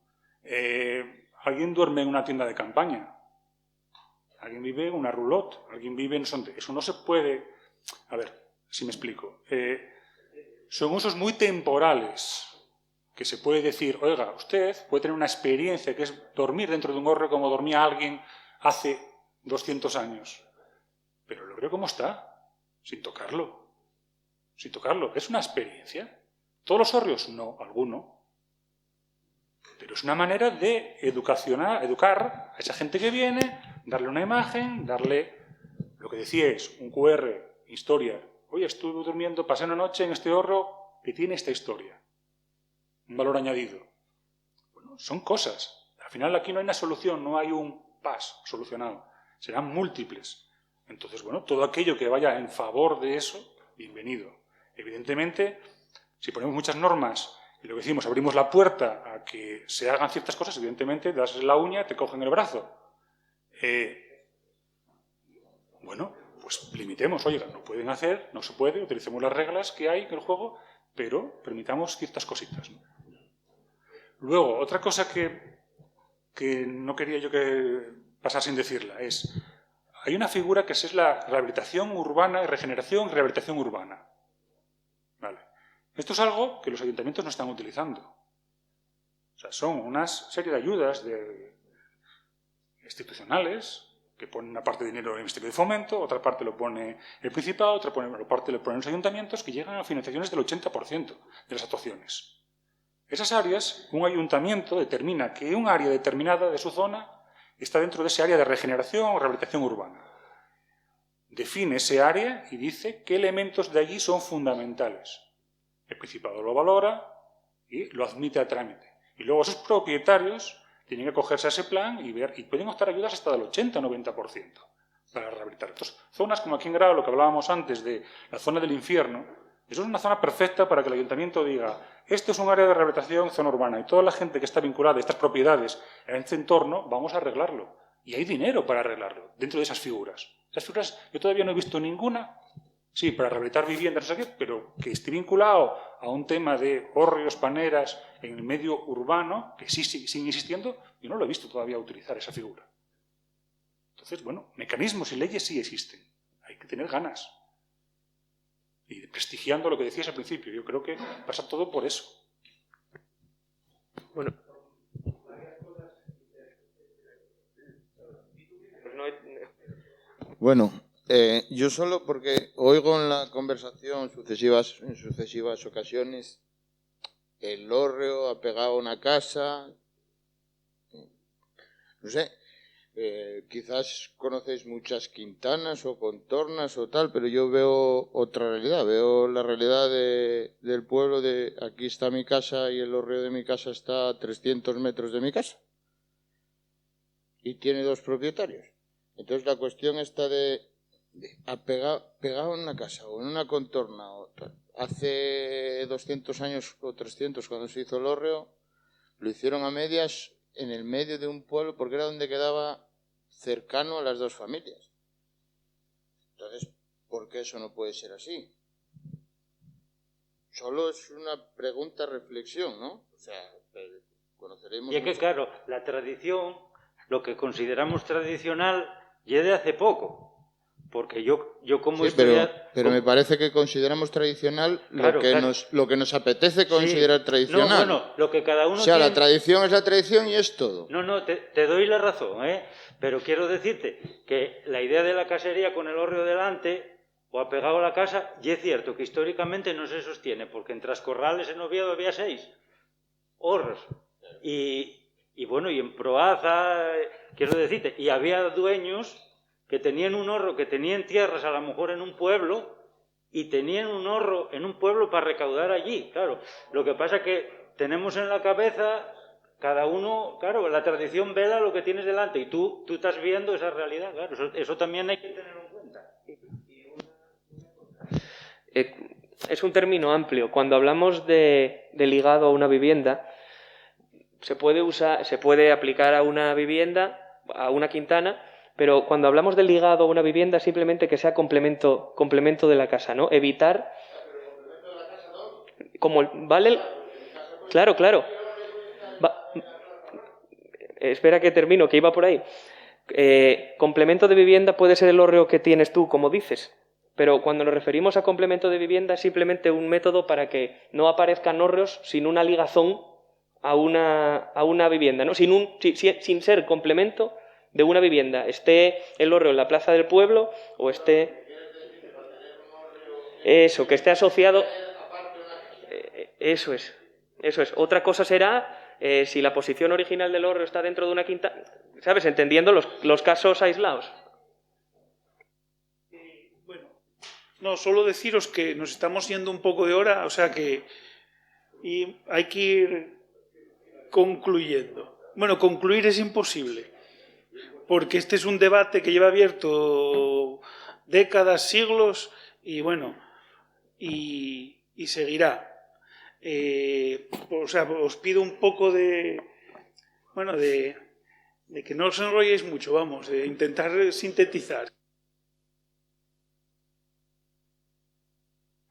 Alguien duerme en una tienda de campaña. Alguien vive en una roulotte. Alguien vive en... Eso no se puede... A ver, si me explico. Son usos muy temporales que se puede decir, oiga, usted puede tener una experiencia que es dormir dentro de un hórreo como dormía alguien hace 200 años. Pero el hórreo, ¿cómo está? sin tocarlo. Sin tocarlo. ¿Es una experiencia? ¿Todos los hórreos? No, alguno. Pero es una manera de educar a esa gente que viene, darle una imagen, darle lo que decíais, un QR, historia. Oye, estuve durmiendo, pasé una noche en este hórreo que tiene esta historia. Un valor añadido. Bueno, son cosas. Al final aquí no hay una solución, no hay un pas solucionado. Serán múltiples. Entonces, bueno, todo aquello que vaya en favor de eso, bienvenido. Evidentemente, si ponemos muchas normas y lo que decimos, abrimos la puerta a que se hagan ciertas cosas, evidentemente, das la uña, te cogen el brazo. Bueno, pues limitemos, oiga, no pueden hacer, no se puede, utilicemos las reglas que hay en el juego, pero permitamos ciertas cositas, ¿no? Luego, otra cosa que no quería yo que pasar sin decirla es, hay una figura que es la rehabilitación urbana, regeneración y rehabilitación urbana. ¿Vale? Esto es algo que los ayuntamientos no están utilizando. O sea, son una serie de ayudas institucionales que ponen una parte de dinero en el Ministerio de Fomento, otra parte lo pone el Principado, otra parte lo ponen los ayuntamientos, que llegan a financiaciones del 80% de las actuaciones. Esas áreas, un ayuntamiento determina que un área determinada de su zona está dentro de ese área de regeneración o rehabilitación urbana. Define ese área y dice qué elementos de allí son fundamentales. El Principado lo valora y lo admite a trámite. Y luego esos propietarios tienen que acogerse a ese plan y ver, y pueden optar ayudas hasta del 80-90% para rehabilitar. Entonces, zonas como aquí en Grado, lo que hablábamos antes de la zona del infierno, eso es una zona perfecta para que el ayuntamiento diga, esto es un área de rehabilitación, zona urbana, y toda la gente que está vinculada a estas propiedades en este entorno, vamos a arreglarlo. Y hay dinero para arreglarlo, dentro de esas figuras. Esas figuras, yo todavía no he visto ninguna, sí, para rehabilitar viviendas, no sé qué, pero que esté vinculado a un tema de hórreos, paneras, en el medio urbano, que sí siguen existiendo, yo no lo he visto todavía utilizar esa figura. Entonces, bueno, mecanismos y leyes sí existen. Hay que tener ganas. Y prestigiando lo que decías al principio, yo creo que pasa todo por eso.
Bueno.
Bueno, yo solo porque oigo en la conversación en sucesivas ocasiones el hórreo ha pegado una casa, no sé, quizás conocéis muchas quintanas o contornas o tal, pero yo veo otra realidad, veo la realidad del pueblo de aquí está mi casa y el hórreo de mi casa está a 300 metros de mi casa y tiene 2 propietarios. Entonces la cuestión está pegado en una casa o en una contorna o tal. Hace 200 años o 300 cuando se hizo el hórreo lo hicieron a medias en el medio de un pueblo porque era donde quedaba cercano a las 2 familias. Entonces, ¿por qué eso no puede ser así? Solo es una pregunta, reflexión, ¿no? O sea, conoceremos...
Y es que, claro, la tradición, lo que consideramos tradicional, ya de hace poco. Porque yo como
sí, pero me parece que consideramos tradicional
claro,
lo que nos apetece considerar tradicional.
No, bueno, lo que cada uno
o sea,
tiene...
la tradición es la tradición y es todo.
No, te doy la razón, ¿eh? Pero quiero decirte que la idea de la casería con el hórreo delante o apegado a la casa, y es cierto que históricamente no se sostiene, porque en Trascorrales, en Oviedo, había 6 hórreos. Y bueno, y en Proaza, quiero decirte, y había dueños que tenían un hórreo, que tenían tierras a lo mejor en un pueblo y tenían un hórreo en un pueblo para recaudar allí, claro. Lo que pasa es que tenemos en la cabeza, cada uno, claro, la tradición vela lo que tienes delante y tú estás viendo esa realidad, claro, eso también hay que tenerlo en cuenta.
Es un término amplio. Cuando hablamos de ligado a una vivienda, se puede aplicar a una vivienda, a una quintana, pero cuando hablamos de ligado a una vivienda, simplemente que sea complemento de la casa, ¿no? Evitar... Como vale... Claro. Espera que termino, que iba por ahí. Complemento de vivienda puede ser el hórreo que tienes tú, como dices, pero cuando nos referimos a complemento de vivienda es simplemente un método para que no aparezcan hórreos sin una ligazón a una vivienda, ¿no? Sin ser complemento de una vivienda, esté el hórreo en la plaza del pueblo o esté... Eso, que esté asociado... Eso es. Otra cosa será si la posición original del hórreo está dentro de una quinta... ¿Sabes? Entendiendo los casos aislados.
No, solo deciros que nos estamos yendo un poco de hora, o sea que y hay que ir concluyendo. Bueno, concluir es imposible, porque este es un debate que lleva abierto décadas, siglos, y bueno, y seguirá. O sea, os pido un poco de que no os enrolléis mucho, vamos, de intentar sintetizar.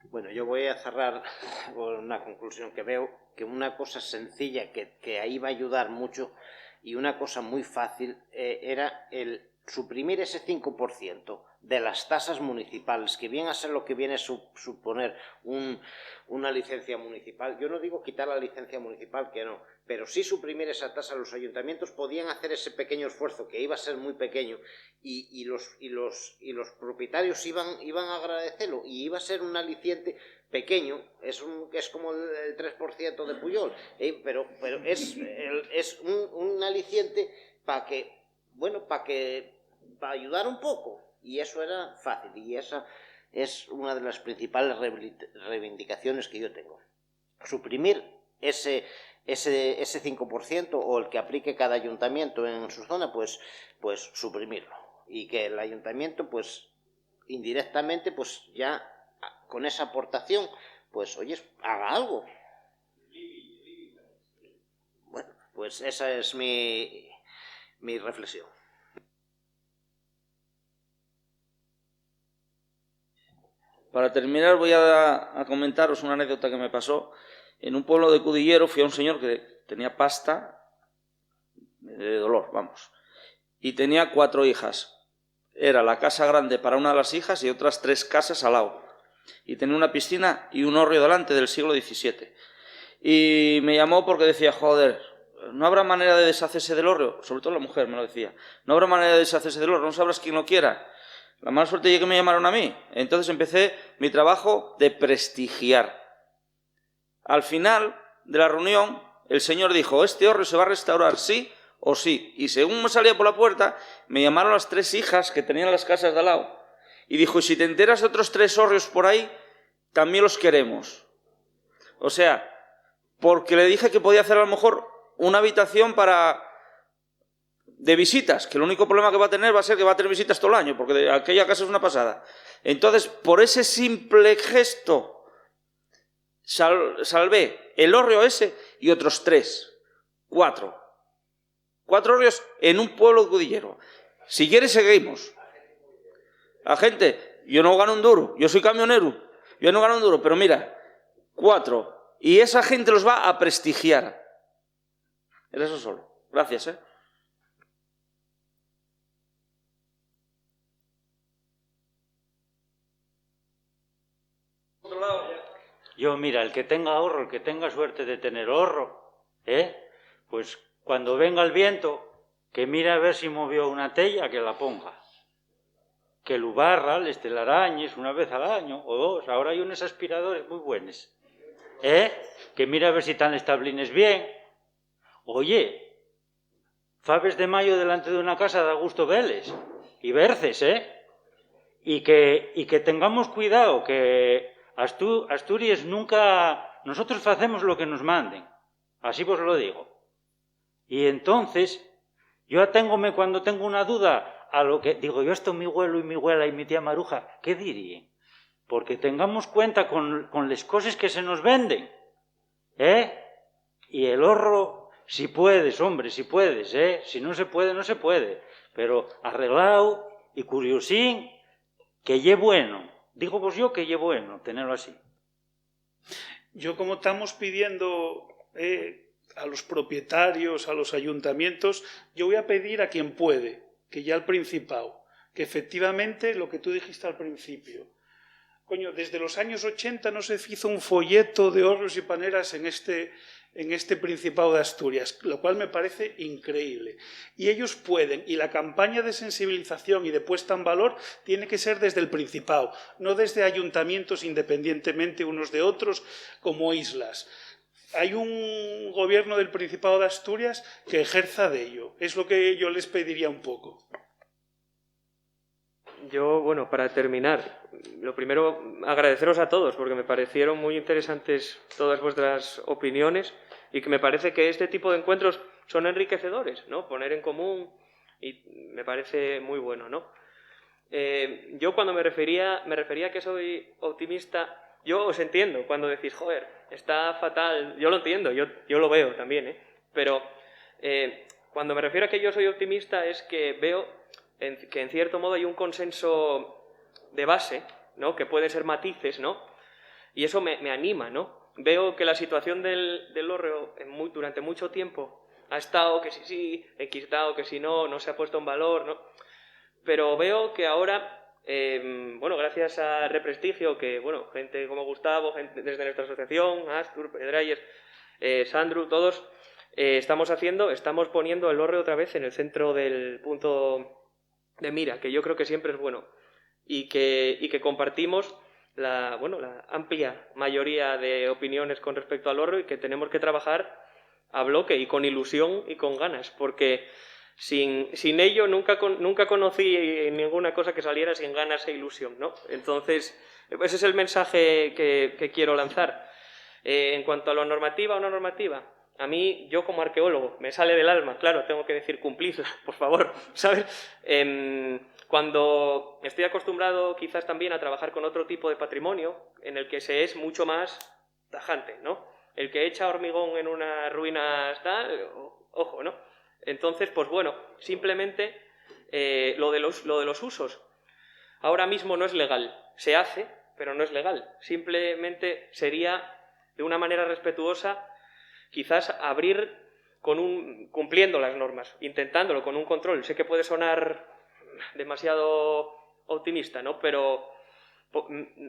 Bueno, yo voy a cerrar con una conclusión que veo que una cosa sencilla que ahí va a ayudar mucho y una cosa muy fácil era el suprimir ese 5% de las tasas municipales, que viene a ser lo que viene a suponer una licencia municipal. Yo no digo quitar la licencia municipal, que no, pero sí suprimir esa tasa. Los ayuntamientos podían hacer ese pequeño esfuerzo, que iba a ser muy pequeño, y los propietarios iban a agradecerlo, y iba a ser un aliciente pequeño, es como el 3% de Pujol, pero es un aliciente para ayudar un poco, y eso era fácil, y esa es una de las principales reivindicaciones que yo tengo. Suprimir ese 5% o el que aplique cada ayuntamiento en su zona, pues suprimirlo, y que el ayuntamiento pues indirectamente pues ya con esa aportación pues oye, haga algo. Bueno, pues esa es mi reflexión.
Para terminar voy a comentaros una anécdota que me pasó. En un pueblo de Cudillero fui a un señor que tenía pasta de dolor, vamos, y tenía 4 hijas. Era la casa grande para una de las hijas y otras 3 casas al lado. Y tenía una piscina y un hórreo delante del siglo XVII. Y me llamó porque decía, joder, ¿no habrá manera de deshacerse del hórreo? Sobre todo la mujer me lo decía. ¿No habrá manera de deshacerse del hórreo? ¿No sabrás quién lo quiera? La mala suerte es que me llamaron a mí. Entonces empecé mi trabajo de prestigiar. Al final de la reunión, el señor dijo, este hórreo se va a restaurar sí o sí. Y según me salía por la puerta, me llamaron las 3 hijas que tenían las casas de al lado. Y dijo, y si te enteras de otros 3 hórreos por ahí, también los queremos. O sea, porque le dije que podía hacer a lo mejor una habitación de visitas, que el único problema que va a tener va a ser que va a tener visitas todo el año, porque aquella casa es una pasada. Entonces, por ese simple gesto, salvé el hórreo ese y otros 4 hórreos en un pueblo cudillero. Si quieres, seguimos. La gente, yo no gano un duro, yo soy camionero, yo no gano un duro, pero mira, 4. Y esa gente los va a prestigiar. Era eso solo. Gracias,
Yo, mira, el que tenga ahorro, el que tenga suerte de tener ahorro, pues cuando venga el viento, que mire a ver si movió una tella, que la ponga. Que lo barra, les telarañes una vez al año o 2. Ahora hay unos aspiradores muy buenos. Que mire a ver si están los tablines bien. Oye, faves de mayo delante de una casa da gusto verles. Y verces, Y que tengamos cuidado, que Asturias nunca... Nosotros hacemos lo que nos manden. Así vos lo digo. Y entonces, yo aténgome cuando tengo una duda a lo que... Digo, yo esto mi abuelo y mi abuela y mi tía Maruja, ¿qué dirían? Porque tengamos cuenta con las cosas que se nos venden. Y el ahorro, si puedes, hombre, si puedes, Si no se puede, no se puede. Pero arreglado y curiosín, que lle bueno. Digo pues yo que lle bueno tenerlo así.
Yo, como estamos pidiendo a los propietarios, a los ayuntamientos, yo voy a pedir a quien puede, que ya al Principado, que efectivamente lo que tú dijiste al principio, Coño, desde los años 80 no se hizo un folleto de hórreos y paneras en este Principado de Asturias, lo cual me parece increíble. Y ellos pueden, y la campaña de sensibilización y de puesta en valor tiene que ser desde el Principado, no desde ayuntamientos independientemente unos de otros como islas. Hay un gobierno del Principado de Asturias que ejerza de ello. Es lo que yo les pediría un poco.
Yo, bueno, para terminar, lo primero, agradeceros a todos, porque me parecieron muy interesantes todas vuestras opiniones y que me parece que este tipo de encuentros son enriquecedores, ¿no? Poner en común, y me parece muy bueno, ¿no? Yo cuando me refería a que soy optimista, yo os entiendo cuando decís, joder, está fatal, yo lo entiendo, yo lo veo también, ¿eh? Pero cuando me refiero a que yo soy optimista es que veo que en cierto modo hay un consenso de base, ¿no? Que puede ser matices, ¿no? Y eso me anima, ¿no? Veo que la situación del hórreo durante mucho tiempo ha estado que sí, enquistado, que si no se ha puesto en valor, ¿no? Pero veo que ahora, bueno, gracias a Represtigio, que, bueno, gente como Gustavo, gente desde nuestra asociación, Astur, Pedrayes, Sandru, todos, estamos poniendo el hórreo otra vez en el centro del punto de mira, que yo creo que siempre es bueno, y que compartimos la amplia mayoría de opiniones con respecto al hórreo y que tenemos que trabajar a bloque y con ilusión y con ganas, porque sin ello nunca conocí ninguna cosa que saliera sin ganas e ilusión, ¿no? Entonces, ese es el mensaje que quiero lanzar. En cuanto a lo normativa o no normativa, a mí, yo como arqueólogo, me sale del alma, claro, tengo que decir cumplidla, por favor, ¿sabes? Cuando estoy acostumbrado quizás también a trabajar con otro tipo de patrimonio, en el que se es mucho más tajante, ¿no? El que echa hormigón en unas ruinas tal, ojo, ¿no? Entonces, pues bueno, simplemente lo de los usos. Ahora mismo no es legal, se hace, pero no es legal. Simplemente sería, de una manera respetuosa, quizás abrir cumpliendo las normas, intentándolo con un control. Sé que puede sonar demasiado optimista, ¿no? Pero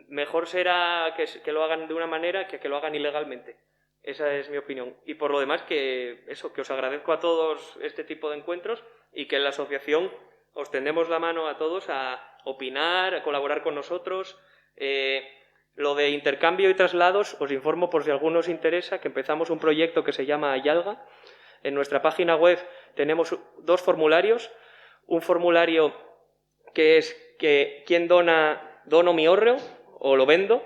mejor será que lo hagan de una manera que lo hagan ilegalmente. Esa es mi opinión. Y por lo demás, que os agradezco a todos este tipo de encuentros y que en la asociación os tendemos la mano a todos a opinar, a colaborar con nosotros. Lo de intercambio y traslados, os informo por si a alguno os interesa, que empezamos un proyecto que se llama Ayalga. En nuestra página web tenemos 2 formularios. Un formulario que es que quién dono mi hórreo o lo vendo,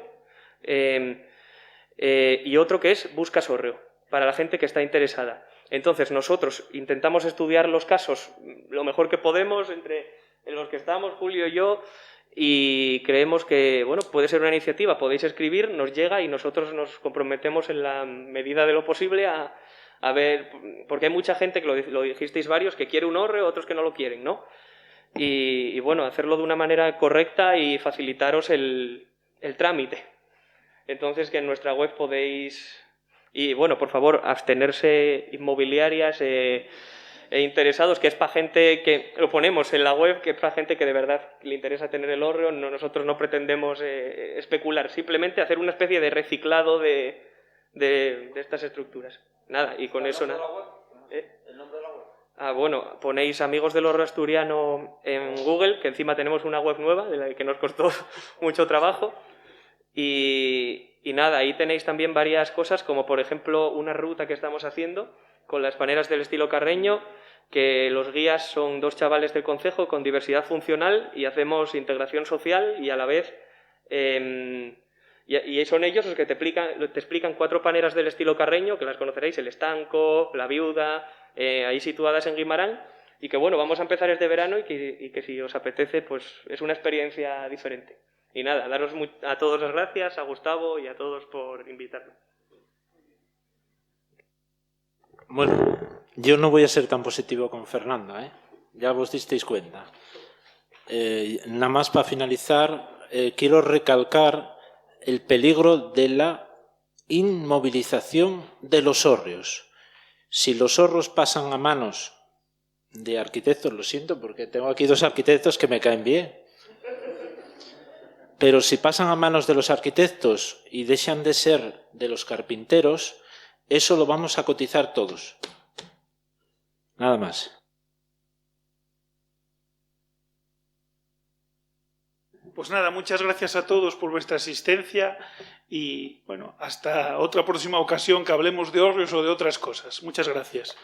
y otro que es buscas hórreo, para la gente que está interesada. Entonces nosotros intentamos estudiar los casos lo mejor que podemos en los que estamos, Julio y yo, y creemos que, bueno, puede ser una iniciativa, podéis escribir, nos llega y nosotros nos comprometemos en la medida de lo posible a ver, porque hay mucha gente, que lo dijisteis varios, que quiere un hórreo, otros que no lo quieren, ¿no? Y bueno, hacerlo de una manera correcta y facilitaros el trámite. Entonces, que en nuestra web podéis... Y bueno, por favor, abstenerse inmobiliarias e interesados, que es para gente que lo ponemos en la web, que es para gente que de verdad le interesa tener el hórreo. Nosotros no pretendemos especular, simplemente hacer una especie de reciclado de estas estructuras. Nada, y con eso nada.
¿El nombre de la web?
Bueno, ponéis Amigos del Hórreo Asturiano en Google, que encima tenemos una web nueva, de la que nos costó mucho trabajo. Y nada, ahí tenéis también varias cosas, como por ejemplo una ruta que estamos haciendo con las paneras del estilo carreño, que los guías son 2 chavales del concejo con diversidad funcional y hacemos integración social y a la vez... Y son ellos los que te explican 4 paneras del estilo carreño, que las conoceréis, El Estanco, La Viuda, ahí situadas en Guimarán, y que bueno, vamos a empezar este verano y que si os apetece, pues es una experiencia diferente. Y nada, daros a todos las gracias, a Gustavo y a todos por invitarme.
Bueno, yo no voy a ser tan positivo con Fernando, ¿eh? Ya vos disteis cuenta. Nada más para finalizar, quiero recalcar el peligro de la inmovilización de los hórreos. Si los hórreos pasan a manos de arquitectos, lo siento, porque tengo aquí 2 arquitectos que me caen bien, pero si pasan a manos de los arquitectos y dejan de ser de los carpinteros, eso lo vamos a cotizar todos. Nada más.
Pues nada, muchas gracias a todos por vuestra asistencia y bueno, hasta otra próxima ocasión que hablemos de hórreos o de otras cosas. Muchas gracias.